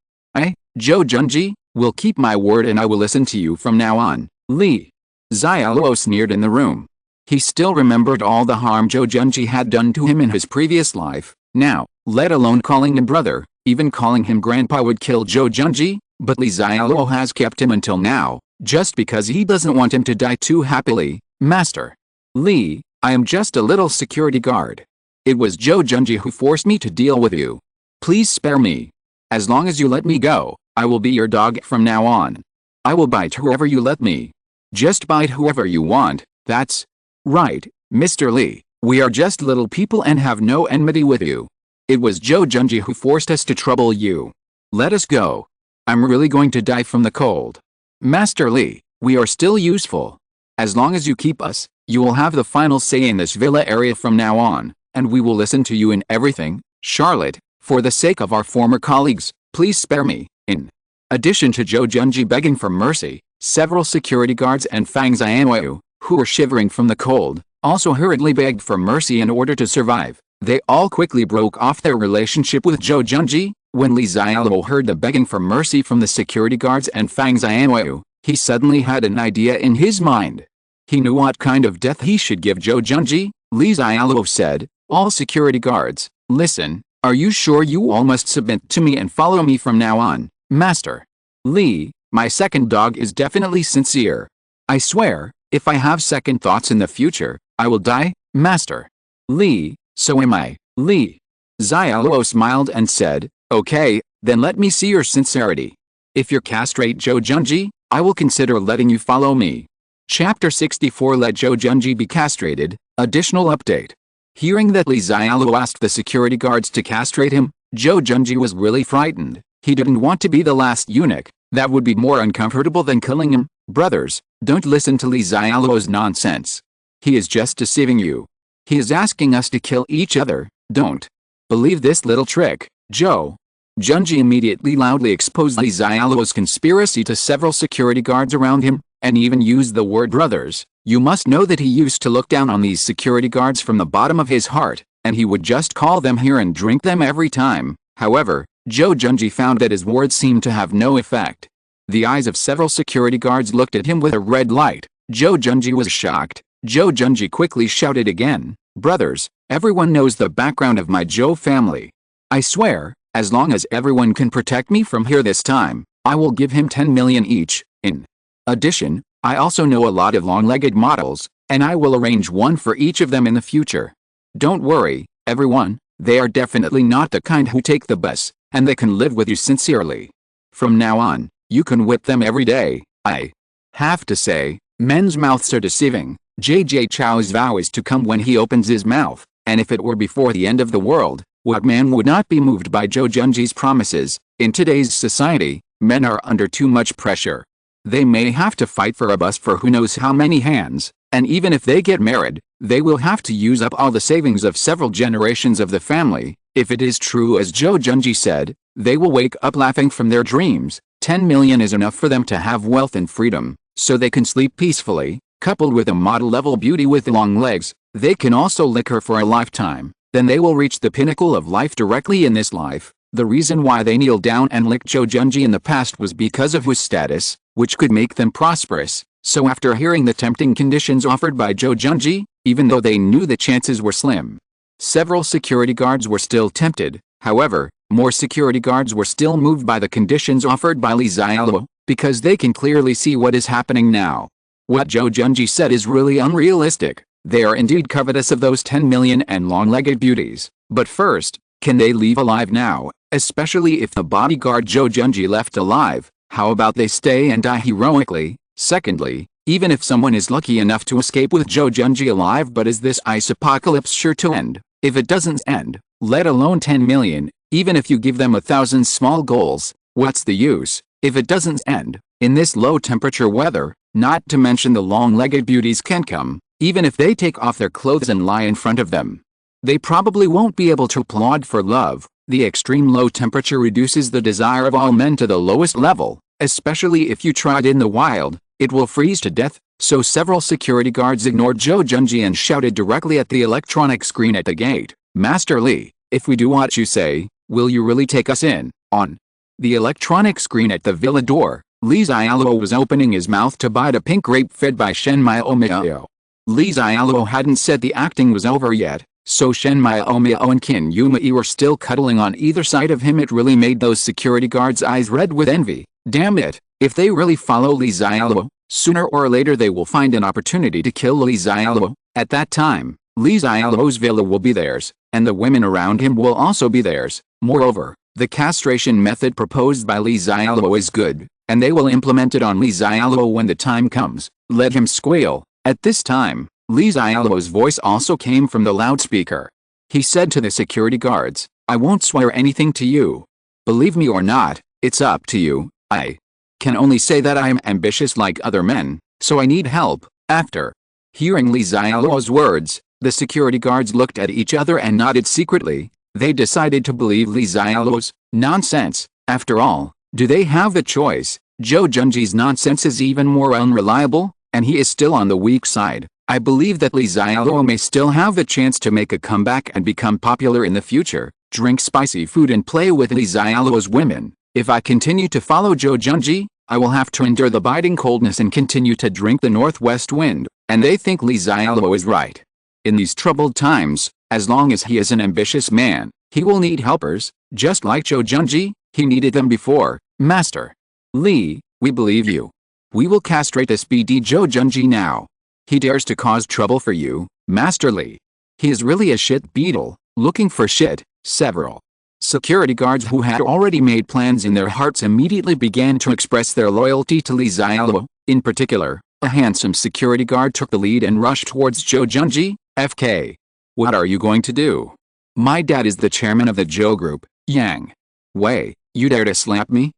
Zhou Junji, will keep my word and I will listen to you from now on. Li Xiaoluo sneered in the room. He still remembered all the harm Zhou Junji had done to him in his previous life. Now, let alone calling him brother, even calling him grandpa would kill Zhou Junji, but Li Xiaoluo has kept him until now, just because he doesn't want him to die too happily. Master Li, I am just a little security guard. It was Zhou Junji who forced me to deal with you. Please spare me. As long as you let me go, I will be your dog from now on. I will bite whoever you let me. Just bite whoever you want, that's right, Mr. Li. We are just little people and have no enmity with you. It was Zhou Junji who forced us to trouble you. Let us go. I'm really going to die from the cold. Master Li, we are still useful. As long as you keep us, you will have the final say in this villa area from now on, and we will listen to you in everything. Charlotte, for the sake of our former colleagues, please spare me. In addition to Zhou Junji begging for mercy, several security guards and Fang Xianwei, who were shivering from the cold, also hurriedly begged for mercy in order to survive. They all quickly broke off their relationship with Zhou Junji. When Li Xiaoluo heard the begging for mercy from the security guards and Fang Xianwei, he suddenly had an idea in his mind. He knew what kind of death he should give Zhou Junji. Li Xiaoluo said, "All security guards, listen, are you sure you all must submit to me and follow me from now on, Master Li? My second dog is definitely sincere. I swear, if I have second thoughts in the future, I will die, Master Li. So am I, Li." Xiaoluo smiled and said, "Okay, then let me see your sincerity. If you castrate Zhou Junji, I will consider letting you follow me." Chapter 64 Let Zhou Junji be castrated. Additional update. Hearing that Li Xiaoluo asked the security guards to castrate him, Zhou Junji was really frightened. He didn't want to be the last eunuch. That would be more uncomfortable than killing him. Brothers, don't listen to Li Xiaoluo's nonsense. He is just deceiving you. He is asking us to kill each other. Don't believe this little trick. Zhou Junji immediately loudly exposed Li Xiaoluo's conspiracy to several security guards around him, and even used the word brothers. You must know that he used to look down on these security guards from the bottom of his heart, and he would just call them here and drink them every time. However, Zhou Junji found that his words seemed to have no effect. The eyes of several security guards looked at him with a red light. Zhou Junji was shocked. Zhou Junji quickly shouted again, "Brothers, everyone knows the background of my Zhou family. I swear, as long as everyone can protect me from here this time, I will give him 10 million each. In addition, I also know a lot of long-legged models, and I will arrange one for each of them in the future. Don't worry, everyone, they are definitely not the kind who take the bus, and they can live with you sincerely. From now on, you can whip them every day." I have to say, men's mouths are deceiving. JJ Chao's vow is to come when he opens his mouth, and if it were before the end of the world, what man would not be moved by Zhou Junji's promises? In today's society, men are under too much pressure. They may have to fight for a bus for who knows how many hands, and even if they get married, they will have to use up all the savings of several generations of the family. If it is true as Zhou Junji said, they will wake up laughing from their dreams. 10 million is enough for them to have wealth and freedom, so they can sleep peacefully. Coupled with a model-level beauty with long legs, they can also lick her for a lifetime. Then they will reach the pinnacle of life directly in this life. The reason why they kneeled down and licked Zhou Junji in the past was because of his status, which could make them prosperous. So after hearing the tempting conditions offered by Zhou Junji, even though they knew the chances were slim, several security guards were still tempted. However, more security guards were still moved by the conditions offered by Li Xiaoluo, because they can clearly see what is happening now. What Zhou Junji said is really unrealistic. They are indeed covetous of those 10 million and long-legged beauties. But first, can they leave alive now? Especially if the bodyguard Zhou Junji left alive, how about they stay and die heroically? Secondly, even if someone is lucky enough to escape with Zhou Junji alive, but is this ice apocalypse sure to end? If it doesn't end, let alone 10 million, even if you give them 1,000 small goals, what's the use? If it doesn't end, in this low-temperature weather, not to mention the long-legged beauties can come, even if they take off their clothes and lie in front of them. They probably won't be able to applaud for love. The extreme low temperature reduces the desire of all men to the lowest level, especially if you try it in the wild, it will freeze to death. So several security guards ignored Zhou Junji and shouted directly at the electronic screen at the gate, "Master Li, if we do what you say, will you really take us in?" On the electronic screen at the villa door, Li Xiaoluo was opening his mouth to bite a pink grape fed by Shen Miao. Li Xiaoluo hadn't said the acting was over yet, so Shen Miaomio and Qin Yumei were still cuddling on either side of him. It really made those security guards' eyes red with envy. Damn it, if they really follow Li Xiaoluo, sooner or later they will find an opportunity to kill Li Xiaoluo. At that time, Li Xiaoluo's villa will be theirs, and the women around him will also be theirs. Moreover, the castration method proposed by Li Xiaoluo is good, and they will implement it on Li Xiaoluo when the time comes. Let him squeal. At this time, Li Xiaoluo's voice also came from the loudspeaker. He said to the security guards, "I won't swear anything to you. Believe me or not, it's up to you. I can only say that I am ambitious like other men, so I need help." After hearing Li Xiaoluo's words, the security guards looked at each other and nodded secretly. They decided to believe Li Xiaoluo's nonsense. After all, do they have the choice? Zhou Junji's nonsense is even more unreliable, and he is still on the weak side. I believe that Li Xiaoluo may still have the chance to make a comeback and become popular in the future. Drink spicy food and play with Li Xiaoluo's women. If I continue to follow Zhou Junji, I will have to endure the biting coldness and continue to drink the northwest wind. And they think Li Xiaoluo is right. In these troubled times, as long as he is an ambitious man, he will need helpers, just like Zhou Junji. He needed them before. Master Li, we believe you. We will castrate this BD Zhou Junji now. He dares to cause trouble for you, Master Li. He is really a shit beetle, looking for shit. Several security guards who had already made plans in their hearts immediately began to express their loyalty to Li Xiaoluo. In particular, a handsome security guard took the lead and rushed towards Zhou Junji. "FK. What are you going to do? My dad is the chairman of the Zhou group, Yang Wei. You dare to slap me?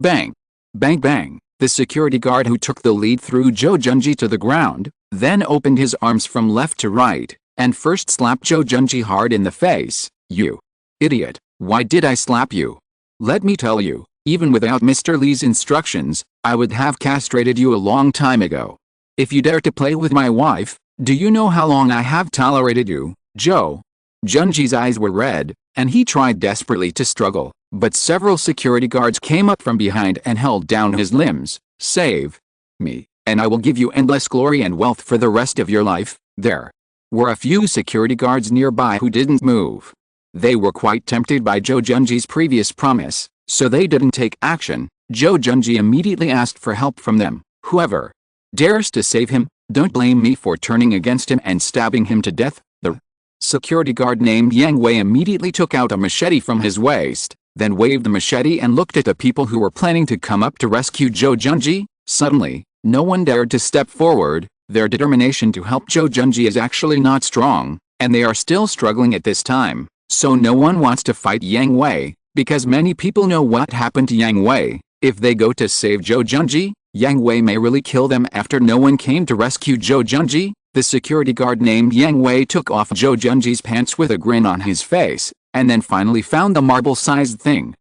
Bang. Bang bang." The security guard who took the lead threw Zhou Junji to the ground, then opened his arms from left to right, and first slapped Zhou Junji hard in the face. "You idiot, why did I slap you? Let me tell you, even without Mr. Li's instructions, I would have castrated you a long time ago. If you dare to play with my wife, do you know how long I have tolerated you?" Zhou Junji's eyes were red, and he tried desperately to struggle, but several security guards came up from behind and held down his limbs. "Save me, and I will give you endless glory and wealth for the rest of your life." There were a few security guards nearby who didn't move. They were quite tempted by Zhou Junji's previous promise, so they didn't take action. Zhou Junji immediately asked for help from them. "Whoever dares to save him, don't blame me for turning against him and stabbing him to death." The security guard named Yang Wei immediately took out a machete from his waist, then waved the machete and looked at the people who were planning to come up to rescue Zhou Junji. Suddenly, no one dared to step forward. Their determination to help Zhou Junji is actually not strong, and they are still struggling at this time. So no one wants to fight Yang Wei, because many people know what happened to Yang Wei. If they go to save Zhou Junji, Yang Wei may really kill them. After no one came to rescue Zhou Junji, the security guard named Yang Wei took off Zhou Junji's pants with a grin on his face, and then finally found the marble-sized thing.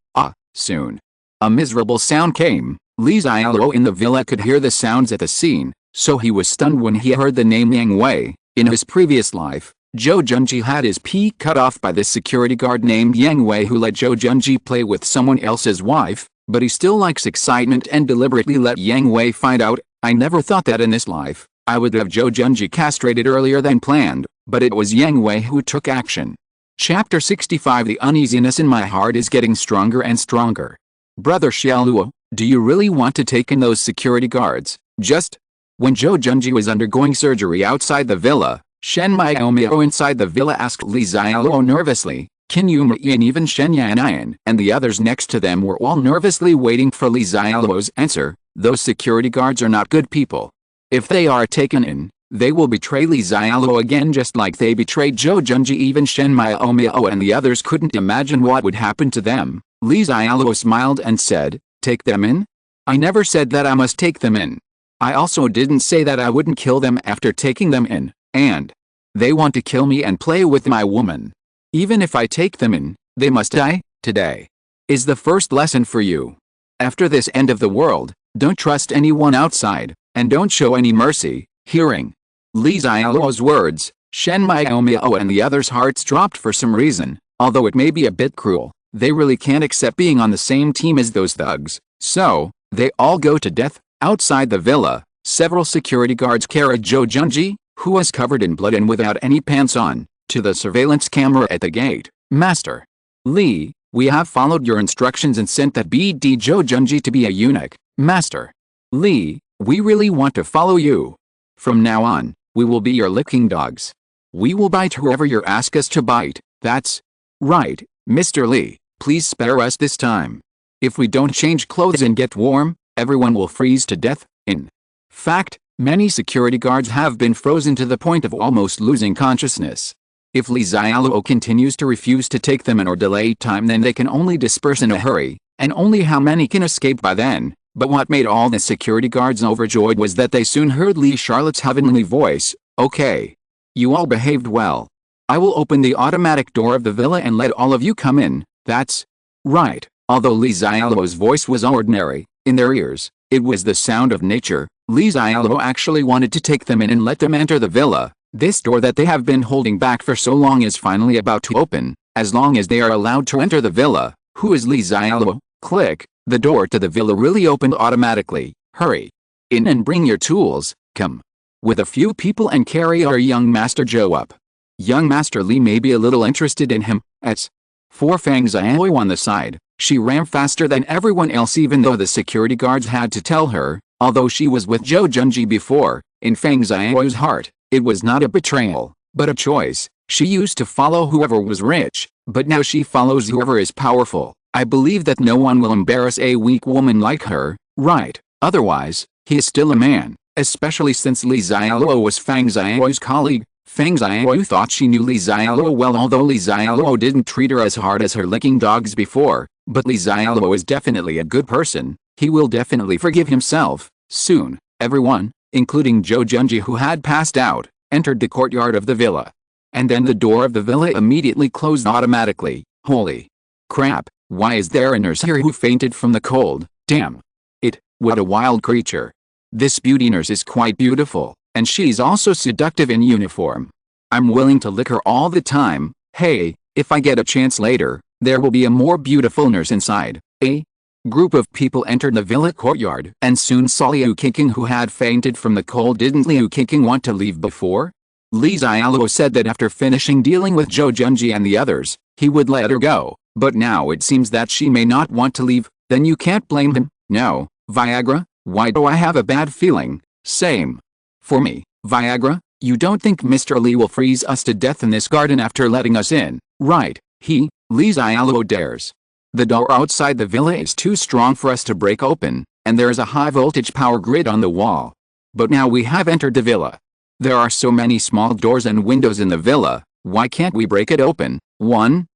Soon a miserable sound came. Li Xiaoluo in the villa could hear the sounds at the scene, so he was stunned when he heard the name Yang Wei. In his previous life, Zhou Junji had his pee cut off by the security guard named Yang Wei who let Zhou Junji play with someone else's wife, but he still likes excitement and deliberately let Yang Wei find out. "I never thought that in this life I would have Zhou Junji castrated earlier than planned, but it was Yang Wei who took action." Chapter 65. The uneasiness in my heart is getting stronger and stronger. Brother Xialuo, do you really want to take in those security guards? Just when Zhou Junji was undergoing surgery outside the villa, Shen Miaomio inside the villa asked Li Xiaoluo nervously. Qin Yumei and even Shen Yanayan and the others next to them were all nervously waiting for Li Xiaoluo's answer. Those security guards are not good people. If they are taken in, they will betray Li Xiaoluo again just like they betrayed Zhou Junji. Even Shen Miaomio and the others couldn't imagine what would happen to them. Li Xiaoluo smiled and said, "Take them in? I never said that I must take them in. I also didn't say that I wouldn't kill them after taking them in, and they want to kill me and play with my woman. Even if I take them in, they must die. Today is the first lesson for you. After this end of the world, don't trust anyone outside, and don't show any mercy." Hearing Li Xiaoluo's words, Shen Miaomio and the others' hearts dropped for some reason. Although it may be a bit cruel, they really can't accept being on the same team as those thugs. So, they all go to death. Outside the villa, several security guards carried Zhou Junji, who was covered in blood and without any pants on, to the surveillance camera at the gate. Master Li, we have followed your instructions and sent that BD Zhou Junji to be a eunuch. Master Li, we really want to follow you. From now on, we will be your licking dogs. We will bite whoever you ask us to bite. That's right, Mr. Li, please spare us this time. If we don't change clothes and get warm, everyone will freeze to death. In fact, many security guards have been frozen to the point of almost losing consciousness. If Li Xiaoluo continues to refuse to take them in or delay time, then they can only disperse in a hurry, and only how many can escape by then. But what made all the security guards overjoyed was that they soon heard Li Charlotte's heavenly voice. Okay. You all behaved well. I will open the automatic door of the villa and let all of you come in. That's right. Although Li Xiaoluo's voice was ordinary, in their ears, it was the sound of nature. Li Xiaoluo actually wanted to take them in and let them enter the villa. This door that they have been holding back for so long is finally about to open, as long as they are allowed to enter the villa. Who is Li Xiaoluo? Click. The door to the villa really opened automatically. Hurry in and bring your tools. Come with a few people and carry our young Master Zhou up. Young Master Li may be a little interested in him. As for Fang Xiaoluo on the side, she ran faster than everyone else, even though the security guards had to tell her. Although she was with Zhou Junji before, in Fang Xiaoluo's heart, it was not a betrayal, but a choice. She used to follow whoever was rich, but now she follows whoever is powerful. I believe that no one will embarrass a weak woman like her, right? Otherwise, he is still a man, especially since Li Xiaoluo was Fang Xiaoluo's colleague. Fang Xiaoluo thought she knew Li Xiaoluo well, although Li Xiaoluo didn't treat her as hard as her licking dogs before. But Li Xiaoluo is definitely a good person. He will definitely forgive himself soon. Everyone, including Zhou Junji, who had passed out, entered the courtyard of the villa. And then the door of the villa immediately closed automatically. Holy crap, why is there a nurse here who fainted from the cold? Damn it, what a wild creature. This beauty nurse is quite beautiful, and she's also seductive in uniform. I'm willing to lick her all the time. Hey, if I get a chance later, there will be a more beautiful nurse inside. A group of people entered the villa courtyard and soon saw Liu Qingqing, who had fainted from the cold. Didn't Liu Qingqing want to leave before? Li Xiaoluo said that after finishing dealing with Zhou Junji and the others, he would let her go, but now it seems that she may not want to leave. Then you can't blame him. No, Viagra, why do I have a bad feeling? Same for me. Viagra, you don't think Mr. Li will freeze us to death in this garden after letting us in, right? Li Xiaoluo dares. The door outside the villa is too strong for us to break open, and there is a high voltage power grid on the wall. But now we have entered the villa. There are so many small doors and windows in the villa, why can't we break it open? When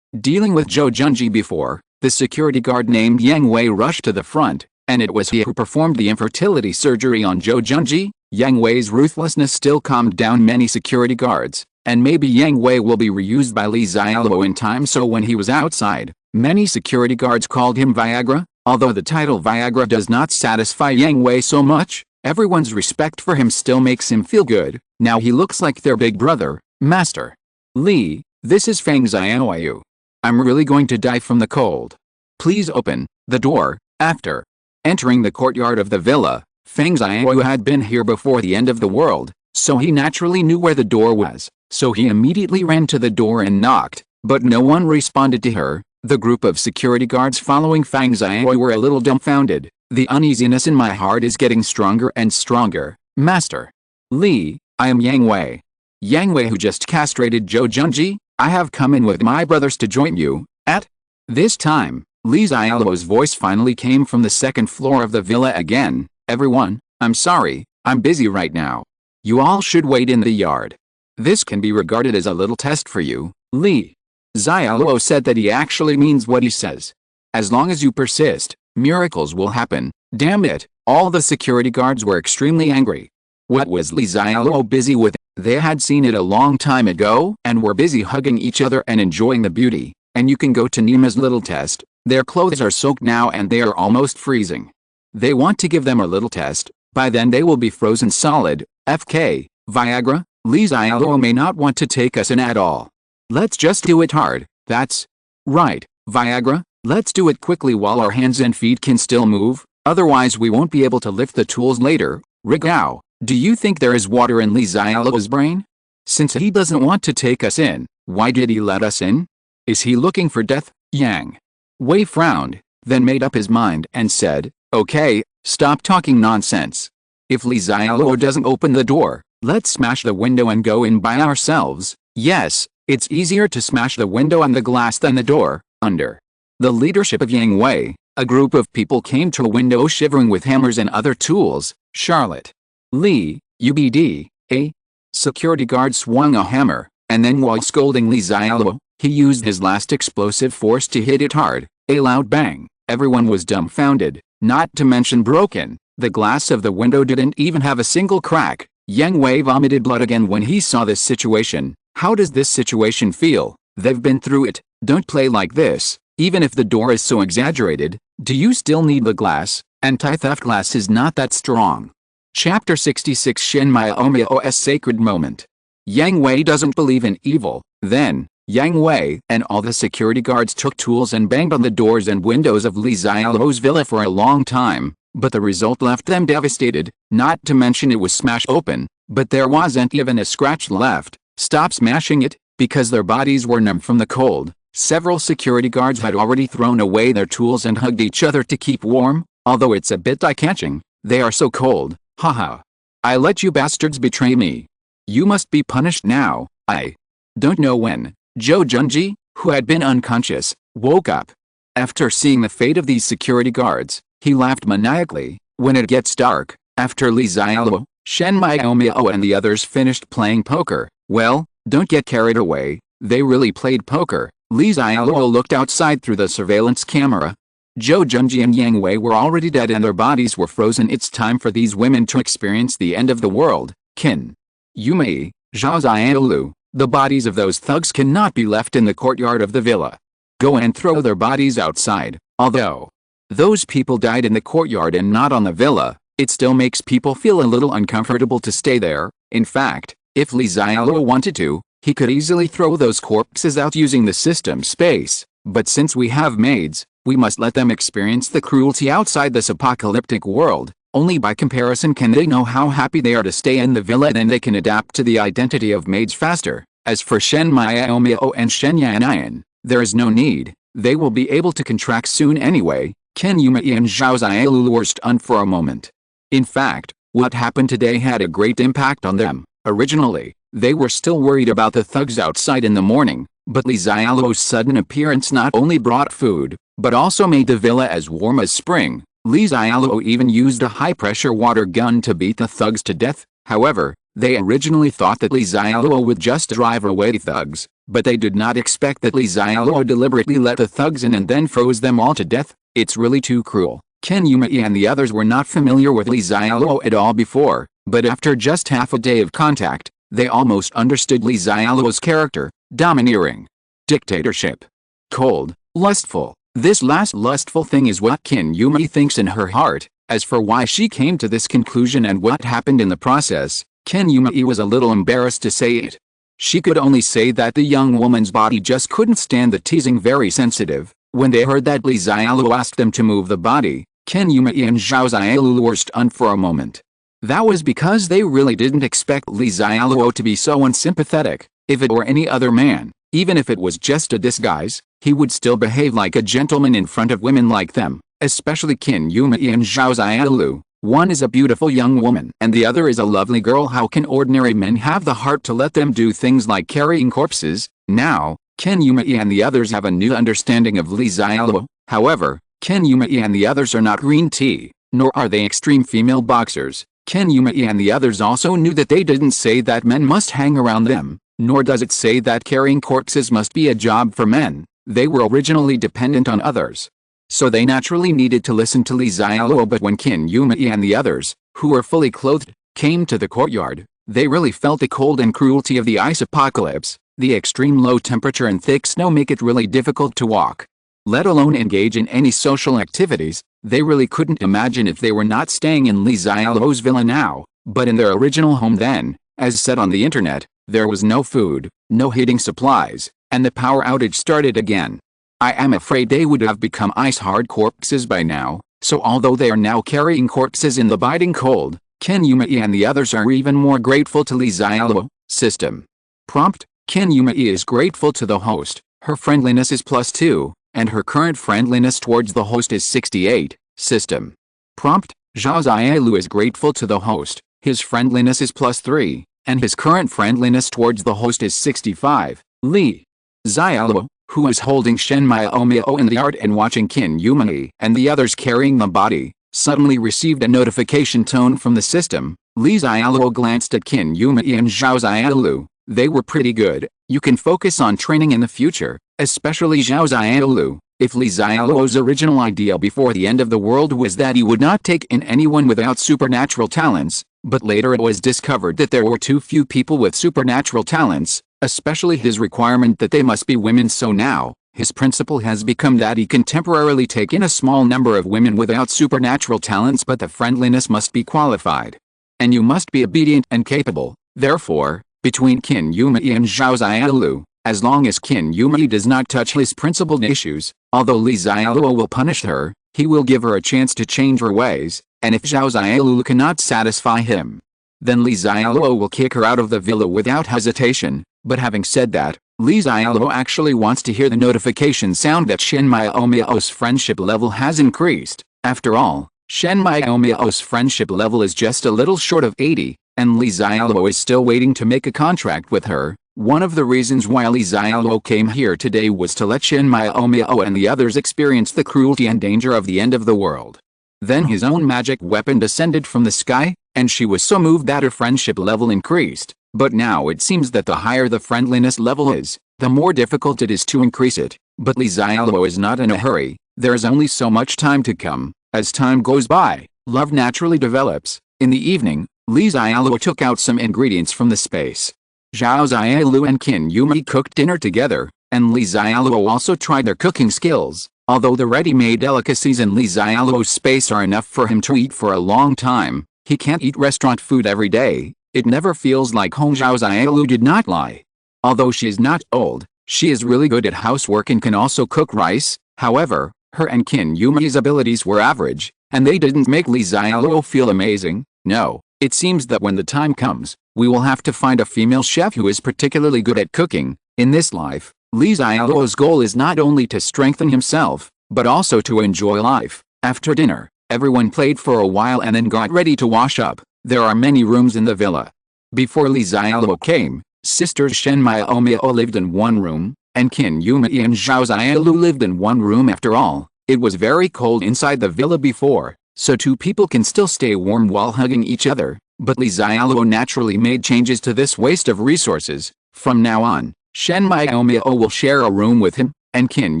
dealing with Zhou Junji before, the security guard named Yang Wei rushed to the front, and it was he who performed the infertility surgery on Zhou Junji. Yang Wei's ruthlessness still calmed down many security guards, and maybe Yang Wei will be reused by Li Xiaoluo in time. So when he was outside, many security guards called him Viagra. Although the title Viagra does not satisfy Yang Wei so much, everyone's respect for him still makes him feel good. Now he looks like their big brother. Master Li, this is Fang Xiaoluo. I'm really going to die from the cold. Please open the door. After entering the courtyard of the villa, Fang Xiaoluo had been here before the end of the world, so he naturally knew where the door was. So he immediately ran to the door and knocked, but no one responded to her. The group of security guards following Fang Xiaoluo were a little dumbfounded. The uneasiness in my heart is getting stronger and stronger. Master Li, I am Yang Wei. Yang Wei, who just castrated Zhou Junji. I have come in with my brothers to join you. At this time, Li Xiaoluo's voice finally came from the second floor of the villa again. Everyone, I'm sorry, I'm busy right now. You all should wait in the yard. This can be regarded as a little test for you. Li Xiaoluo said that he actually means what he says. As long as you persist, miracles will happen. Damn it, all the security guards were extremely angry. What was Li Xiaoluo busy with? They had seen it a long time ago and were busy hugging each other and enjoying the beauty. And you can go to Nima's little test. Their clothes are soaked now and they are almost freezing. They want to give them a little test. By then they will be frozen solid. FK, Viagra, Li Xiaoluo may not want to take us in at all. Let's just do it hard. That's right, Viagra. Let's do it quickly while our hands and feet can still move. Otherwise we won't be able to lift the tools later. Rigao. Do you think there is water in Li Xiaoluo's brain? Since he doesn't want to take us in, why did he let us in? Is he looking for death? Yang Wei frowned, then made up his mind and said, "Okay, stop talking nonsense. If Li Xiaoluo doesn't open the door, let's smash the window and go in by ourselves." Yes, it's easier to smash the window and the glass than the door. Under the leadership of Yang Wei, a group of people came to a window shivering with hammers and other tools. Charlotte Li, UBD, a security guard swung a hammer, and then while scolding Li Xiaoluo, he used his last explosive force to hit it hard. A loud bang. Everyone was dumbfounded, not to mention broken. The glass of the window didn't even have a single crack. Yang Wei vomited blood again when he saw this situation. How does this situation feel? They've been through it. Don't play like this. Even if the door is so exaggerated, do you still need the glass? Anti-theft glass is not that strong. Chapter 66 Shen Mai Omiao's Sacred Moment. Yang Wei doesn't believe in evil. Then, Yang Wei and all the security guards took tools and banged on the doors and windows of Li Xiaoluo's villa for a long time, but the result left them devastated. Not to mention it was smashed open, but there wasn't even a scratch left. Stop smashing it, because their bodies were numb from the cold. Several security guards had already thrown away their tools and hugged each other to keep warm, although it's a bit eye-catching. They are so cold. Haha. I let you bastards betray me. You must be punished now. I don't know when. Zhou Junji, who had been unconscious, woke up. After seeing the fate of these security guards, he laughed maniacally. When it gets dark, after Li Xiaoluo, Shen Mai Omiao and the others finished playing poker. Well, don't get carried away. They really played poker. Li Xiaoluo looked outside through the surveillance camera. Zhou Junji and Yang Wei were already dead and their bodies were frozen. It's time for these women to experience the end of the world. Qin Yumei, Zhao Xiaolu, the bodies of those thugs cannot be left in the courtyard of the villa. Go and throw their bodies outside. Although those people died in the courtyard and not on the villa, it still makes people feel a little uncomfortable to stay there. In fact, if Li Xiaoluo wanted to, he could easily throw those corpses out using the system space. But since we have maids, we must let them experience the cruelty outside this apocalyptic world. Only by comparison can they know how happy they are to stay in the villa, and then they can adapt to the identity of maids faster. As for Shen Maiaomio and Shen Yanayan, there is no need. They will be able to contract soon anyway. Ken Yumei and Zhao Xiaolu were stunned for a moment. In fact, what happened today had a great impact on them. Originally, they were still worried about the thugs outside in the morning, but Li Xiaoluo's sudden appearance not only brought food, but also made the villa as warm as spring. Li Xiaoluo even used a high-pressure water gun to beat the thugs to death. However, they originally thought that Li Xiaoluo would just drive away the thugs, but they did not expect that Li Xiaoluo deliberately let the thugs in and then froze them all to death. It's really too cruel. Ken Yumei and the others were not familiar with Li Xiaoluo at all before, but after just half a day of contact, they almost understood Li Xiaoluo's character: domineering, dictatorship, cold, lustful. This last lustful thing is what Ken Yumei thinks in her heart. As for why she came to this conclusion and what happened in the process, Ken Yumei was a little embarrassed to say it. She could only say that the young woman's body just couldn't stand the teasing. Very sensitive. When they heard that Li Xiaoluo asked them to move the body, Ken Yumei and Zhao Xiaolu were stunned for a moment. That was because they really didn't expect Li Xiaoluo to be so unsympathetic. If it were any other man, even if it was just a disguise, he would still behave like a gentleman in front of women like them, especially Ken Yumei and Zhao Xiaolu. One is a beautiful young woman and the other is a lovely girl. How can ordinary men have the heart to let them do things like carrying corpses? Now, Ken Yumei and the others have a new understanding of Li Xiaoluo. However, Ken Yumei and the others are not green tea, nor are they extreme female boxers. Ken Yumei and the others also knew that they didn't say that men must hang around them, nor does it say that carrying corpses must be a job for men. They were originally dependent on others, so they naturally needed to listen to Li Xiaoluo. But when Ken Yumei and the others, who were fully clothed, came to the courtyard, they really felt the cold and cruelty of the ice apocalypse. The extreme low temperature and thick snow make it really difficult to walk, let alone engage in any social activities. They really couldn't imagine if they were not staying in Li Xiaoluo's villa now, but in their original home then. As said on the internet, there was no food, no heating supplies, and the power outage started again. I am afraid they would have become ice-hard corpses by now. So although they are now carrying corpses in the biting cold, Ken Yumei and the others are even more grateful to Li Xiaoluo. System. Prompt. Ken Yumei is grateful to the host. Her friendliness is +2, and her current friendliness towards the host is 68. System. Prompt. Zhao Xiaolu is grateful to the host. His friendliness is +3, and his current friendliness towards the host is 65. Li Xiaoluo, who is holding Shen Miaomio in the art and watching Ken Yumei and the others carrying the body, suddenly received a notification tone from the system. Li Xiaoluo glanced at Ken Yumei and Zhao Xiaolu. They were pretty good. You can focus on training in the future, especially Zhao Xiaolu. If Li Xiaoluo's original idea before the end of the world was that he would not take in anyone without supernatural talents, but later it was discovered that there were too few people with supernatural talents, especially his requirement that they must be women, so now, his principle has become that he can temporarily take in a small number of women without supernatural talents, but the friendliness must be qualified. And you must be obedient and capable. Therefore, between Ken Yumei and Zhao Xiaolu, as long as Ken Yumei does not touch his principled issues, although Li Xiaoluo will punish her, he will give her a chance to change her ways, and if Zhao Xiaolu cannot satisfy him, then Li Xiaoluo will kick her out of the villa without hesitation. But having said that, Li Xiaoluo actually wants to hear the notification sound that Shen Miaomio's friendship level has increased. After all, Shen Miaomio's friendship level is just a little short of 80, and Li Xiaoluo is still waiting to make a contract with her. One of the reasons why Li Xiaoluo came here today was to let Shen Miaomio and the others experience the cruelty and danger of the end of the world. Then his own magic weapon descended from the sky, and she was so moved that her friendship level increased. But now it seems that the higher the friendliness level is, the more difficult it is to increase it. But Li Xiaoluo is not in a hurry. There is only so much time to come. As time goes by, love naturally develops. In the evening, Li Xiaoluo took out some ingredients from the space. Zhao Xiaolu and Ken Yumei cooked dinner together, and Li Xiaoluo also tried their cooking skills. Although the ready-made delicacies in Li Xiaoluo's space are enough for him to eat for a long time, he can't eat restaurant food every day. It never feels like home. Zhao Xiaolu did not lie. Although she is not old, she is really good at housework and can also cook rice. However, her and Ken Yumei's abilities were average, and they didn't make Li Xiaoluo feel amazing. No, it seems that when the time comes, we will have to find a female chef who is particularly good at cooking. In this life, Li Xiaoluo's goal is not only to strengthen himself, but also to enjoy life. After dinner, everyone played for a while and then got ready to wash up. There are many rooms in the villa. Before Li Xiaoluo came, sisters Shen Miaomio lived in one room, and Ken Yumei and Zhao Xiaolu lived in one room. After all, it was very cold inside the villa before, so two people can still stay warm while hugging each other. But Li Xiaoluo naturally made changes to this waste of resources. From now on, Shen Miaomio will share a room with him, and Ken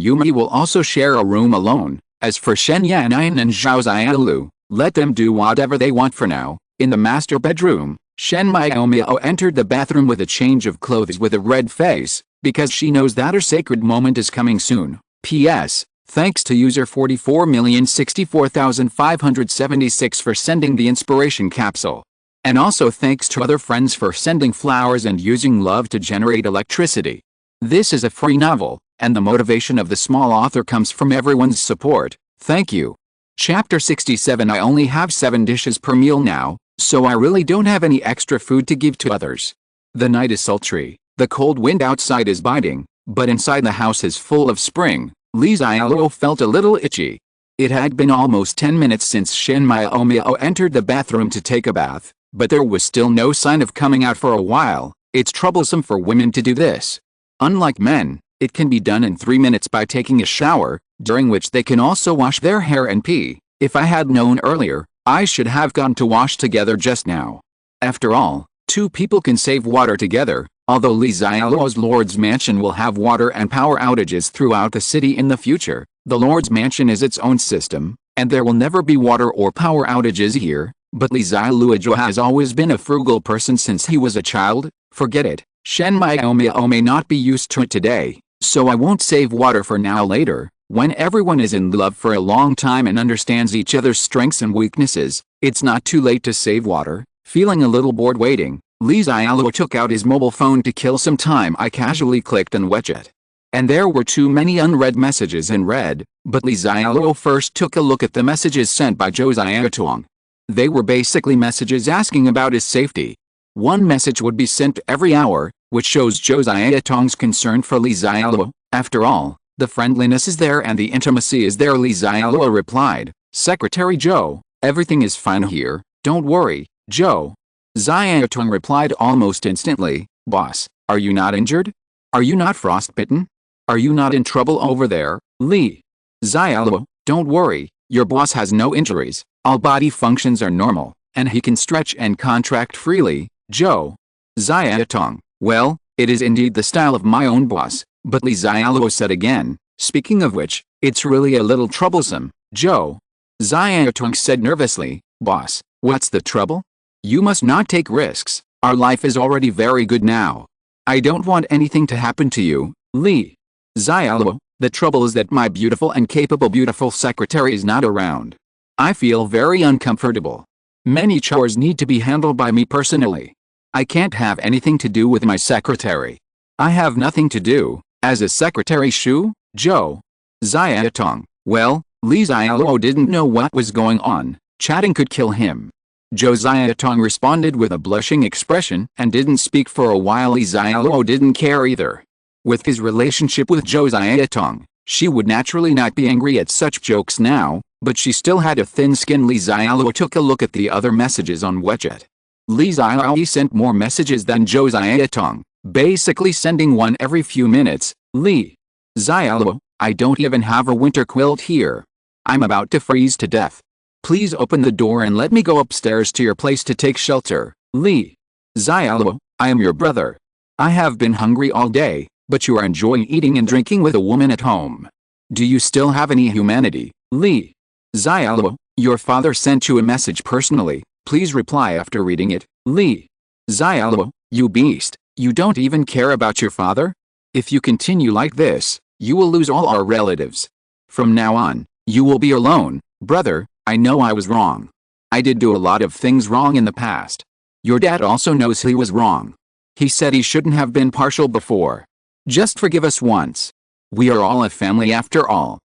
Yumei will also share a room alone. As for Shen Yan'an and Zhao Xiaolu, let them do whatever they want for now. In the master bedroom, Shen Miaomio entered the bathroom with a change of clothes with a red face, because she knows that her sacred moment is coming soon. P.S. Thanks to user 44,064,576 for sending the inspiration capsule. And also thanks to other friends for sending flowers and using love to generate electricity. This is a free novel, and the motivation of the small author comes from everyone's support. Thank you. Chapter 67. I only have 7 dishes per meal now, so I really don't have any extra food to give to others. The night is sultry, the cold wind outside is biting, but inside the house is full of spring. Li Xiaoluo felt a little itchy. It had been almost 10 minutes since Shen Miaomio entered the bathroom to take a bath, but there was still no sign of coming out for a while. It's troublesome for women to do this. Unlike men, it can be done in 3 minutes by taking a shower, during which they can also wash their hair and pee. If I had known earlier, I should have gone to wash together just now. After all, 2 people can save water together. Although Li Xiaoluo's Lord's Mansion will have water and power outages throughout the city in the future, the Lord's Mansion is its own system, and there will never be water or power outages here. But Li Xiaoluo has always been a frugal person since he was a child. Forget it. Shen Miaomio may not be used to it today, so I won't save water for now. Later, when everyone is in love for a long time and understands each other's strengths and weaknesses, it's not too late to save water. Feeling a little bored waiting, Li Xiaoluo took out his mobile phone to kill some time. I casually clicked on WeChat. And there were too many unread messages in red, but Li Xiaoluo first took a look at the messages sent by Zhou Xiaotuang. They were basically messages asking about his safety. One message would be sent every hour, which shows Josiah Tong's concern for Li Xiaoluo. After all, the friendliness is there and the intimacy is there. Li Xiaoluo replied, "Secretary Zhou, everything is fine here, don't worry, Zhou." Xiaoluo Tong replied almost instantly, "Boss, are you not injured? Are you not frostbitten? Are you not in trouble over there, Li?" Xiaoluo, "Don't worry, your boss has no injuries, all body functions are normal, and he can stretch and contract freely, Zhou." Xiaoluo Tong, "Well, it is indeed the style of my own boss," but Li Xiaoluo said again, "Speaking of which, it's really a little troublesome, Zhou." Xiaoluo Tong said nervously, "Boss, what's the trouble? You must not take risks, our life is already very good now. I don't want anything to happen to you, Li." Xiaoluo, "The trouble is that my beautiful and capable beautiful secretary is not around. I feel very uncomfortable. Many chores need to be handled by me personally. I can't have anything to do with my secretary. I have nothing to do, as a secretary Shu, Zhou." Xiaoluo Tong, "Well, Li Xiaoluo didn't know what was going on, chatting could kill him." Josiah Tong responded with a blushing expression and didn't speak for a while. Li Xiaoluo didn't care either. With his relationship with Josiah Tong, she would naturally not be angry at such jokes now, but she still had a thin skin. Li Xiaoluo took a look at the other messages on WeChat. Li Xiaoluo sent more messages than Josiah Tong, basically sending one every few minutes. Li Xiaoluo, "I don't even have a winter quilt here. I'm about to freeze to death. Please open the door and let me go upstairs to your place to take shelter, Li Xiaoluo, I am your brother. I have been hungry all day, but you are enjoying eating and drinking with a woman at home. Do you still have any humanity, Li Xiaoluo? Your father sent you a message personally, please reply after reading it, Li Xiaoluo, you beast, you don't even care about your father? If you continue like this, you will lose all our relatives. From now on, you will be alone, brother. I know I was wrong. I did do a lot of things wrong in the past. Your dad also knows he was wrong. He said he shouldn't have been partial before. Just forgive us once. We are all a family after all.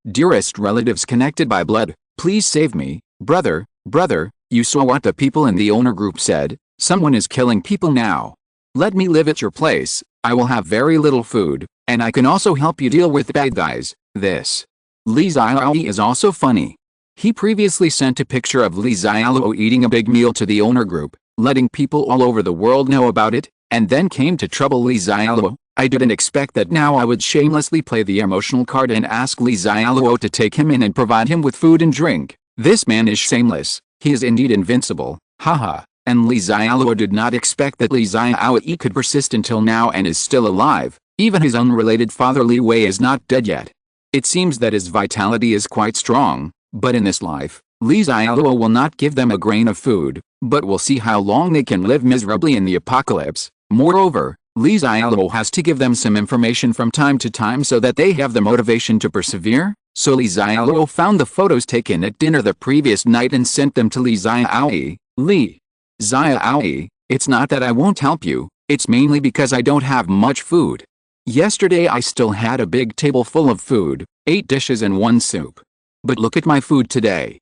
Dearest relatives connected by blood, please save me, brother, you saw what the people in the owner group said, someone is killing people now. Let me live at your place, I will have very little food, and I can also help you deal with bad guys. This Li Xiaoluo is also funny. He previously sent a picture of Li Xiaoluo eating a big meal to the owner group, letting people all over the world know about it, and then came to trouble Li Xiaoluo. I didn't expect that now I would shamelessly play the emotional card and ask Li Xiaoluo to take him in and provide him with food and drink. This man is shameless, he is indeed invincible, haha, and Li Xiaoluo did not expect that Li Xiaoluo could persist until now and is still alive. Even his unrelated father Li Wei is not dead yet. It seems that his vitality is quite strong. But in this life, Li Xiaoluo will not give them a grain of food, but we'll see how long they can live miserably in the apocalypse. Moreover, Li Xiaoluo has to give them some information from time to time so that they have the motivation to persevere. So Li Xiaoluo found the photos taken at dinner the previous night and sent them to Li Xiaoluo. Li Xiaoluo, it's not that I won't help you, it's mainly because I don't have much food. Yesterday I still had a big table full of food, 8 dishes and 1 soup. But look at my food today.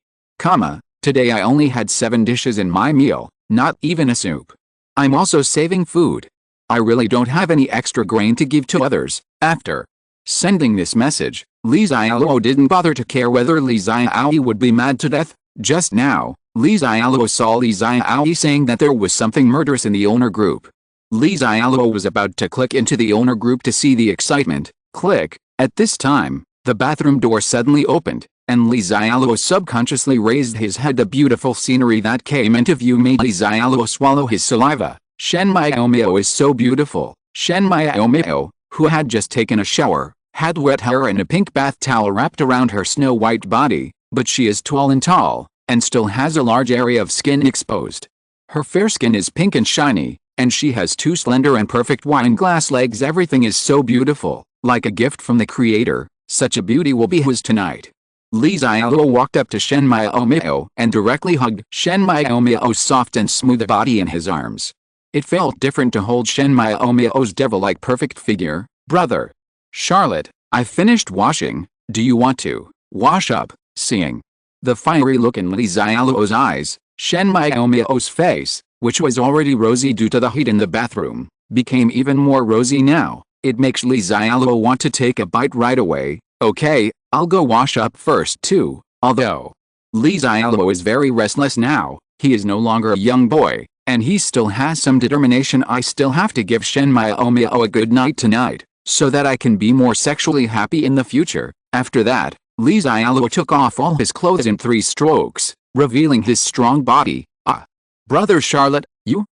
Today I only had 7 dishes in my meal, not even a soup. I'm also saving food. I really don't have any extra grain to give to others. After sending this message, Li Xiaoluo didn't bother to care whether Li Xiaoluo would be mad to death. Just now, Li Xiaoluo saw Li Xiaoluo saying that there was something murderous in the owner group. Li Xiaoluo was about to click into the owner group to see the excitement. Click. At this time, the bathroom door suddenly opened, and Li Xiaoluo subconsciously raised his head. The beautiful scenery that came into view made Li Xiaoluo swallow his saliva. Shen Miaomio is so beautiful. Shen Miaomio, who had just taken a shower, had wet hair and a pink bath towel wrapped around her snow-white body, but she is tall, and still has a large area of skin exposed. Her fair skin is pink and shiny, and she has 2 slender and perfect wine glass legs. Everything is so beautiful, like a gift from the creator. Such a beauty will be his tonight. Li Xiaoluo walked up to Shen Miaomio and directly hugged Shen Miaomio's soft and smooth body in his arms. It felt different to hold Shen Miaomio's devil-like perfect figure. Brother Charlotte, I finished washing, do you want to wash up? Seeing The fiery look in Li Xiaoluo's eyes, Shen Miao's face, which was already rosy due to the heat in the bathroom, became even more rosy now. It makes Li Xiaoluo want to take a bite right away. Okay, I'll go wash up first too. Although Li Xiaoluo is very restless now, he is no longer a young boy, and he still has some determination. I still have to give Shen Miao a good night tonight, so that I can be more sexually happy in the future. After that, Li Xiaoluo took off all his clothes in 3 strokes, revealing his strong body. Ah! Brother Charlotte,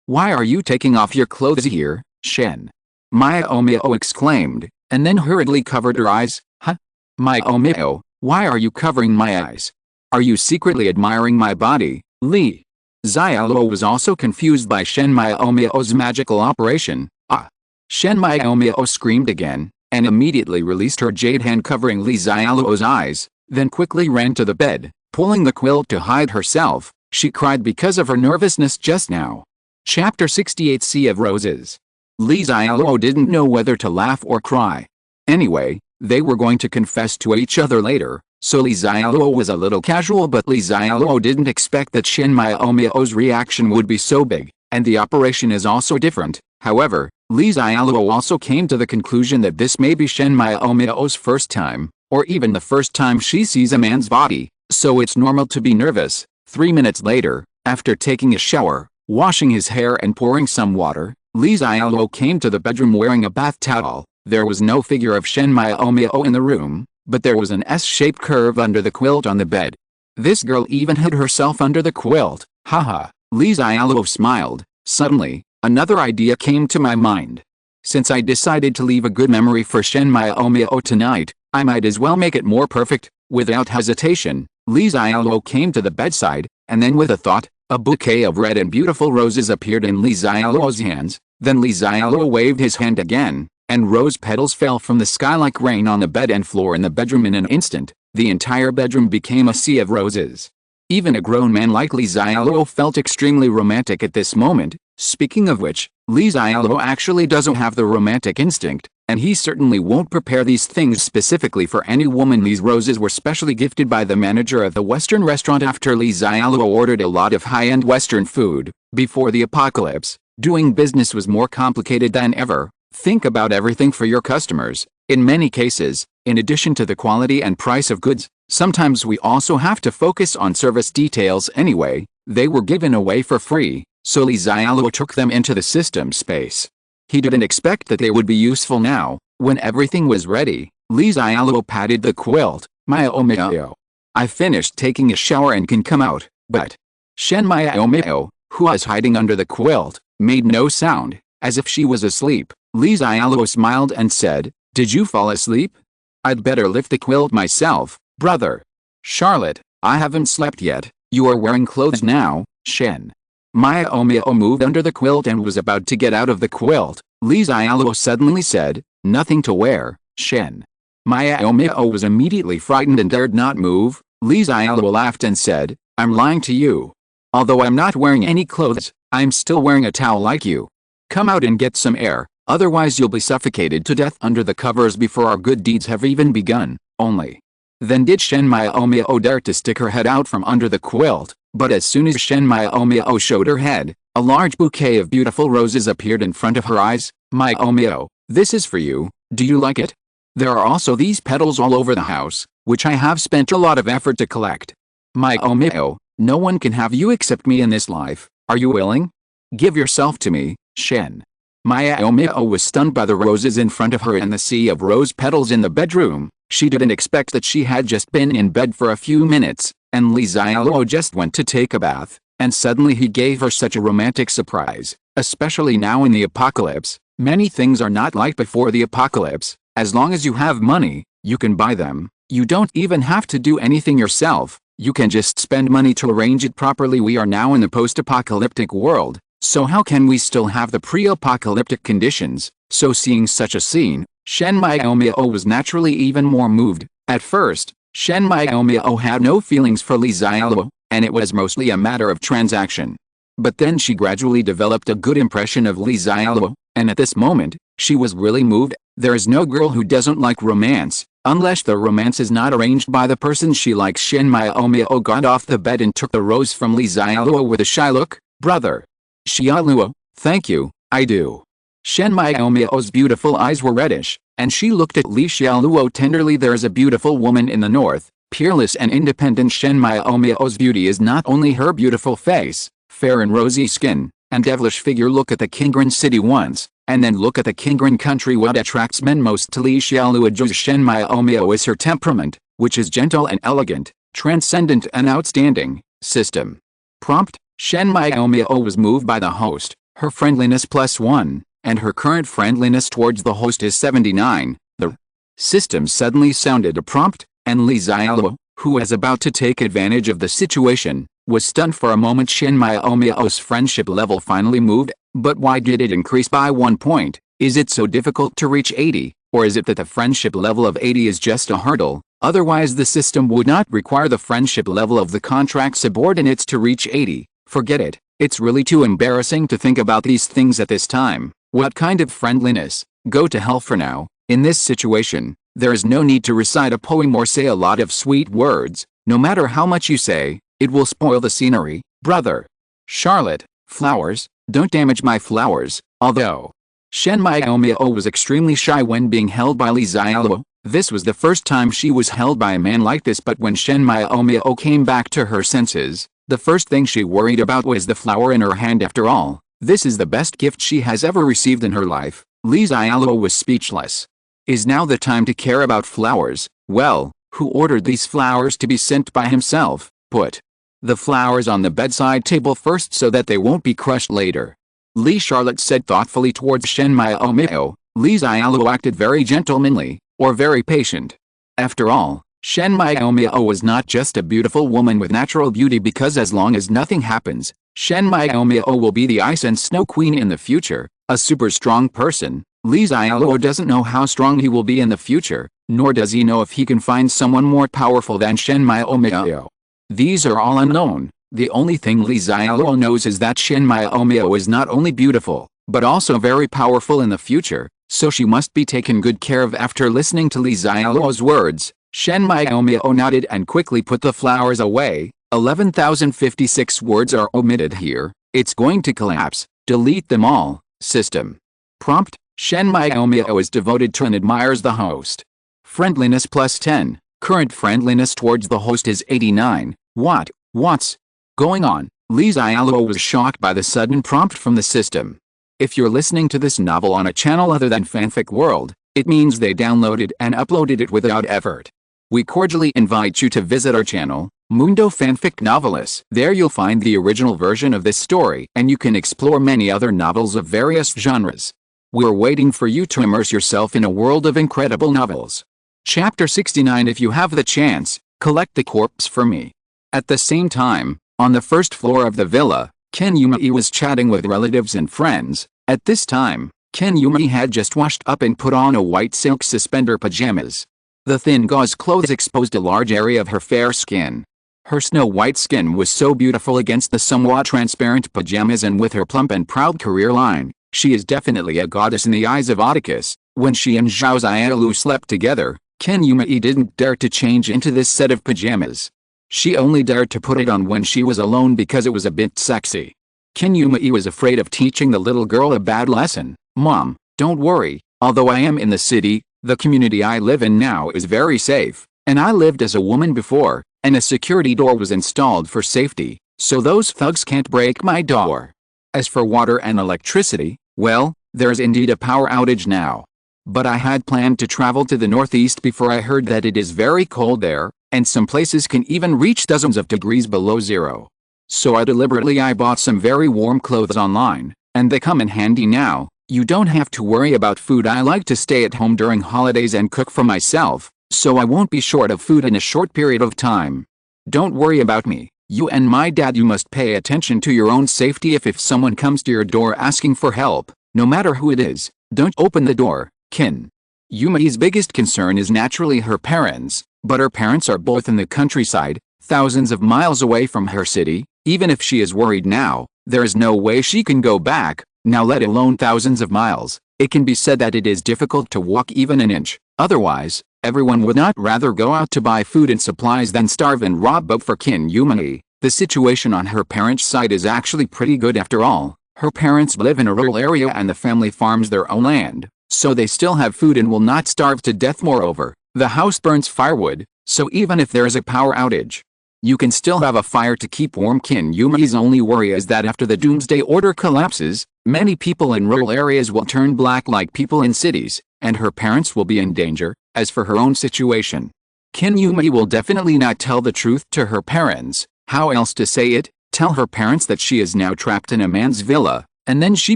why are you taking off your clothes here? Shen Miao exclaimed, and then hurriedly covered her eyes. Huh? Miao, why are you covering my eyes? Are you secretly admiring my body? Li Xiaoluo was also confused by Shen Miao's magical operation. Ah! Shen Miao screamed again, and immediately released her jade hand covering Li Xiaoluo's eyes, then quickly ran to the bed, pulling the quilt to hide herself. She cried because of her nervousness just now. Chapter 68 Sea of Roses. Li Xiaoluo didn't know whether to laugh or cry. Anyway, they were going to confess to each other later, so Li Xiaoluo was a little casual, but Li Xiaoluo didn't expect that Shen Miao's reaction would be so big, and the operation is also different. However, Li Xiaoluo also came to the conclusion that this may be Shen Miao's first time, or even the first time she sees a man's body, so it's normal to be nervous. 3 minutes later, after taking a shower, washing his hair and pouring some water, Li Xiaoluo came to the bedroom wearing a bath towel. There was no figure of Shen Miao in the room, but there was an S-shaped curve under the quilt on the bed. This girl even hid herself under the quilt. Haha, Li Xiaoluo smiled. Suddenly, another idea came to my mind. Since I decided to leave a good memory for Shen Miao tonight, I might as well make it more perfect. Without hesitation, Li Xiaoluo came to the bedside, and then with a thought, a bouquet of red and beautiful roses appeared in Li Xiaoluo's hands. Then Li Xiaoluo waved his hand again, and rose petals fell from the sky like rain on the bed and floor in the bedroom. In an instant, the entire bedroom became a sea of roses. Even a grown man like Li Xiaoluo felt extremely romantic at this moment. Speaking of which, Li Xiaoluo actually doesn't have the romantic instinct, and he certainly won't prepare these things specifically for any woman. These roses were specially gifted by the manager of the Western restaurant after Li Xiaoluo ordered a lot of high-end Western food. Before the apocalypse, doing business was more complicated than ever. Think about everything for your customers. In many cases, in addition to the quality and price of goods, sometimes we also have to focus on service details anyway. They were given away for free, so Li Xiaoluo took them into the system space. He didn't expect that they would be useful now. When everything was ready, Li Xiaoluo patted the quilt. Miao. I finished taking a shower and can come out, but Shen Miao, who was hiding under the quilt, made no sound, as if she was asleep. Li Xiaoluo smiled and said, "Did you fall asleep? I'd better lift the quilt myself." "Brother Charlotte, I haven't slept yet. You are wearing clothes now." Shen Miao moved under the quilt and was about to get out of the quilt. Li Xiaoluo suddenly said, "Nothing to wear." Shen Miao was immediately frightened and dared not move. Li Xiaoluo laughed and said, "I'm lying to you. Although I'm not wearing any clothes, I'm still wearing a towel like you. Come out and get some air, otherwise you'll be suffocated to death under the covers before our good deeds have even begun." Only then did Shen Miao dare to stick her head out from under the quilt, but as soon as Shen Miao showed her head, a large bouquet of beautiful roses appeared in front of her eyes. "Miao, this is for you. Do you like it? There are also these petals all over the house, which I have spent a lot of effort to collect. Miao, no one can have you except me in this life. Are you willing? Give yourself to me." Shen Miao was stunned by the roses in front of her and the sea of rose petals in the bedroom. She didn't expect that. She had just been in bed for a few minutes, and Li Xiaoluo just went to take a bath, and suddenly he gave her such a romantic surprise. Especially now in the apocalypse, many things are not like before the apocalypse. As long as you have money, you can buy them. You don't even have to do anything yourself. You can just spend money to arrange it properly. We are now in the post-apocalyptic world, so how can we still have the pre-apocalyptic conditions? So seeing such a scene, Shen Miao was naturally even more moved. At first, Shen Miao had no feelings for Li Xiaoluo, and it was mostly a matter of transaction. But then she gradually developed a good impression of Li Xiaoluo, And at this moment, she was really moved. There is no girl who doesn't like romance, unless the romance is not arranged by the person she likes. Shen Miao got off the bed and took the rose from Li Xiaoluo with a shy look. Brother. Xialuo, thank you, I do. Shen Miao's beautiful eyes were reddish, and she looked at Li Xiaoluo tenderly. There is a beautiful woman in the north, peerless and independent. Shen Miao's beauty is not only her beautiful face, fair and rosy skin, and devilish figure. Look at the Qingren city once, and then look at the Qingren country. What attracts men most to Li Xiaoluo's Shen Miao is her temperament, which is gentle and elegant, transcendent and outstanding. System. Prompt. Shen Miao was moved by the host, her friendliness +1, and her current friendliness towards the host is 79. The system suddenly sounded a prompt, and Li Xiaoluo, who was about to take advantage of the situation, was stunned for a moment. Shen Miao's friendship level finally moved, but why did it increase by 1 point? Is it so difficult to reach 80, or is it that the friendship level of 80 is just a hurdle? Otherwise the system would not require the friendship level of the contract subordinates to reach 80. Forget it, it's really too embarrassing to think about these things at this time. What kind of friendliness? Go to hell for now. In this situation, there is no need to recite a poem or say a lot of sweet words. No matter how much you say, it will spoil the scenery. Brother. Charlotte, flowers, don't damage my flowers. Although Shen Miao was extremely shy when being held by Li Xiaoluo, this was the first time she was held by a man like this. But when Shen Miao came back to her senses, the first thing she worried about was the flower in her hand. After all, this is the best gift she has ever received in her life. Li Xiaoluo was speechless. Is now the time to care about flowers? Well, who ordered these flowers to be sent by himself? Put the flowers on the bedside table first so that they won't be crushed later. Li Charlotte said thoughtfully towards Shen Miao. Li Xiaoluo acted very gentlemanly, or very patient. After all, Shen Miao was not just a beautiful woman with natural beauty, because as long as nothing happens, Shen Miao will be the ice and snow queen in the future, a super strong person. Li Xiaoluo doesn't know how strong he will be in the future, nor does he know if he can find someone more powerful than Shen Miao. These are all unknown. The only thing Li Xiaoluo knows is that Shen Miao is not only beautiful, but also very powerful in the future, so she must be taken good care of. After listening to Li Xiaoluo's words, Shen Miao nodded and quickly put the flowers away. 11,056 words are omitted here. It's going to collapse. Delete them all. System. Prompt. Shen Miao is devoted to and admires the host. Friendliness +10. Current friendliness towards the host is 89. What's going on? Li Xiaoluo was shocked by the sudden prompt from the system. If you're listening to this novel on a channel other than Fanfic World, it means they downloaded and uploaded it without effort. We cordially invite you to visit our channel, Mundo Fanfic Novelists. There you'll find the original version of this story, and you can explore many other novels of various genres. We're waiting for you to immerse yourself in a world of incredible novels. Chapter 69. If you have the chance, collect the corpse for me. At the same time, on the first floor of the villa, Ken Yumei was chatting with relatives and friends. At this time, Ken Yumei had just washed up and put on a white silk suspender pajamas. The thin gauze clothes exposed a large area of her fair skin. Her snow-white skin was so beautiful against the somewhat transparent pajamas, and with her plump and proud career line, she is definitely a goddess in the eyes of Atticus. When she and Zhao Xiaolu slept together, Ken Yumei didn't dare to change into this set of pajamas. She only dared to put it on when she was alone because it was a bit sexy. Ken Yumei was afraid of teaching the little girl a bad lesson. Mom, don't worry, although I am in the city, the community I live in now is very safe, and I lived as a woman before, and a security door was installed for safety, so those thugs can't break my door. As for water and electricity, well, there's indeed a power outage now. But I had planned to travel to the northeast before I heard that it is very cold there, and some places can even reach dozens of degrees below zero. So I bought some very warm clothes online, and they come in handy now. You don't have to worry about food. I like to stay at home during holidays and cook for myself, so I won't be short of food in a short period of time. Don't worry about me. You and my dad, you must pay attention to your own safety. If someone comes to your door asking for help, no matter who it is, don't open the door. Ken Yumei's biggest concern is naturally her parents, but her parents are both in the countryside, thousands of miles away from her city. Even if she is worried now, there is no way she can go back. now let alone thousands of miles. It can be said that it is difficult to walk even an inch. Otherwise, everyone would not rather go out to buy food and supplies than starve and rob. But for Qin Yumei, the situation on her parents' side is actually pretty good after all. Her parents live in a rural area and the family farms their own land, so they still have food and will not starve to death. Moreover, the house burns firewood, so even if there is a power outage, you can still have a fire to keep warm. Qin Yumei's only worry is that after the doomsday order collapses, many people in rural areas will turn black like people in cities, and her parents will be in danger. As for her own situation, Qin Yumei will definitely not tell the truth to her parents. How else to say it? Tell her parents that she is now trapped in a man's villa, and then she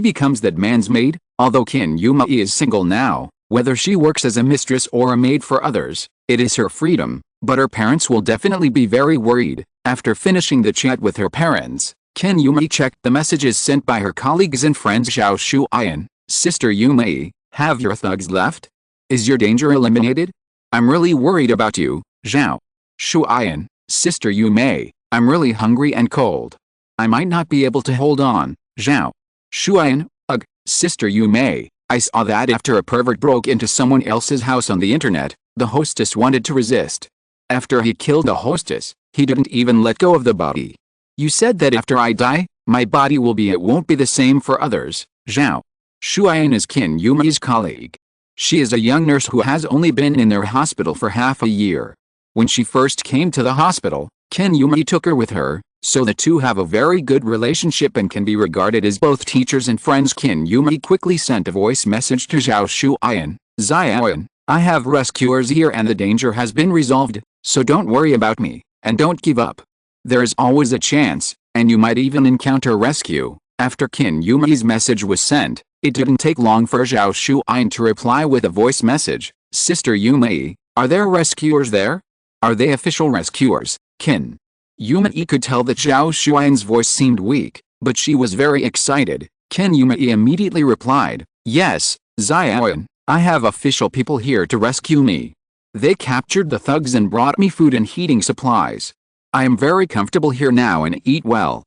becomes that man's maid. Although Qin Yumei is single now, whether she works as a mistress or a maid for others, it is her freedom, but her parents will definitely be very worried. After finishing the chat with her parents, Qin Yumei checked the messages sent by her colleagues and friends. Zhao Shuyan, Sister Yumei, have your thugs left? Is your danger eliminated? I'm really worried about you, Zhao Shuyan, Sister Yumei. I'm really hungry and cold. I might not be able to hold on, Zhao Shuyan. Ugh, Sister Yumei, I saw that after a pervert broke into someone else's house on the internet, the hostess wanted to resist. After he killed the hostess, he didn't even let go of the body. You said that after I die, my body will be. It won't be the same for others. Zhao Shuyan is Qin Yumei's colleague. She is a young nurse who has only been in their hospital for half a year. When she first came to the hospital, Qin Yumei took her with her, so the two have a very good relationship and can be regarded as both teachers and friends. Qin Yumei quickly sent a voice message to Zhao Shuyan. Xialuo, I have rescuers here and the danger has been resolved, so don't worry about me, and don't give up. There is always a chance, and you might even encounter rescue. After Qin Yumei's message was sent, it didn't take long for Zhao Shuyan to reply with a voice message. Sister Yumei, are there rescuers there? Are they official rescuers? Qin Yumei could tell that Zhao Shuyan's voice seemed weak, but she was very excited. Qin Yumei immediately replied, yes, Xialuo, I have official people here to rescue me. They captured the thugs and brought me food and heating supplies. I am very comfortable here now and eat well.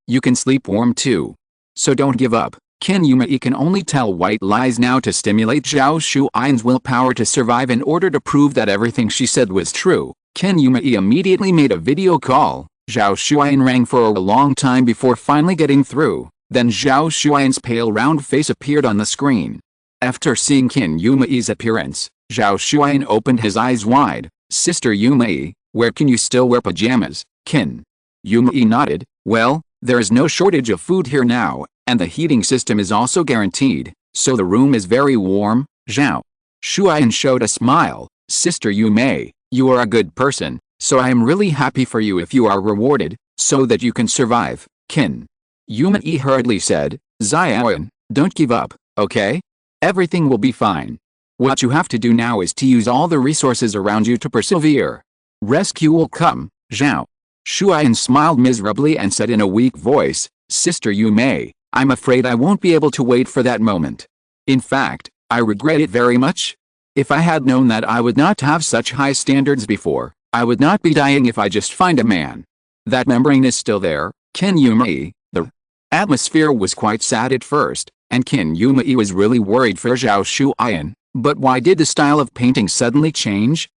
You can sleep warm too. So don't give up. Qin Yumei can only tell white lies now to stimulate Zhao Shuyan's willpower to survive in order to prove that everything she said was true. Qin Yumei immediately made a video call. Zhao Shuyan rang for a long time before finally getting through. Then Zhao Shuyan's pale round face appeared on the screen. After seeing Qin Yumei's appearance, Zhao Shuyan opened his eyes wide. Sister Yumei, where can you still wear pajamas? Qin Yumei nodded. Well, there is no shortage of food here now, and the heating system is also guaranteed, so the room is very warm. Zhao Shuyan showed a smile. Sister Yumei, you are a good person, so I am really happy for you if you are rewarded, so that you can survive. Qin Yumei hurriedly said, Xialuo, don't give up, okay? Everything will be fine. What you have to do now is to use all the resources around you to persevere. Rescue will come. Zhao Shuyan smiled miserably and said in a weak voice, Sister Yumei, I'm afraid I won't be able to wait for that moment. In fact, I regret it very much. If I had known that I would not have such high standards before, I would not be dying if I just find a man. That membrane is still there, Qin Yumei. The atmosphere was quite sad at first, and Qin Yumei was really worried for Zhao Shuyan. But why did the style of painting suddenly change?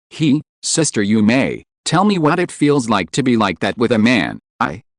Sister Yumei, tell me what it feels like to be like that with a man.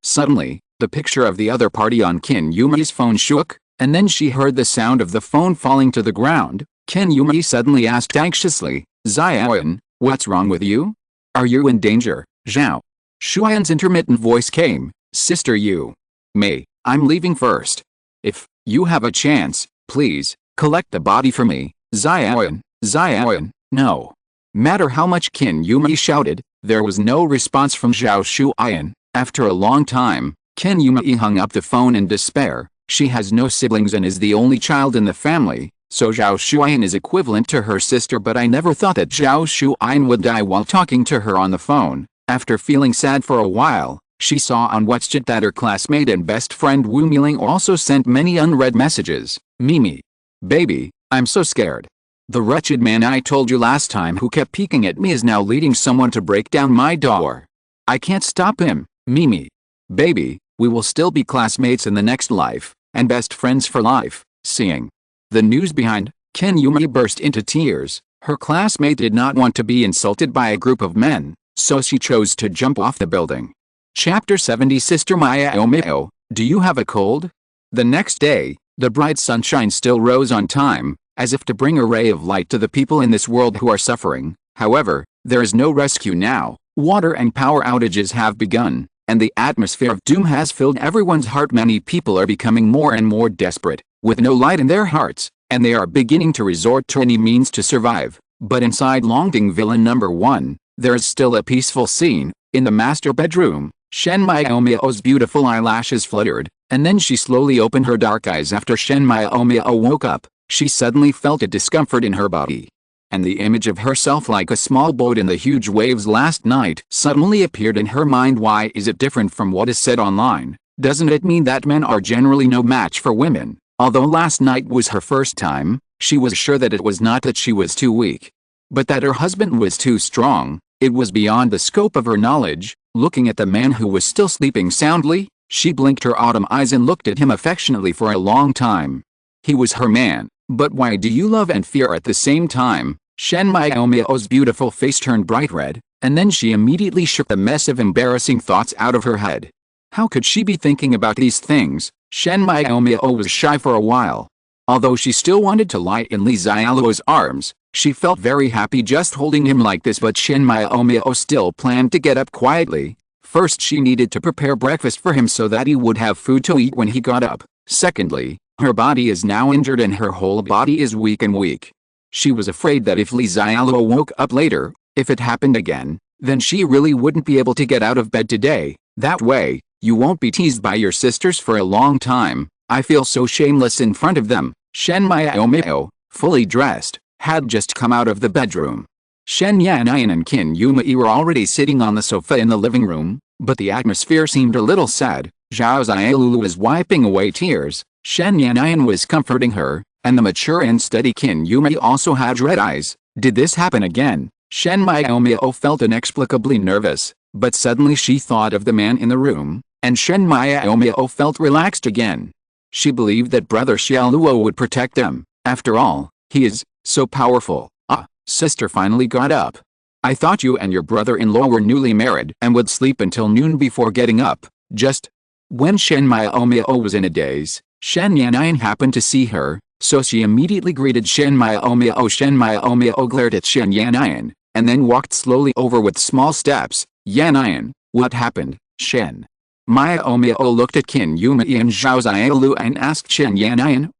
Suddenly, the picture of the other party on Qin Yumei's phone shook, and then she heard the sound of the phone falling to the ground. Qin Yumei suddenly asked anxiously, Xialuo, what's wrong with you? Are you in danger? Zhao Shuyan's intermittent voice came, Sister Yumei, I'm leaving first. If you have a chance, please, collect the body for me. Xialuo, no. Matter how much Qin Yumei shouted, there was no response from Zhao Shuyan. After a long time, Qin Yumei hung up the phone in despair. She has no siblings and is the only child in the family, so Zhao Shuyan is equivalent to her sister, but I never thought that Zhao Shuyan would die while talking to her on the phone. After feeling sad for a while, she saw on WhatsApp that her classmate and best friend Wu Miling also sent many unread messages. Mimi. Baby, I'm so scared. The wretched man I told you last time who kept peeking at me is now leading someone to break down my door. I can't stop him. Mimi. Baby, we will still be classmates in the next life, and best friends for life. Seeing the news behind, Ken Yumi burst into tears. Her classmate did not want to be insulted by a group of men, so she chose to jump off the building. Chapter 70. Sister Maya Omeo, do you have a cold? The next day, the bright sunshine still rose on time, as if to bring a ray of light to the people in this world who are suffering. However, there is no rescue now. Water and power outages have begun, and the atmosphere of doom has filled everyone's heart. Many people are becoming more and more desperate, with no light in their hearts, and they are beginning to resort to any means to survive. But inside Longding Villain number 1, there is still a peaceful scene. In the master bedroom, Shen Myaomeo's beautiful eyelashes fluttered, and then she slowly opened her dark eyes. After Shen Myaomeo woke up, she suddenly felt a discomfort in her body. And the image of herself like a small boat in the huge waves last night suddenly appeared in her mind. Why is it different from what is said online? Doesn't it mean that men are generally no match for women? Although last night was her first time, she was sure that it was not that she was too weak, but that her husband was too strong. It was beyond the scope of her knowledge. Looking at the man who was still sleeping soundly, she blinked her autumn eyes and looked at him affectionately for a long time. He was her man, but why do you love and fear at the same time? Shen Myaomeo's beautiful face turned bright red, and then she immediately shook the mess of embarrassing thoughts out of her head. How could she be thinking about these things? Shen Myaomeo was shy for a while. Although she still wanted to lie in Li Xialuo's arms, she felt very happy just holding him like this. But Shen Myaomeo still planned to get up quietly. First, she needed to prepare breakfast for him so that he would have food to eat when he got up. Secondly, her body is now injured and her whole body is weak. She was afraid that if Li Xialuo woke up later, if it happened again, then she really wouldn't be able to get out of bed today. That way, you won't be teased by your sisters for a long time. I feel so shameless in front of them. Shen Myaomeo, fully dressed, had just come out of the bedroom. Shen Yanayan and Qin Yumei were already sitting on the sofa in the living room, but the atmosphere seemed a little sad. Zhao Xiaolu was wiping away tears. Shen Yanayan was comforting her, and the mature and steady Qin Yumei also had red eyes. Did this happen again? Shen Myaomeo felt inexplicably nervous, but suddenly she thought of the man in the room, and Shen Myaomeo felt relaxed again. She believed that brother Xialuo would protect them. After all, he is so powerful. Sister finally got up. I thought you and your brother-in-law were newly married and would sleep until noon before getting up. Just when Shen Myaomeo was in a daze, Shen Yanayan happened to see her, so she immediately greeted Shen Myaomeo. Shen Myaomeo glared at Shen Yanayan, and then walked slowly over with small steps. Yanayan, what happened? Shen Myaomeo looked at Qin Yumei and Zhao Xiaolu and asked Shen Yanayan,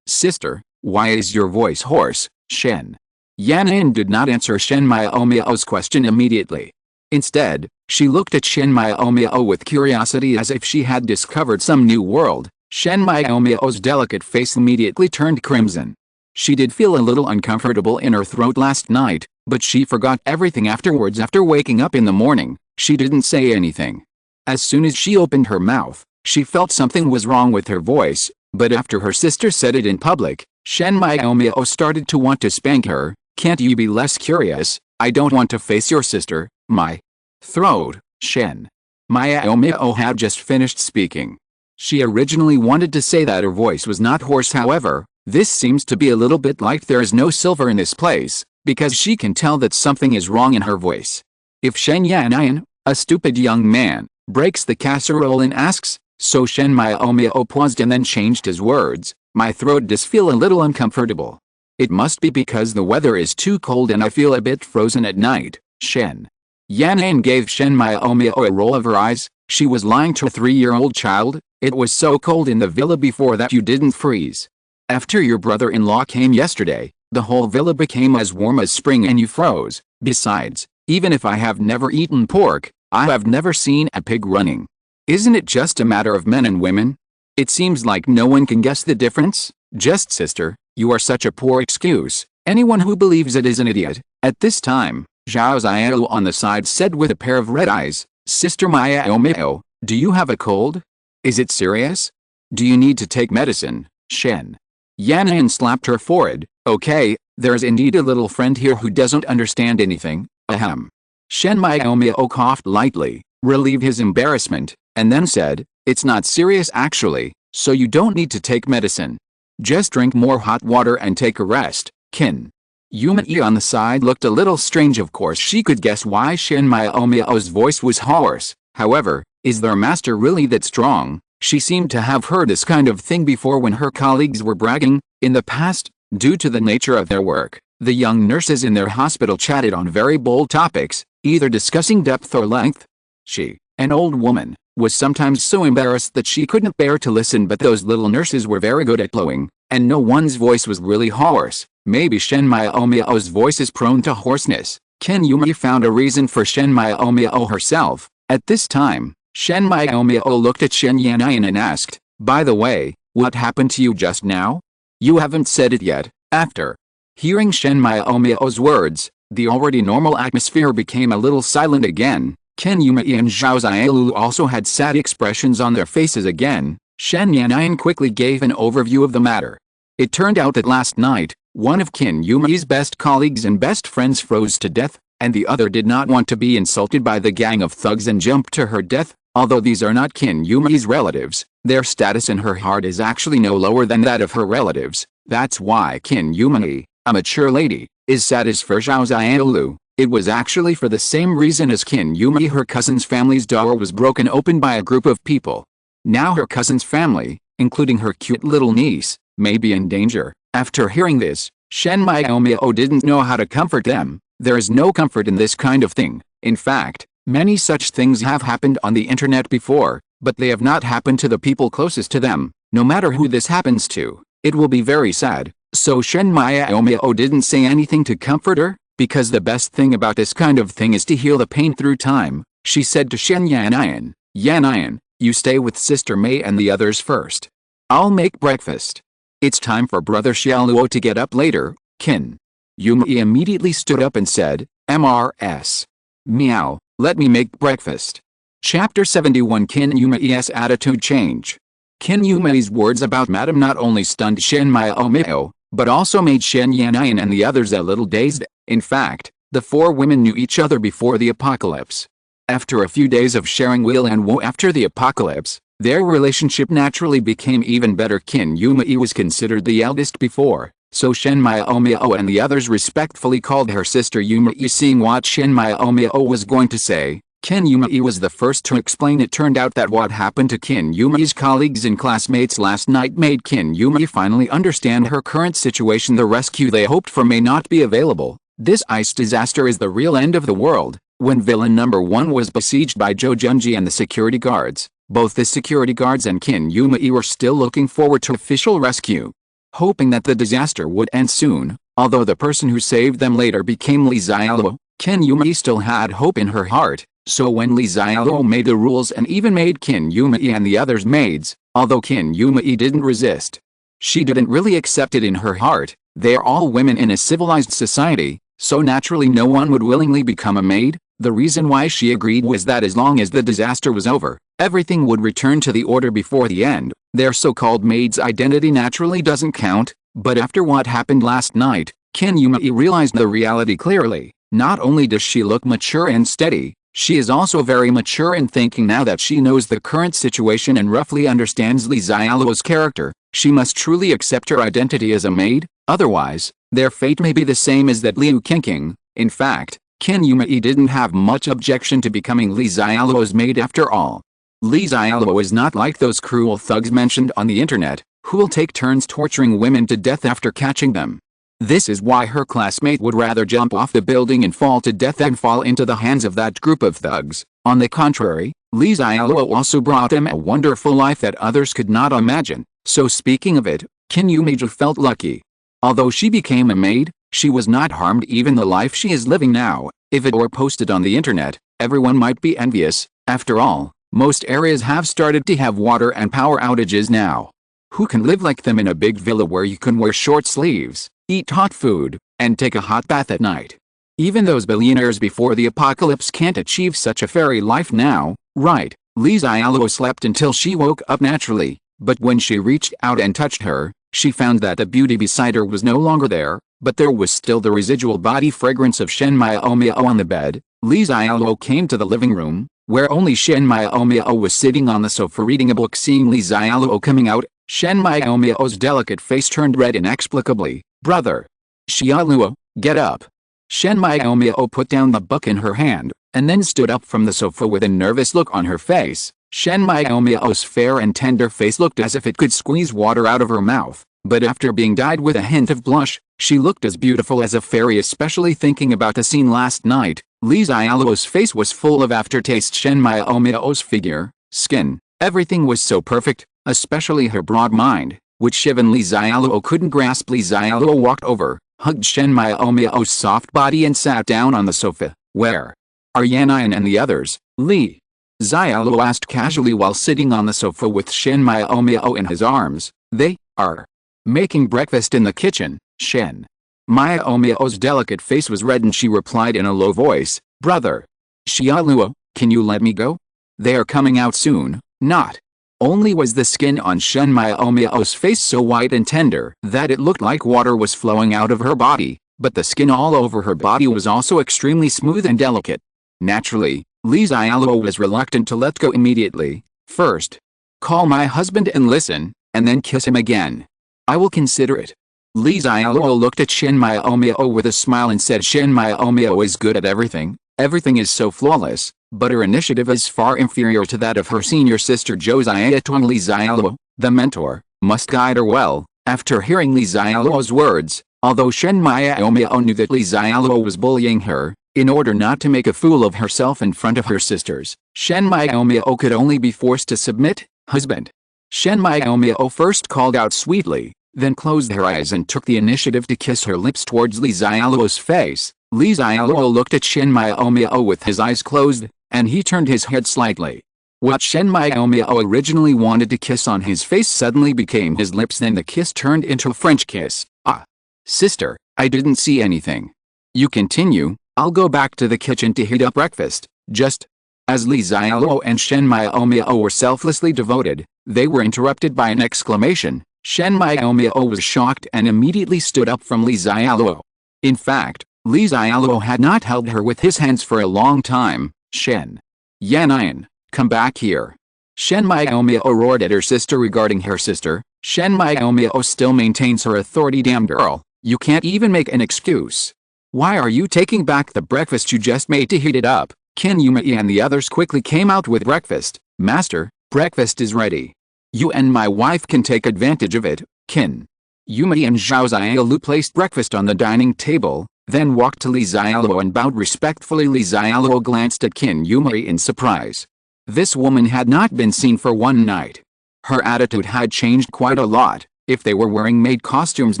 sister, why is your voice hoarse? Shen Yanayan did not answer Shen Myaomeo's question immediately. Instead, she looked at Shen Myaomeo with curiosity as if she had discovered some new world. Shen Myaomeo's delicate face immediately turned crimson. She did feel a little uncomfortable in her throat last night, but she forgot everything afterwards. After waking up in the morning, she didn't say anything. As soon as she opened her mouth, she felt something was wrong with her voice, but after her sister said it in public, Shen Myaomeo started to want to spank her. Can't you be less curious? I don't want to face your sister. My throat. Shen Myaomeo had just finished speaking. She originally wanted to say that her voice was not hoarse. However, this seems to be a little bit like there is no silver in this place, because she can tell that something is wrong in her voice. If Shen Yanayan, a stupid young man, breaks the casserole and asks, so Shen Myaomeo paused and then changed his words, my throat does feel a little uncomfortable. It must be because the weather is too cold and I feel a bit frozen at night. Shen Yanayan gave Shen Myaomeo a roll of her eyes. She was lying to a 3-year-old child. It was so cold in the villa before that you didn't freeze. After your brother-in-law came yesterday, the whole villa became as warm as spring and you froze. Besides, even if I have never eaten pork, I have never seen a pig running. Isn't it just a matter of men and women? It seems like no one can guess the difference. Just sister, you are such a poor excuse. Anyone who believes it is an idiot. At this time, Zhao Xiaolu on the side said with a pair of red eyes, Sister Myaomeo, do you have a cold? Is it serious? Do you need to take medicine? Shen Yanayan slapped her forehead. Okay, there's indeed a little friend here who doesn't understand anything. Ahem. Shen Myaomeo coughed lightly, relieved his embarrassment, and then said, it's not serious actually. so you don't need to take medicine. Just drink more hot water and take a rest, Kin. Yumei on the side looked a little strange. Of course she could guess why Shin Miao's voice was hoarse. However, is their master really that strong? She seemed to have heard this kind of thing before when her colleagues were bragging. In the past, due to the nature of their work, the young nurses in their hospital chatted on very bold topics, either discussing depth or length. She, an old woman, was sometimes so embarrassed that she couldn't bear to listen, but those little nurses were very good at blowing, and no one's voice was really hoarse. Maybe Shen Miao's voice is prone to hoarseness. Ken Yumei found a reason for Shen Miao herself. At this time, Shen Miao looked at Shen Yanyan and asked, "By the way, what happened to you just now? You haven't said it yet." After hearing Shen Miao's words, the already normal atmosphere became a little silent again. Ken Yumei and Zhao Xialuo also had sad expressions on their faces again. Shen Yanyan quickly gave an overview of the matter. It turned out that last night, one of Ken Yumei's best colleagues and best friends froze to death, and the other did not want to be insulted by the gang of thugs and jumped to her death. Although these are not Ken Yumei's relatives, their status in her heart is actually no lower than that of her relatives. That's why Ken Yumei, a mature lady, is sad as for Zhao Xiaolu. It was actually for the same reason as Ken Yumei. Her cousin's family's door was broken open by a group of people. Now her cousin's family, including her cute little niece, may be in danger. After hearing this, Shen Miao didn't know how to comfort them. There is no comfort in this kind of thing. In fact, many such things have happened on the internet before, but they have not happened to the people closest to them. No matter who this happens to, it will be very sad. So Shen Miao didn't say anything to comfort her, because the best thing about this kind of thing is to heal the pain through time. She said to Shen Yanyan, "Yanyan, you stay with Sister Mei and the others first. I'll make breakfast. It's time for Brother Xialuo to get up later." Kin Yumei immediately stood up and said, "Mrs. Meow, let me make breakfast." Chapter 71 Kin Yumei's attitude change. Kin Yumei's words about Madam not only stunned Shen Miao, but also made Shen Yanyan and the others a little dazed. In fact, the four women knew each other before the apocalypse. After a few days of sharing will and woe after the apocalypse, their relationship naturally became even better. Kin Yumei was considered the eldest before, so Shen Miao and the others respectfully called her sister Yumei. Seeing what Shen Miao was going to say, Kin Yumei was the first to explain. It turned out that what happened to Kin Yumei's colleagues and classmates last night made Kin Yumei finally understand her current situation. The rescue they hoped for may not be available. This ice disaster is the real end of the world. When villain number 1 was besieged by Zhou Junji and the security guards, both the security guards and Kin Yumei were still looking forward to official rescue, hoping that the disaster would end soon. Although the person who saved them later became Li Xiaoluo, Kin Yumei still had hope in her heart. So when Li Xiaoluo made the rules and even made Kin Yumei and the others maids, although Kin Yumei didn't resist, she didn't really accept it in her heart. They are all women in a civilized society, so naturally no one would willingly become a maid. The reason why she agreed was that as long as the disaster was over, everything would return to the order before the end. Their so-called maid's identity naturally doesn't count, but after what happened last night, Kin Yumei realized the reality clearly. Not only does she look mature and steady, she is also very mature in thinking. Now that she knows the current situation and roughly understands Li Xiaoluo's character, she must truly accept her identity as a maid, otherwise, their fate may be the same as that Liu Qingqing. In fact, Kin Yumei didn't have much objection to becoming Li Xiaoluo's maid after all. Li Xiaoluo is not like those cruel thugs mentioned on the internet, who will take turns torturing women to death after catching them. This is why her classmate would rather jump off the building and fall to death than fall into the hands of that group of thugs. On the contrary, Li Xiaoluo also brought them a wonderful life that others could not imagine. So speaking of it, Kin Yumei felt lucky. Although she became a maid, she was not harmed. Even the life she is living now, if it were posted on the internet, everyone might be envious. After all, most areas have started to have water and power outages now. Who can live like them in a big villa where you can wear short sleeves, eat hot food, and take a hot bath at night? Even those billionaires before the apocalypse can't achieve such a fairy life now, right? Li Xiaoluo slept until she woke up naturally, but when she reached out and touched her, she found that the beauty beside her was no longer there, but there was still the residual body fragrance of Shen Miao on the bed. Li Xiaoluo came to the living room, where only Shen Miao was sitting on the sofa reading a book. Seeing Li Xiaoluo coming out, Shen Miao's delicate face turned red inexplicably. Brother Xialuo, get up. Shen Miao put down the book in her hand, and then stood up from the sofa with a nervous look on her face. Shen Miao's fair and tender face looked as if it could squeeze water out of her mouth, but after being dyed with a hint of blush, she looked as beautiful as a fairy. Especially thinking about the scene last night, Li Xiaoluo's face was full of aftertaste. Shen Miao's figure, skin, everything was so perfect, especially her broad mind, which even Li Xiaoluo couldn't grasp. Li Xiaoluo walked over, hugged Shen Miao's soft body and sat down on the sofa. Where are Yanyan and the others? Li Xiaoluo asked casually while sitting on the sofa with Shen Miao in his arms. They are making breakfast in the kitchen. Shen Miao's delicate face was red and she replied in a low voice, Brother Xialuo, can you let me go? They are coming out soon. Not only was the skin on Shen Miao's face so white and tender that it looked like water was flowing out of her body, but the skin all over her body was also extremely smooth and delicate. Naturally, Li Xiaoluo was reluctant to let go immediately. First, call my husband and listen, and then kiss him again. I will consider it. Li Xiaoluo looked at Shen Miao with a smile and said Shen Miao is good at everything. Everything is so flawless, but her initiative is far inferior to that of her senior sister Josiah Tuang. Li Xiaoluo, the mentor, must guide her well. After hearing Li Xiaoluo's words, although Shen Miao knew that Li Xiaoluo was bullying her, in order not to make a fool of herself in front of her sisters, Shen Miao could only be forced to submit. Husband. Shen Miao first called out sweetly, then closed her eyes and took the initiative to kiss her lips towards Li Xiaoluo's face. Li Xiaoluo looked at Shen Miao with his eyes closed, and he turned his head slightly. What Shen Miao originally wanted to kiss on his face suddenly became his lips. Then the kiss turned into a French kiss. Ah. Sister, I didn't see anything. You continue. I'll go back to the kitchen to heat up breakfast. Just as Li Xiaoluo and Shen Miao were selflessly devoted, they were interrupted by an exclamation. Shen Miao was shocked and immediately stood up from Li Xiaoluo. In fact, Li Xiaoluo had not held her with his hands for a long time. Shen Yanyan, come back here. Shen Miao roared at her sister regarding her sister. Shen Miao still maintains her authority. Damn girl, you can't even make an excuse. Why are you taking back the breakfast you just made to heat it up? Qin Yumei and the others quickly came out with breakfast. Master, breakfast is ready. You and my wife can take advantage of it. Qin Yumei and Zhao Xiaolu placed breakfast on the dining table, then walked to Li Xiaoluo and bowed respectfully. Li Xiaoluo glanced at Qin Yumei in surprise. This woman had not been seen for one night. Her attitude had changed quite a lot. If they were wearing maid costumes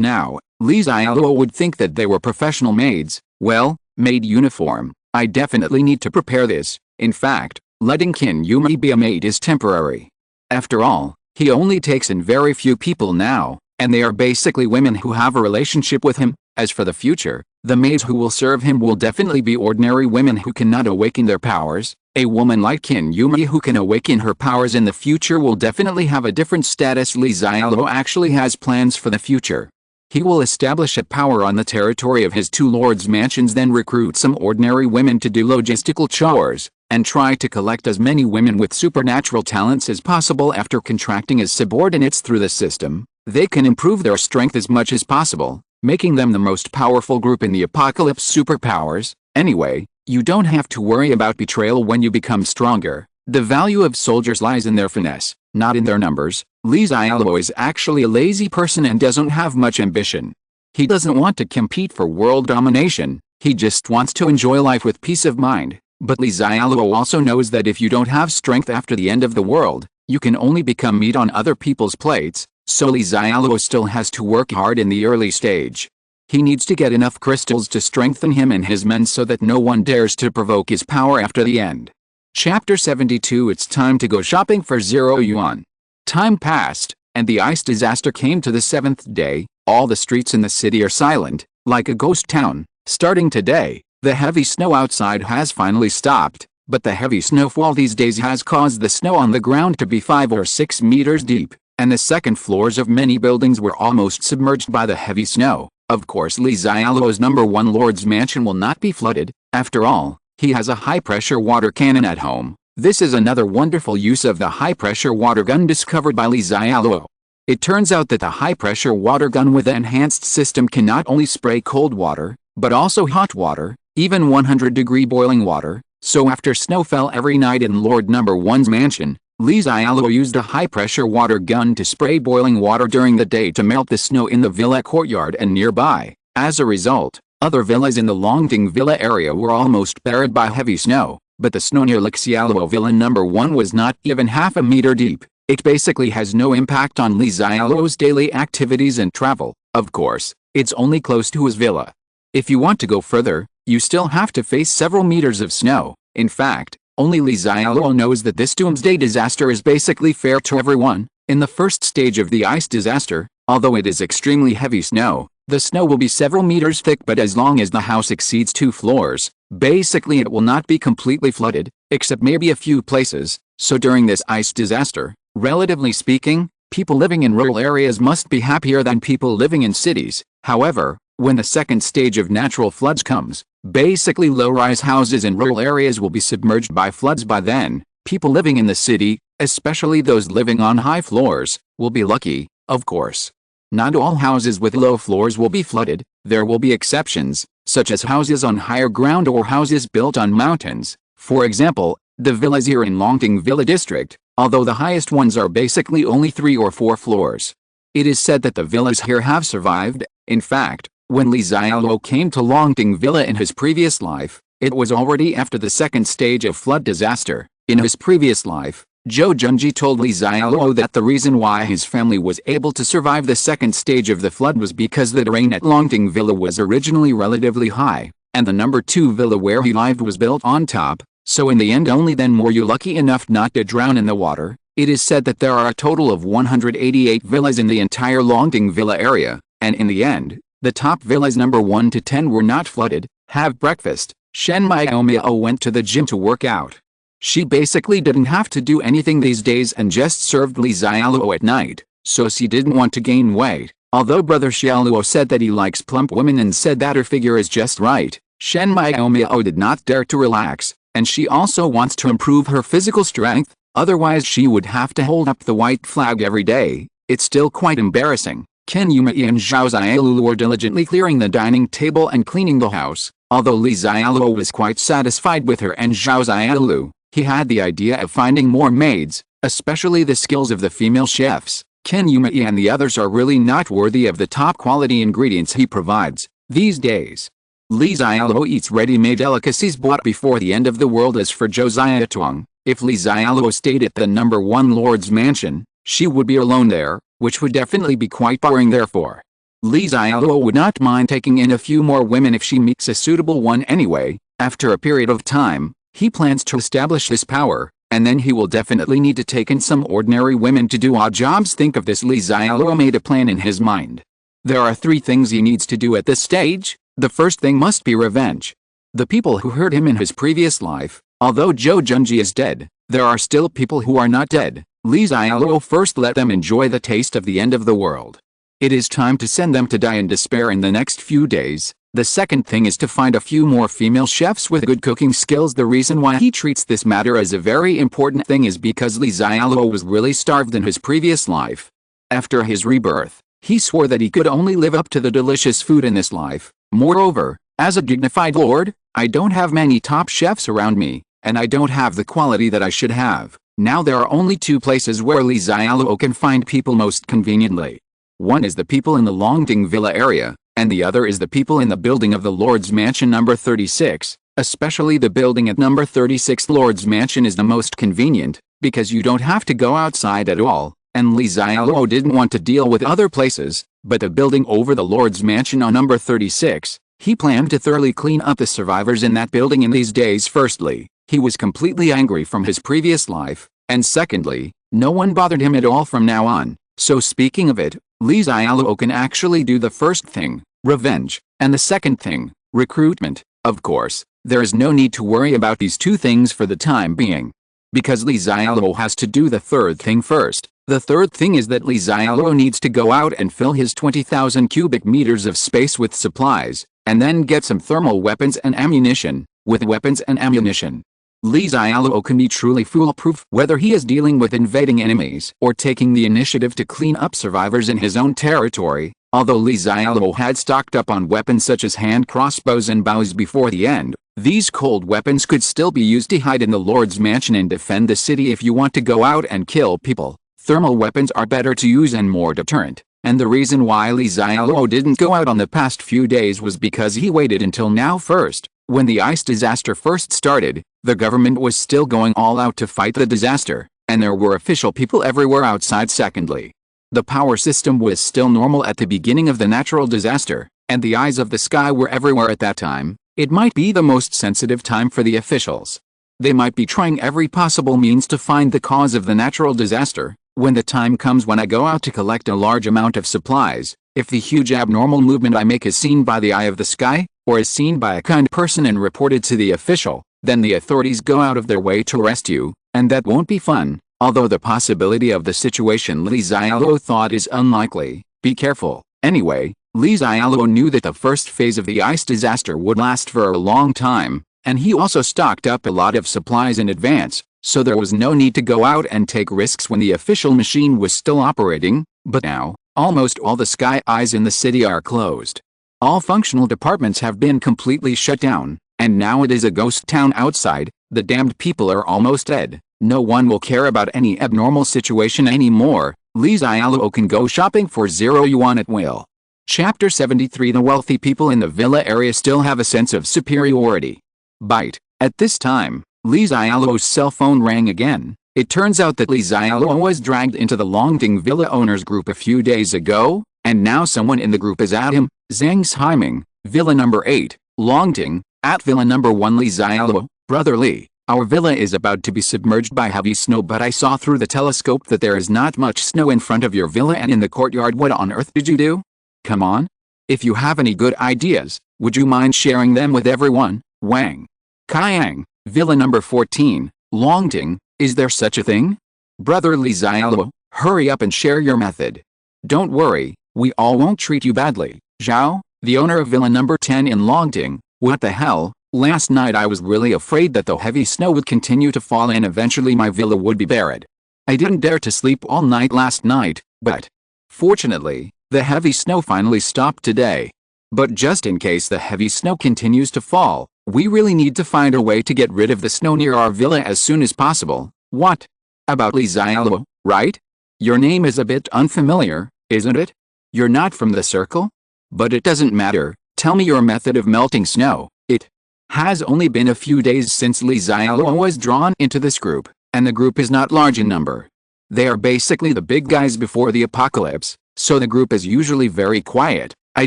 now, Li Xiaoluo would think that they were professional maids. Well, maid uniform. I definitely need to prepare this. In fact, letting Qin Yumei be a maid is temporary. After all, he only takes in very few people now, and they are basically women who have a relationship with him. As for the future, the maids who will serve him will definitely be ordinary women who cannot awaken their powers. A woman like Qin Yumei who can awaken her powers in the future will definitely have a different status. Li Xiaoluo actually has plans for the future. He will establish a power on the territory of his two lords' mansions, then recruit some ordinary women to do logistical chores, and try to collect as many women with supernatural talents as possible. After contracting as subordinates through the system, they can improve their strength as much as possible, making them the most powerful group in the apocalypse. Superpowers. Anyway, you don't have to worry about betrayal when you become stronger. The value of soldiers lies in their finesse, not in their numbers. Li Xiaoluo is actually a lazy person and doesn't have much ambition. He doesn't want to compete for world domination, he just wants to enjoy life with peace of mind. But Li Xiaoluo also knows that if you don't have strength after the end of the world, you can only become meat on other people's plates, so Li Xiaoluo still has to work hard in the early stage. He needs to get enough crystals to strengthen him and his men so that no one dares to provoke his power after the end. Chapter 72. It's time to go shopping for 0 yuan. Time passed, and the ice disaster came to the 7th day. All the streets in the city are silent, like a ghost town. Starting today, the heavy snow outside has finally stopped, but the heavy snowfall these days has caused the snow on the ground to be 5 or 6 meters deep, and the second floors of many buildings were almost submerged by the heavy snow. Of course, Li Xiaoluo's #1 lord's mansion will not be flooded. After all, he has a high-pressure water cannon at home, This is another wonderful use of the high-pressure water gun discovered by Xialuo. It turns out that the high-pressure water gun with the enhanced system can not only spray cold water, but also hot water, even 100-degree boiling water. So after snow fell every night in Lord No. 1's mansion, Xialuo used a high-pressure water gun to spray boiling water during the day to melt the snow in the villa courtyard and nearby. As a result, other villas in the Longting Villa area were almost buried by heavy snow, but the snow near Xialuo Villa No. 1 was not even half a meter deep. It basically has no impact on Xialuo's daily activities and travel. Of course, it's only close to his villa. If you want to go further, you still have to face several meters of snow. In fact, only Xialuo knows that this doomsday disaster is basically fair to everyone. In the first stage of the ice disaster, although it is extremely heavy snow, the snow will be several meters thick, but as long as the house exceeds 2 floors, basically it will not be completely flooded, except maybe a few places. So during this ice disaster, relatively speaking, people living in rural areas must be happier than people living in cities. However, when the second stage of natural floods comes, basically low-rise houses in rural areas will be submerged by floods by then. People living in the city, especially those living on high floors, will be lucky, of course. Not all houses with low floors will be flooded. There will be exceptions, such as houses on higher ground or houses built on mountains. For example, the villas here in Longting Villa District, although the highest ones are basically only 3 or 4 floors. It is said that the villas here have survived. In fact, when Xialuo came to Longting Villa in his previous life, it was already after the second stage of flood disaster. In his previous life, Zhou Junji told Xialuo that the reason why his family was able to survive the second stage of the flood was because the terrain at Longting Villa was originally relatively high, and the No. 2 villa where he lived was built on top, so in the end only then were you lucky enough not to drown in the water. It is said that there are a total of 188 villas in the entire Longting Villa area, and in the end, the top villas No. 1 to 10 were not flooded. Have breakfast. Shen Miaomiao went to the gym to work out. She basically didn't have to do anything these days and just served Xialuo at night, so she didn't want to gain weight. Although brother Xialuo said that he likes plump women and said that her figure is just right, Shen Miaomiao did not dare to relax, and she also wants to improve her physical strength, otherwise she would have to hold up the white flag every day. It's still quite embarrassing. Ken Yumei and Zhao Xiaolu were diligently clearing the dining table and cleaning the house. Although Xialuo was quite satisfied with her and Zhao Xiaolu, he had the idea of finding more maids, especially the skills of the female chefs. Ken Yumei and the others are really not worthy of the top quality ingredients he provides these days. Xialuo eats ready-made delicacies bought before the end of the world. As for Josiah Tuong, if Xialuo stayed at the No. 1 Lord's mansion, she would be alone there, which would definitely be quite boring. Therefore, Xialuo would not mind taking in a few more women if she meets a suitable one anyway. After a period of time, he plans to establish his power, and then he will definitely need to take in some ordinary women to do odd jobs. Think of this. Xialuo made a plan in his mind. There are 3 things he needs to do at this stage. The first thing must be revenge. The people who hurt him in his previous life, although Zhou Junji is dead, there are still people who are not dead. Xialuo first let them enjoy the taste of the end of the world. It is time to send them to die in despair in the next few days. The second thing is to find a few more female chefs with good cooking skills. The reason why he treats this matter as a very important thing is because Xialuo was really starved in his previous life. After his rebirth, he swore that he could only live up to the delicious food in this life. Moreover, as a dignified lord, I don't have many top chefs around me, and I don't have the quality that I should have. Now there are only 2 places where Xialuo can find people most conveniently. One is the people in the Longting Villa area, and the other is the people in the building of the Lord's Mansion No. 36, especially the building at No. 36 Lord's Mansion is the most convenient, because you don't have to go outside at all, and Xialuo didn't want to deal with other places, but the building over the Lord's Mansion on No. 36, he planned to thoroughly clean up the survivors in that building in these days. Firstly, he was completely angry from his previous life, and secondly, no one bothered him at all from now on. So speaking of it, Xialuo can actually do the first thing, revenge, and the second thing, recruitment. Of course, there is no need to worry about these 2 things for the time being, because Xialuo has to do the third thing first. The third thing is that Xialuo needs to go out and fill his 20,000 cubic meters of space with supplies, and then get some thermal weapons and ammunition. With weapons and ammunition, Li Xiaoluo can be truly foolproof whether he is dealing with invading enemies or taking the initiative to clean up survivors in his own territory. Although Li Xiaoluo had stocked up on weapons such as hand crossbows and bows before the end, these cold weapons could still be used to hide in the Lord's mansion and defend the city if you want to go out and kill people. Thermal weapons are better to use and more deterrent, and the reason why Li Xiaoluo didn't go out on the past few days was because he waited until now first. When the ice disaster first started, the government was still going all out to fight the disaster, and there were official people everywhere outside. Secondly, the power system was still normal at the beginning of the natural disaster, and the eyes of the sky were everywhere at that time. It might be the most sensitive time for the officials. They might be trying every possible means to find the cause of the natural disaster. When the time comes when I go out to collect a large amount of supplies, if the huge abnormal movement I make is seen by the eye of the sky, or is seen by a kind person and reported to the official, then the authorities go out of their way to arrest you, and that won't be fun. Although the possibility of the situation Li Xiaoluo thought is unlikely, be careful. Anyway, Li Xiaoluo knew that the first phase of the ice disaster would last for a long time, and he also stocked up a lot of supplies in advance, so there was no need to go out and take risks when the official machine was still operating. But now, almost all the sky eyes in the city are closed. All functional departments have been completely shut down, and now it is a ghost town outside. The damned people are almost dead. No one will care about any abnormal situation anymore. Li Xiaoluo can go shopping for 0 yuan at will. Chapter 73. The wealthy people in the villa area still have a sense of superiority. Bite. At this time, Li Xiaoluo's cell phone rang again. It turns out that Li Xiaoluo was dragged into the Longting Villa owners group a few days ago, and now someone in the group is at him. Zhang Ximing, Villa number 8, Longting, at Villa number 1. Li Xiaoluo, Brother Li, our villa is about to be submerged by heavy snow, but I saw through the telescope that there is not much snow in front of your villa and in the courtyard. What on earth did you do? Come on. If you have any good ideas, would you mind sharing them with everyone? Wang Kaiang, Villa number 14, Longting, is there such a thing? Brother Li Xiaoluo, hurry up and share your method. Don't worry, we all won't treat you badly. Zhao, the owner of Villa number 10 in Longting, what the hell? Last night I was really afraid that the heavy snow would continue to fall and eventually my villa would be buried. I didn't dare to sleep all night last night, but fortunately, the heavy snow finally stopped today. But just in case the heavy snow continues to fall, we really need to find a way to get rid of the snow near our villa as soon as possible. What? About Li Xiaoluo, right? Your name is a bit unfamiliar, isn't it? You're not from the circle? But it doesn't matter, tell me your method of melting snow. It has only been a few days since Li Xiaoluo was drawn into this group, and the group is not large in number. They are basically the big guys before the apocalypse, so the group is usually very quiet. I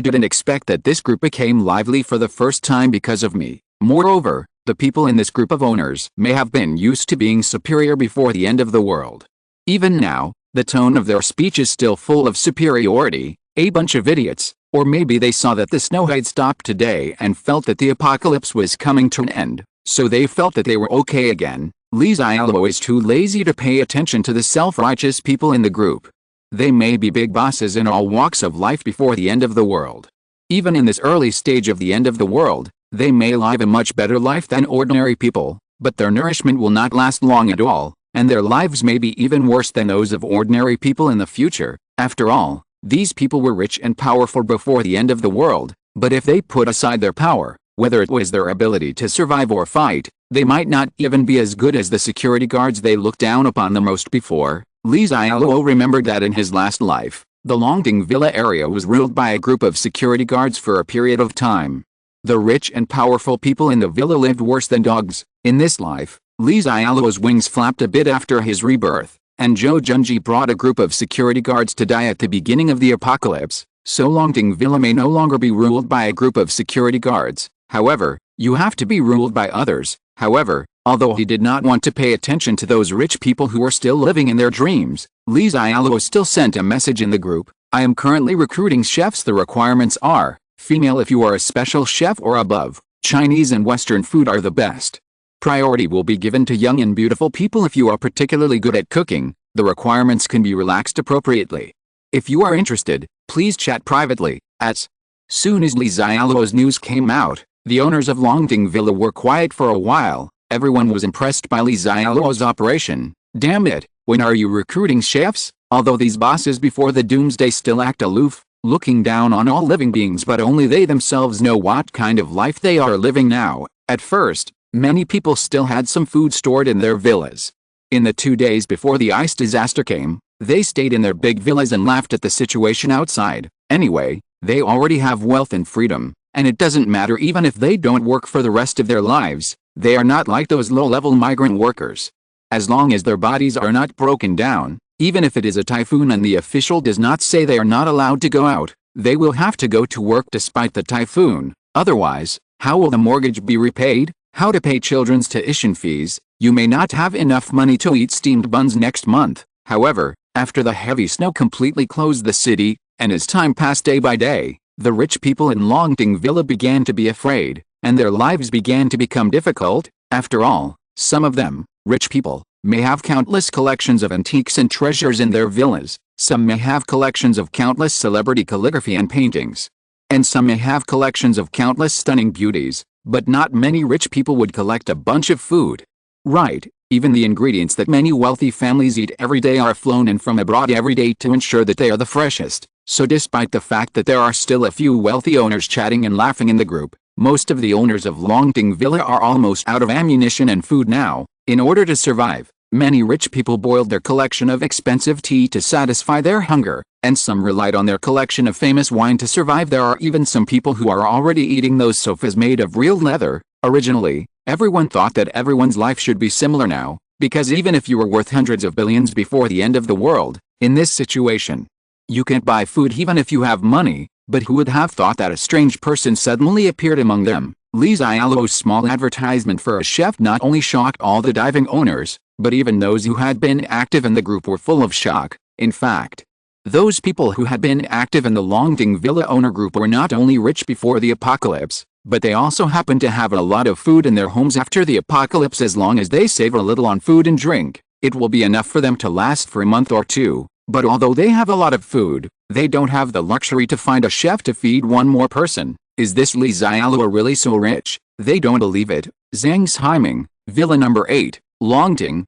didn't expect that this group became lively for the first time because of me. Moreover, the people in this group of owners may have been used to being superior before the end of the world. Even now, the tone of their speech is still full of superiority. A bunch of idiots. Or maybe they saw that the snow had stopped today and felt that the apocalypse was coming to an end, so they felt that they were okay again. Li Xiaoluo is too lazy to pay attention to the self-righteous people in the group. They may be big bosses in all walks of life before the end of the world. Even in this early stage of the end of the world, they may live a much better life than ordinary people, but their nourishment will not last long at all, and their lives may be even worse than those of ordinary people in the future. After all, these people were rich and powerful before the end of the world, but if they put aside their power, whether it was their ability to survive or fight, they might not even be as good as the security guards they looked down upon the most before. Li Xiaoluo remembered that in his last life, the Longting Villa area was ruled by a group of security guards for a period of time. The rich and powerful people in the villa lived worse than dogs. In this life, Li Xiaoluo's wings flapped a bit after his rebirth, and Zhou Junji brought a group of security guards to die at the beginning of the apocalypse, so Longting Villa may no longer be ruled by a group of security guards. However, you have to be ruled by others. However, although he did not want to pay attention to those rich people who were still living in their dreams, Li Xiaoluo still sent a message in the group. I am currently recruiting chefs. The requirements are, female if you are a special chef or above, Chinese and Western food are the best. Priority will be given to young and beautiful people if you are particularly good at cooking. The requirements can be relaxed appropriately. If you are interested, please chat privately. As soon as Li Xiaoluo's news came out, the owners of Longting Villa were quiet for a while. Everyone was impressed by Li Xiaoluo's operation. Damn it, when are you recruiting chefs? Although these bosses before the doomsday still act aloof, looking down on all living beings, but only they themselves know what kind of life they are living now. At first, many people still had some food stored in their villas. In the 2 days before the ice disaster came, they stayed in their big villas and laughed at the situation outside. Anyway, they already have wealth and freedom, and it doesn't matter even if they don't work for the rest of their lives. They are not like those low-level migrant workers. As long as their bodies are not broken down, even if it is a typhoon and the official does not say they are not allowed to go out, they will have to go to work despite the typhoon. Otherwise, how will the mortgage be repaid? How to pay children's tuition fees? You may not have enough money to eat steamed buns next month. However, after the heavy snow completely closed the city, and as time passed day by day, the rich people in Longting Villa began to be afraid, and their lives began to become difficult. After all, some of them, rich people, may have countless collections of antiques and treasures in their villas, some may have collections of countless celebrity calligraphy and paintings, and some may have collections of countless stunning beauties, but not many rich people would collect a bunch of food. Right, even the ingredients that many wealthy families eat every day are flown in from abroad every day to ensure that they are the freshest. So despite the fact that there are still a few wealthy owners chatting and laughing in the group, most of the owners of Longting Villa are almost out of ammunition and food now. In order to survive, many rich people boiled their collection of expensive tea to satisfy their hunger, and some relied on their collection of famous wine to survive. There are even some people who are already eating those sofas made of real leather. Originally, everyone thought that everyone's life should be similar now, because even if you were worth hundreds of billions before the end of the world, in this situation, you can't buy food even if you have money. But who would have thought that a strange person suddenly appeared among them? Li Xiaoluo's small advertisement for a chef not only shocked all the diving owners, but even those who had been active in the group were full of shock. In fact, those people who had been active in the Longting Villa owner group were not only rich before the apocalypse, but they also happened to have a lot of food in their homes after the apocalypse. As long as they save a little on food and drink, it will be enough for them to last for a month or two. But although they have a lot of food, they don't have the luxury to find a chef to feed one more person. Is this Li Xiaoluo really so rich? They don't believe it. Zhang Ximing, Villa number 8, Longting,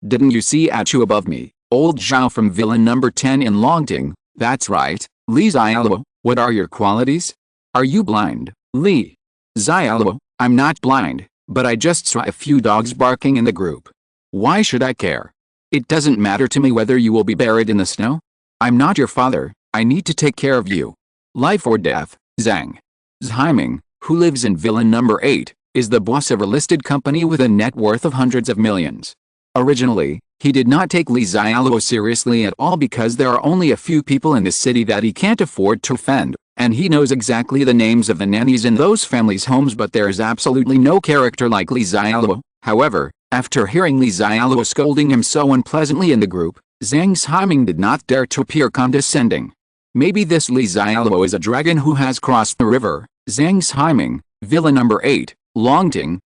didn't you see at you above me? Old Zhao from Villa number 10 in Longting. That's right, Li Xiaoluo, what are your qualities? Are you blind? Li Xiaoluo, I'm not blind, but I just saw a few dogs barking in the group. Why should I care? It doesn't matter to me whether you will be buried in the snow. I'm not your father, I need to take care of you. Life or death. Zhang Ximing, who lives in Villa number 8, is the boss of a listed company with a net worth of hundreds of millions. Originally, he did not take Li Xiaoluo seriously at all because there are only a few people in the city that he can't afford to offend, and he knows exactly the names of the nannies in those families' homes, but there is absolutely no character like Li Xiaoluo. However, after hearing Li Xiaoluo scolding him so unpleasantly in the group, Zhang Ximing did not dare to appear condescending. Maybe this Li Xiaoluo is a dragon who has crossed the river. Zhang Ximing, Villa number 8, Longting,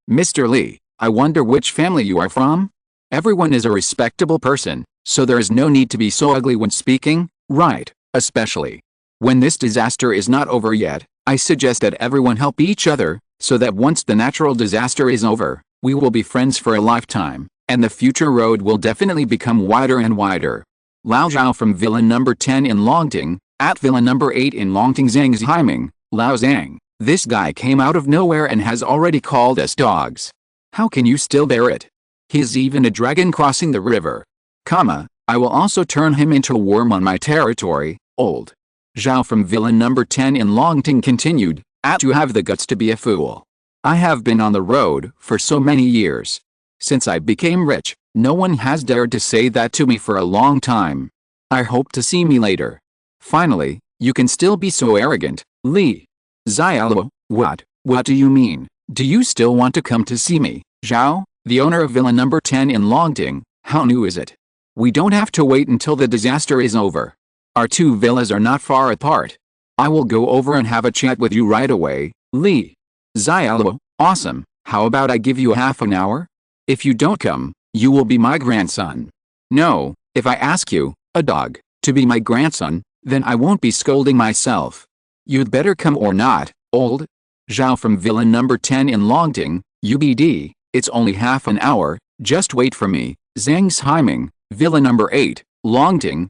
Mr. Li, I wonder which family you are from? Everyone is a respectable person, so there is no need to be so ugly when speaking, right? Especially when this disaster is not over yet, I suggest that everyone help each other, so that once the natural disaster is over, we will be friends for a lifetime, and the future road will definitely become wider and wider. Lao Zhao from Villa number 10 in Longting, Villa number 8 in Longting. Zhang Ximing, Lao Zhang, this guy came out of nowhere and has already called us dogs. How can you still bear it? He is even a dragon crossing the river. I will also turn him into a worm on my territory. Old Zhao from Villa number 10 in Longting continued, you have the guts to be a fool. I have been on the road for so many years. Since I became rich, no one has dared to say that to me for a long time. I hope to see me later. Finally, you can still be so arrogant, Li Xiaoluo. What do you mean? Do you still want to come to see me? Zhao, the owner of Villa number 10 in Longting, how new is it? We don't have to wait until the disaster is over. Our two villas are not far apart. I will go over and have a chat with you right away. Li Xiaoluo, awesome. How about I give you half an hour? If you don't come, you will be my grandson. No, if I ask you, a dog, to be my grandson, then I won't be scolding myself. You'd better come or not, old Zhao from Villa number 10 in Longting, UBD, It's only half an hour, just wait for me. Zhang's Himing, Villa number 8, Longting,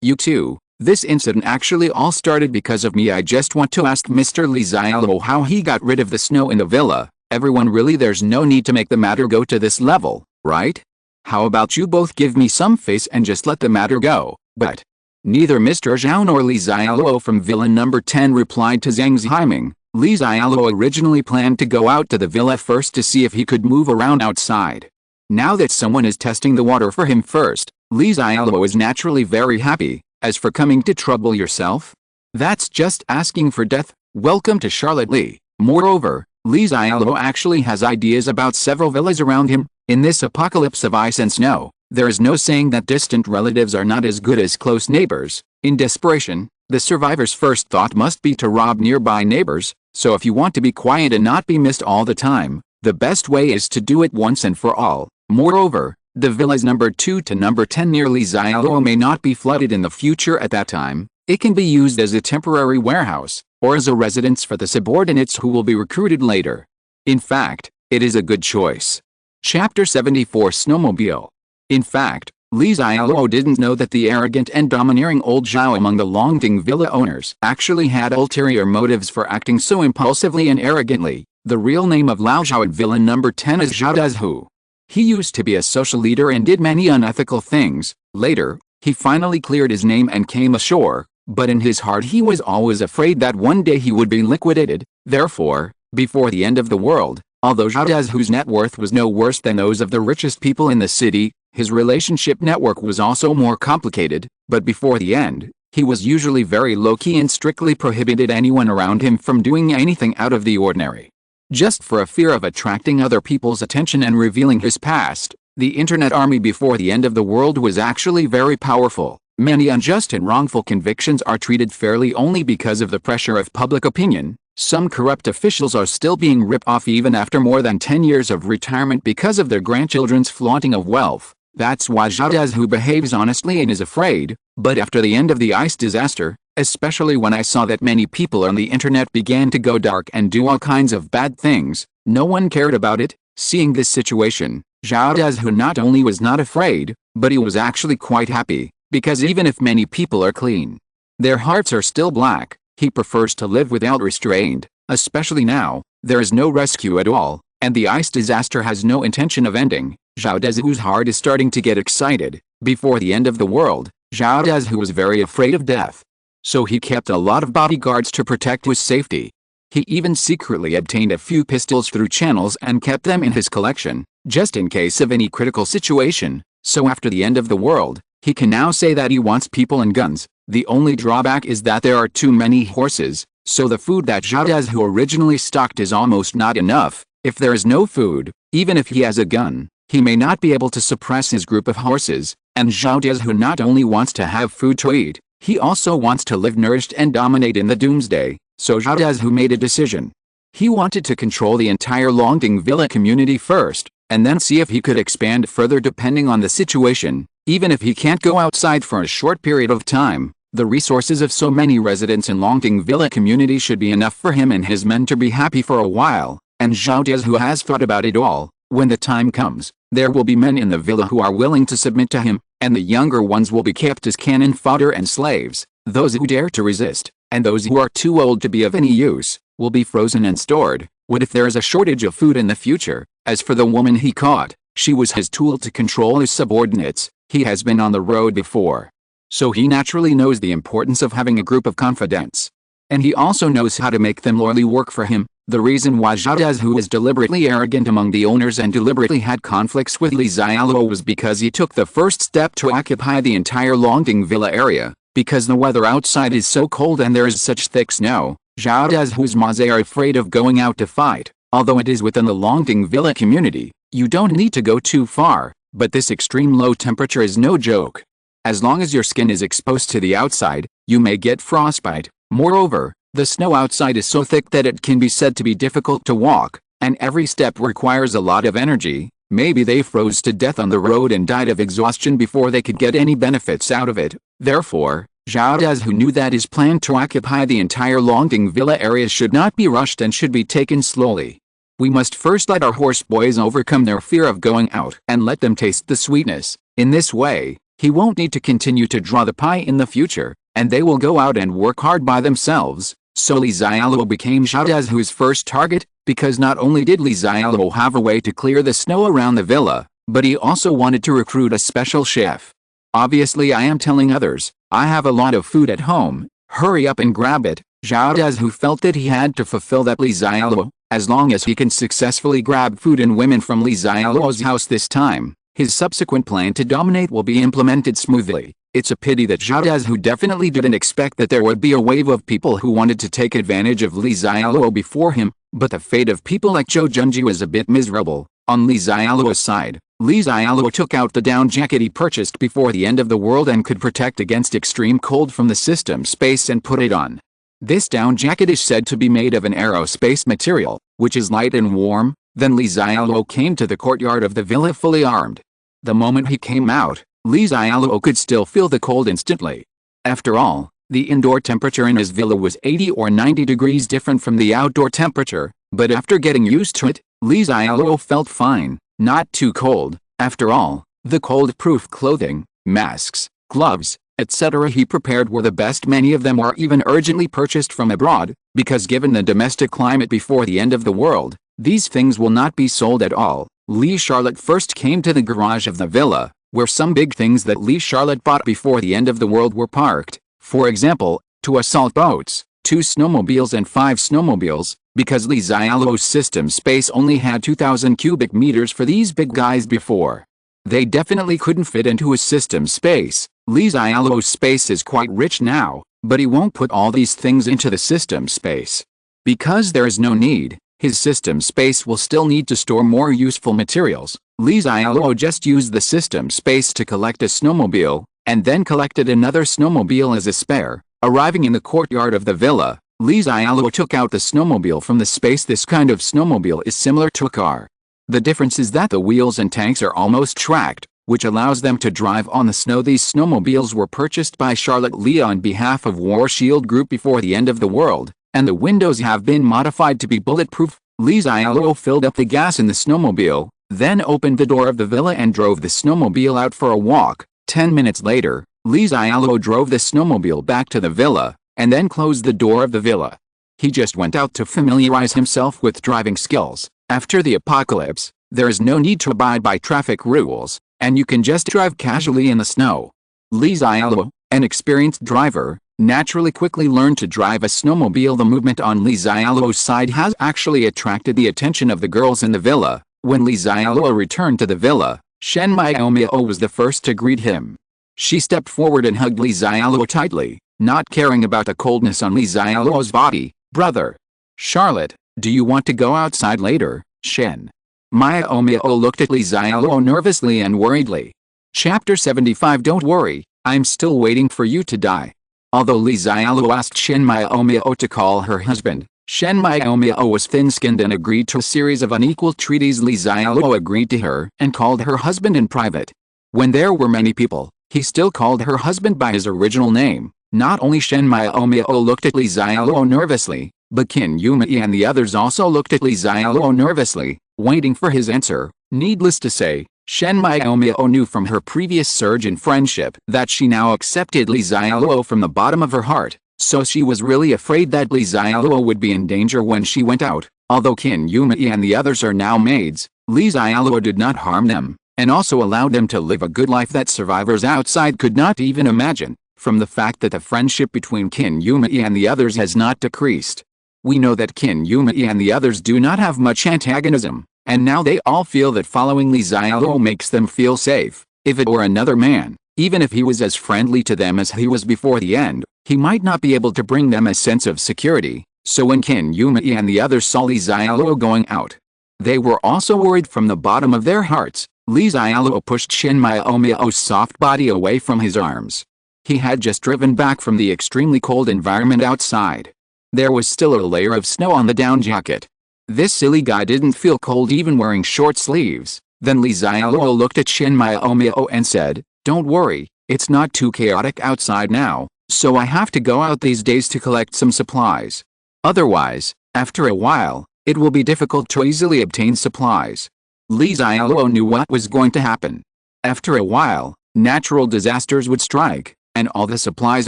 you too. This incident actually all started because of me. I just want to ask Mr. Li Xiaoluo how he got rid of the snow in the villa. Everyone, really, there's no need to make the matter go to this level, right? How about you both give me some face and just let the matter go? But neither Mr. Zhao nor Li Xiaoluo from Villa number 10 replied to Zhang's Himing. Li Xiaoluo originally planned to go out to the villa first to see if he could move around outside. Now that someone is testing the water for him first, Li Xiaoluo is naturally very happy. As for coming to trouble yourself, that's just asking for death. Welcome to Charlotte Li. Moreover, Li Xiaoluo actually has ideas about several villas around him. In this apocalypse of ice and snow, there is no saying that distant relatives are not as good as close neighbors. In desperation, the survivor's first thought must be to rob nearby neighbors, so if you want to be quiet and not be missed all the time, the best way is to do it once and for all. Moreover, the villas number 2 to number 10 near Li Xiaoluo may not be flooded in the future at that time. It can be used as a temporary warehouse, or as a residence for the subordinates who will be recruited later. In fact, it is a good choice. Chapter 74 Snowmobile. In fact, Li Xiaoluo didn't know that the arrogant and domineering old Zhao among the Longting villa owners actually had ulterior motives for acting so impulsively and arrogantly. The real name of Lao Zhao at villa number 10 is Zhao Dezhu. He used to be a social leader and did many unethical things. Later, he finally cleared his name and came ashore, but in his heart he was always afraid that one day he would be liquidated. Therefore, before the end of the world, although Zhao Dezhu's net worth was no worse than those of the richest people in the city, his relationship network was also more complicated. But before the end, he was usually very low-key and strictly prohibited anyone around him from doing anything out of the ordinary. Just for a fear of attracting other people's attention and revealing his past, the internet army before the end of the world was actually very powerful. Many unjust and wrongful convictions are treated fairly only because of the pressure of public opinion. Some corrupt officials are still being ripped off even after more than 10 years of retirement because of their grandchildren's flaunting of wealth. That's why Zhao Dezhu behaves honestly and is afraid. But after the end of the ice disaster, especially when I saw that many people on the internet began to go dark and do all kinds of bad things, no one cared about it. Seeing this situation, Zhao Dezhu not only was not afraid, but he was actually quite happy, because even if many people are clean, their hearts are still black. He prefers to live without restraint, especially now. There is no rescue at all, and the ice disaster has no intention of ending. Zhao Dezhu's heart is starting to get excited. Before the end of the world, Zhao Dezhu was very afraid of death. So he kept a lot of bodyguards to protect his safety. He even secretly obtained a few pistols through channels and kept them in his collection, just in case of any critical situation. So after the end of the world, he can now say that he wants people and guns. The only drawback is that there are too many horses, so the food that Zhao Dezhu originally stocked is almost not enough. If there is no food, even if he has a gun, he may not be able to suppress his group of horses. And Zhao Dezhu not only wants to have food to eat, he also wants to live nourished and dominate in the doomsday. So Zhao Dezhu made a decision. He wanted to control the entire Longting villa community first, and then see if he could expand further depending on the situation. Even if he can't go outside for a short period of time, the resources of so many residents in Longting villa community should be enough for him and his men to be happy for a while. And Zhao Dezhu has thought about it all. When the time comes, there will be men in the villa who are willing to submit to him, and the younger ones will be kept as cannon fodder and slaves. Those who dare to resist, and those who are too old to be of any use, will be frozen and stored. What if there is a shortage of food in the future? As for the woman he caught, she was his tool to control his subordinates. He has been on the road before, so he naturally knows the importance of having a group of confidants. And he also knows how to make them loyally work for him. The reason why Zhao Dezhu was deliberately arrogant among the owners and deliberately had conflicts with Li Xiaoluo was because he took the first step to occupy the entire Longting villa area. Because the weather outside is so cold and there is such thick snow, Zhao Dezhu's Maze are afraid of going out to fight. Although it is within the Longting villa community, you don't need to go too far, but this extreme low temperature is no joke. As long as your skin is exposed to the outside, you may get frostbite. Moreover, the snow outside is so thick that it can be said to be difficult to walk, and every step requires a lot of energy. Maybe they froze to death on the road and died of exhaustion before they could get any benefits out of it. Therefore, Zhao Dezhu knew that his plan to occupy the entire Longting villa area should not be rushed and should be taken slowly. We must first let our horse boys overcome their fear of going out and let them taste the sweetness. In this way, he won't need to continue to draw the pie in the future, and they will go out and work hard by themselves. So Li Xiaoluo became Xiaodazu's first target, because not only did Li Xiaoluo have a way to clear the snow around the villa, but he also wanted to recruit a special chef. Obviously I am telling others, I have a lot of food at home, hurry up and grab it. Xiaodazu felt that he had to fulfill that Li Xiaoluo, as long as he can successfully grab food and women from Li Xiaoluo's house this time, his subsequent plan to dominate will be implemented smoothly. It's a pity that Xiaodazu definitely didn't expect that there would be a wave of people who wanted to take advantage of Li Xiaoluo before him, but the fate of people like Zhou Junji was a bit miserable. On Li Xiaoluo's side, Li Xiaoluo took out the down jacket he purchased before the end of the world and could protect against extreme cold from the system space and put it on. This down jacket is said to be made of an aerospace material, which is light and warm. Then Li Xiaoluo came to the courtyard of the villa fully armed. The moment he came out, Li Xiaoluo could still feel the cold instantly. After all, the indoor temperature in his villa was 80 or 90 degrees different from the outdoor temperature, but after getting used to it, Li Xiaoluo felt fine, not too cold. After all, the cold-proof clothing, masks, gloves, etc. he prepared were the best. Many of them were even urgently purchased from abroad, because given the domestic climate before the end of the world, these things will not be sold at all. Li Charlotte first came to the garage of the villa, where some big things that Li Charlotte bought before the end of the world were parked. For example, 2 assault boats, 2 snowmobiles and 5 snowmobiles, because Li Xiaoluo's system space only had 2,000 cubic meters for these big guys before. They definitely couldn't fit into his system space. Li Xiaoluo's space is quite rich now, but he won't put all these things into the system space. Because there is no need, his system space will still need to store more useful materials. Li Xiaoluo just used the system space to collect a snowmobile, and then collected another snowmobile as a spare. Arriving in the courtyard of the villa, Li Xiaoluo took out the snowmobile from the space. This kind of snowmobile is similar to a car. The difference is that the wheels and tanks are almost tracked, which allows them to drive on the snow. These snowmobiles were purchased by Charlotte Li on behalf of War Shield Group before the end of the world, and the windows have been modified to be bulletproof. Li Xiaoluo filled up the gas in the snowmobile, then opened the door of the villa and drove the snowmobile out for a walk. 10 minutes later, Li Xiaoluo drove the snowmobile back to the villa, and then closed the door of the villa. He just went out to familiarize himself with driving skills. After the apocalypse, there is no need to abide by traffic rules, and you can just drive casually in the snow. Li Xiaoluo, an experienced driver, naturally quickly learned to drive a snowmobile. The movement on Li Xiaoluo's side has actually attracted the attention of the girls in the villa. When Li Xiaoluo returned to the villa, Shen Miaomiao was the first to greet him. She stepped forward and hugged Li Xiaoluo tightly, not caring about the coldness on Li Xiaoluo's body. "Brother Charlotte, do you want to go outside later?" Shen Miaomiao looked at Li Xiaoluo nervously and worriedly. Chapter 75. Don't worry, I'm still waiting for you to die. Although Li Xiaoluo asked Shen Miaomiao to call her husband, Shen Miaomiao was thin-skinned and agreed to a series of unequal treaties. Li Xiaoluo agreed to her and called her husband in private. When there were many people, he still called her husband by his original name. Not only Shen Miaomiao looked at Li Xiaoluo nervously, but Qin Yumei and the others also looked at Li Xiaoluo nervously, waiting for his answer. Needless to say, Shen Miaomiao knew from her previous surge in friendship that she now accepted Li Xiaoluo from the bottom of her heart, so she was really afraid that Li Xiaoluo would be in danger when she went out. Although Qin Yumei and the others are now maids, Li Xiaoluo did not harm them, and also allowed them to live a good life that survivors outside could not even imagine. From the fact that the friendship between Qin Yumei and the others has not decreased, we know that Qin Yumei and the others do not have much antagonism, and now they all feel that following Li Xiaoluo makes them feel safe. If it were another man, even if he was as friendly to them as he was before the end, he might not be able to bring them a sense of security. So when Qin Yumei and the others saw Li Xiaoluo going out, they were also worried from the bottom of their hearts. Li Xiaoluo pushed Shen Miaomiao's soft body away from his arms. He had just driven back from the extremely cold environment outside. There was still a layer of snow on the down jacket. This silly guy didn't feel cold even wearing short sleeves. Then Li Xiaoluo looked at Shen Miaomiao and said, "Don't worry, it's not too chaotic outside now, so I have to go out these days to collect some supplies. Otherwise, after a while, it will be difficult to easily obtain supplies. Li Xiaoluo knew what was going to happen. After a while, natural disasters would strike, and all the supplies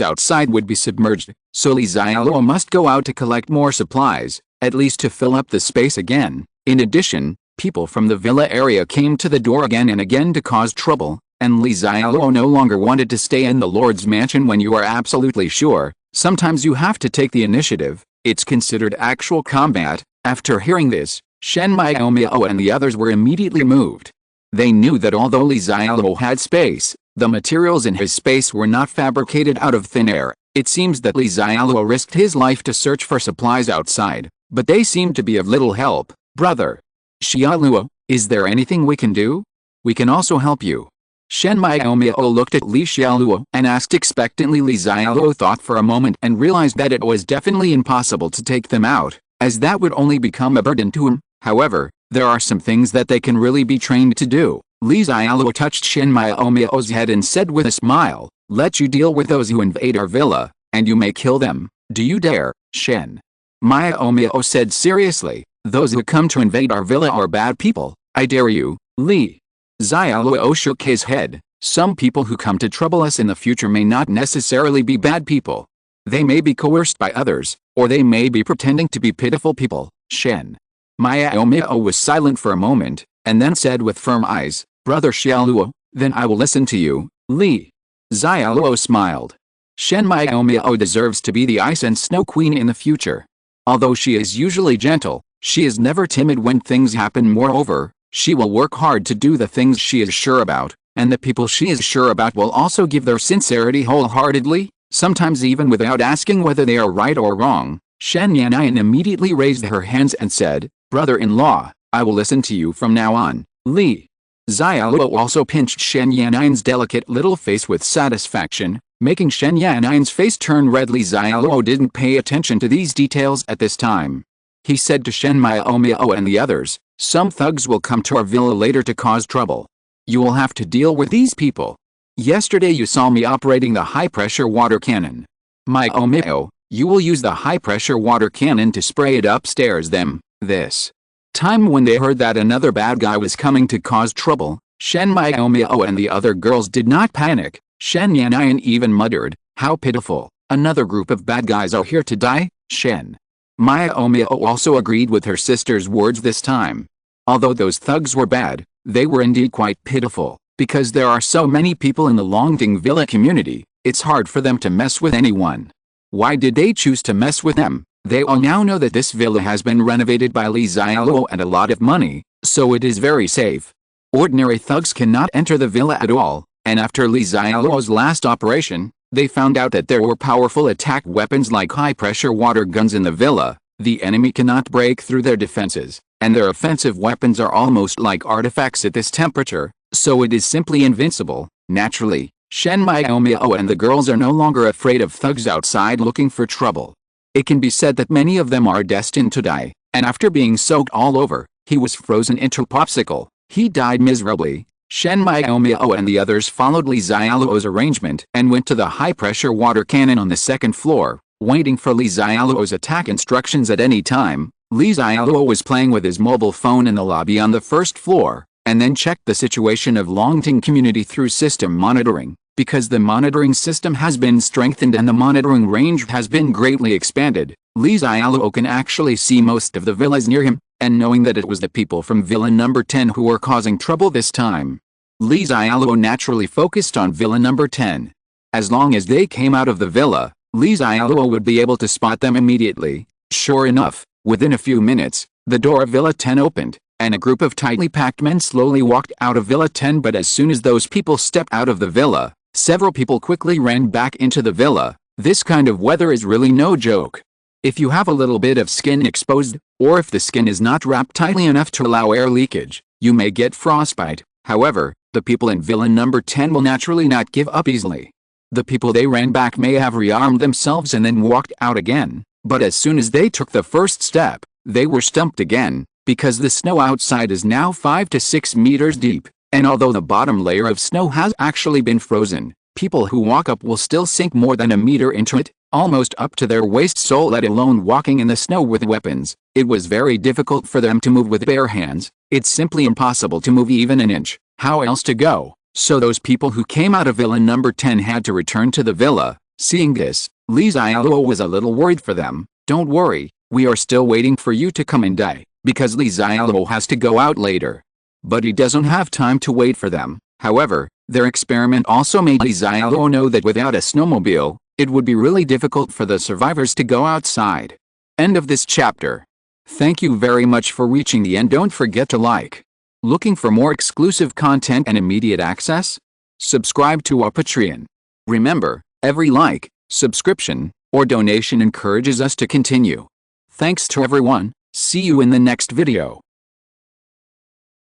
outside would be submerged, so Li Xiaoluo must go out to collect more supplies, at least to fill up the space again. In addition, people from the villa area came to the door again and again to cause trouble, and Li Xiaoluo no longer wanted to stay in the Lord's mansion when you are absolutely sure. Sometimes you have to take the initiative, it's considered actual combat. After hearing this, Shen Miao and the others were immediately moved. They knew that although Li Xiaoluo had space, the materials in his space were not fabricated out of thin air. It seems that Li Xiaoluo risked his life to search for supplies outside, but they seemed to be of little help. Brother Xialuo, is there anything we can do? We can also help you. Shen Miao looked at Li Xialuo and asked expectantly. Li Xiaoluo thought for a moment and realized that it was definitely impossible to take them out, as that would only become a burden to him. However, there are some things that they can really be trained to do. Li Xiaoluo touched Shen Miao's head and said with a smile, "Let you deal with those who invade our villa, and you may kill them. Do you dare?" Shen Miao said seriously, "Those who come to invade our villa are bad people. I dare you." Li Xiaoluo shook his head. "Some people who come to trouble us in the future may not necessarily be bad people. They may be coerced by others, or they may be pretending to be pitiful people." Shen Miao was silent for a moment, and then said with firm eyes, "Brother Xialuo, then I will listen to you." Li Xiaoluo smiled. Shen Miao deserves to be the ice and snow queen in the future. Although she is usually gentle, she is never timid when things happen. Moreover, she will work hard to do the things she is sure about, and the people she is sure about will also give their sincerity wholeheartedly, sometimes even without asking whether they are right or wrong. Shen Yanyan immediately raised her hands and said, "Brother-in-law, I will listen to you from now on." Li Xiaoluo also pinched Shen Yanyan's delicate little face with satisfaction, making Shen Yanyan's face turn red. Li Xiaoluo didn't pay attention to these details at this time. He said to Shen Miao and the others, "Some thugs will come to our villa later to cause trouble. You will have to deal with these people. Yesterday you saw me operating the high-pressure water cannon. Miao, you will use the high-pressure water cannon to spray it upstairs them." This time when they heard that another bad guy was coming to cause trouble, Shen Miao and the other girls did not panic. Shen Yanyan even muttered, "How pitiful, another group of bad guys are here to die." Shen Miao also agreed with her sister's words this time. Although those thugs were bad, they were indeed quite pitiful, because there are so many people in the Longding Villa community, it's hard for them to mess with anyone. Why did they choose to mess with them? They all now know that this villa has been renovated by Li Xiaoluo and a lot of money, so it is very safe. Ordinary thugs cannot enter the villa at all, and after Li Xiaoluo's last operation, they found out that there were powerful attack weapons like high-pressure water guns in the villa. The enemy cannot break through their defenses, and their offensive weapons are almost like artifacts at this temperature, so it is simply invincible. Naturally, Shen Miao and the girls are no longer afraid of thugs outside looking for trouble. It can be said that many of them are destined to die, and after being soaked all over, he was frozen into a popsicle. He died miserably. Shen Miao and the others followed Li Xiaoluo's arrangement and went to the high-pressure water cannon on the second floor, waiting for Li Xiaoluo's attack instructions at any time. Li Xiaoluo was playing with his mobile phone in the lobby on the first floor, and then checked the situation of Longting community through system monitoring. Because the monitoring system has been strengthened and the monitoring range has been greatly expanded, Li Xiaoluo can actually see most of the villas near him, and knowing that it was the people from Villa number 10 who were causing trouble this time, Li Xiaoluo naturally focused on Villa number 10. As long as they came out of the villa, Li Xiaoluo would be able to spot them immediately. Sure enough, within a few minutes, the door of Villa 10 opened, and a group of tightly packed men slowly walked out of Villa 10. But as soon as those people stepped out of the villa, several people quickly ran back into the villa. This kind of weather is really no joke. If you have a little bit of skin exposed, or if the skin is not wrapped tightly enough to allow air leakage, you may get frostbite. However, the people in Villa number 10 will naturally not give up easily. The people they ran back may have rearmed themselves and then walked out again, but as soon as they took the first step, they were stumped again, because the snow outside is now 5 to 6 meters deep, and although the bottom layer of snow has actually been frozen, People who walk up will still sink more than a meter into it, almost up to their waist, so let alone walking in the snow with weapons. It was very difficult for them to move with bare hands. It's simply impossible to move even an inch. How else to go? So those people who came out of villa number 10 had to return to the villa. Seeing this, Xialuo was a little worried for them. Don't worry, we are still waiting for you to come and die, because Xialuo has to go out later. But he doesn't have time to wait for them. However, their experiment also made Xialuo know that without a snowmobile, it would be really difficult for the survivors to go outside. End of this chapter. Thank you very much for reaching the end. Don't forget to like. Looking for more exclusive content and immediate access? Subscribe to our Patreon. Remember, every like, subscription, or donation encourages us to continue. Thanks to everyone. See you in the next video.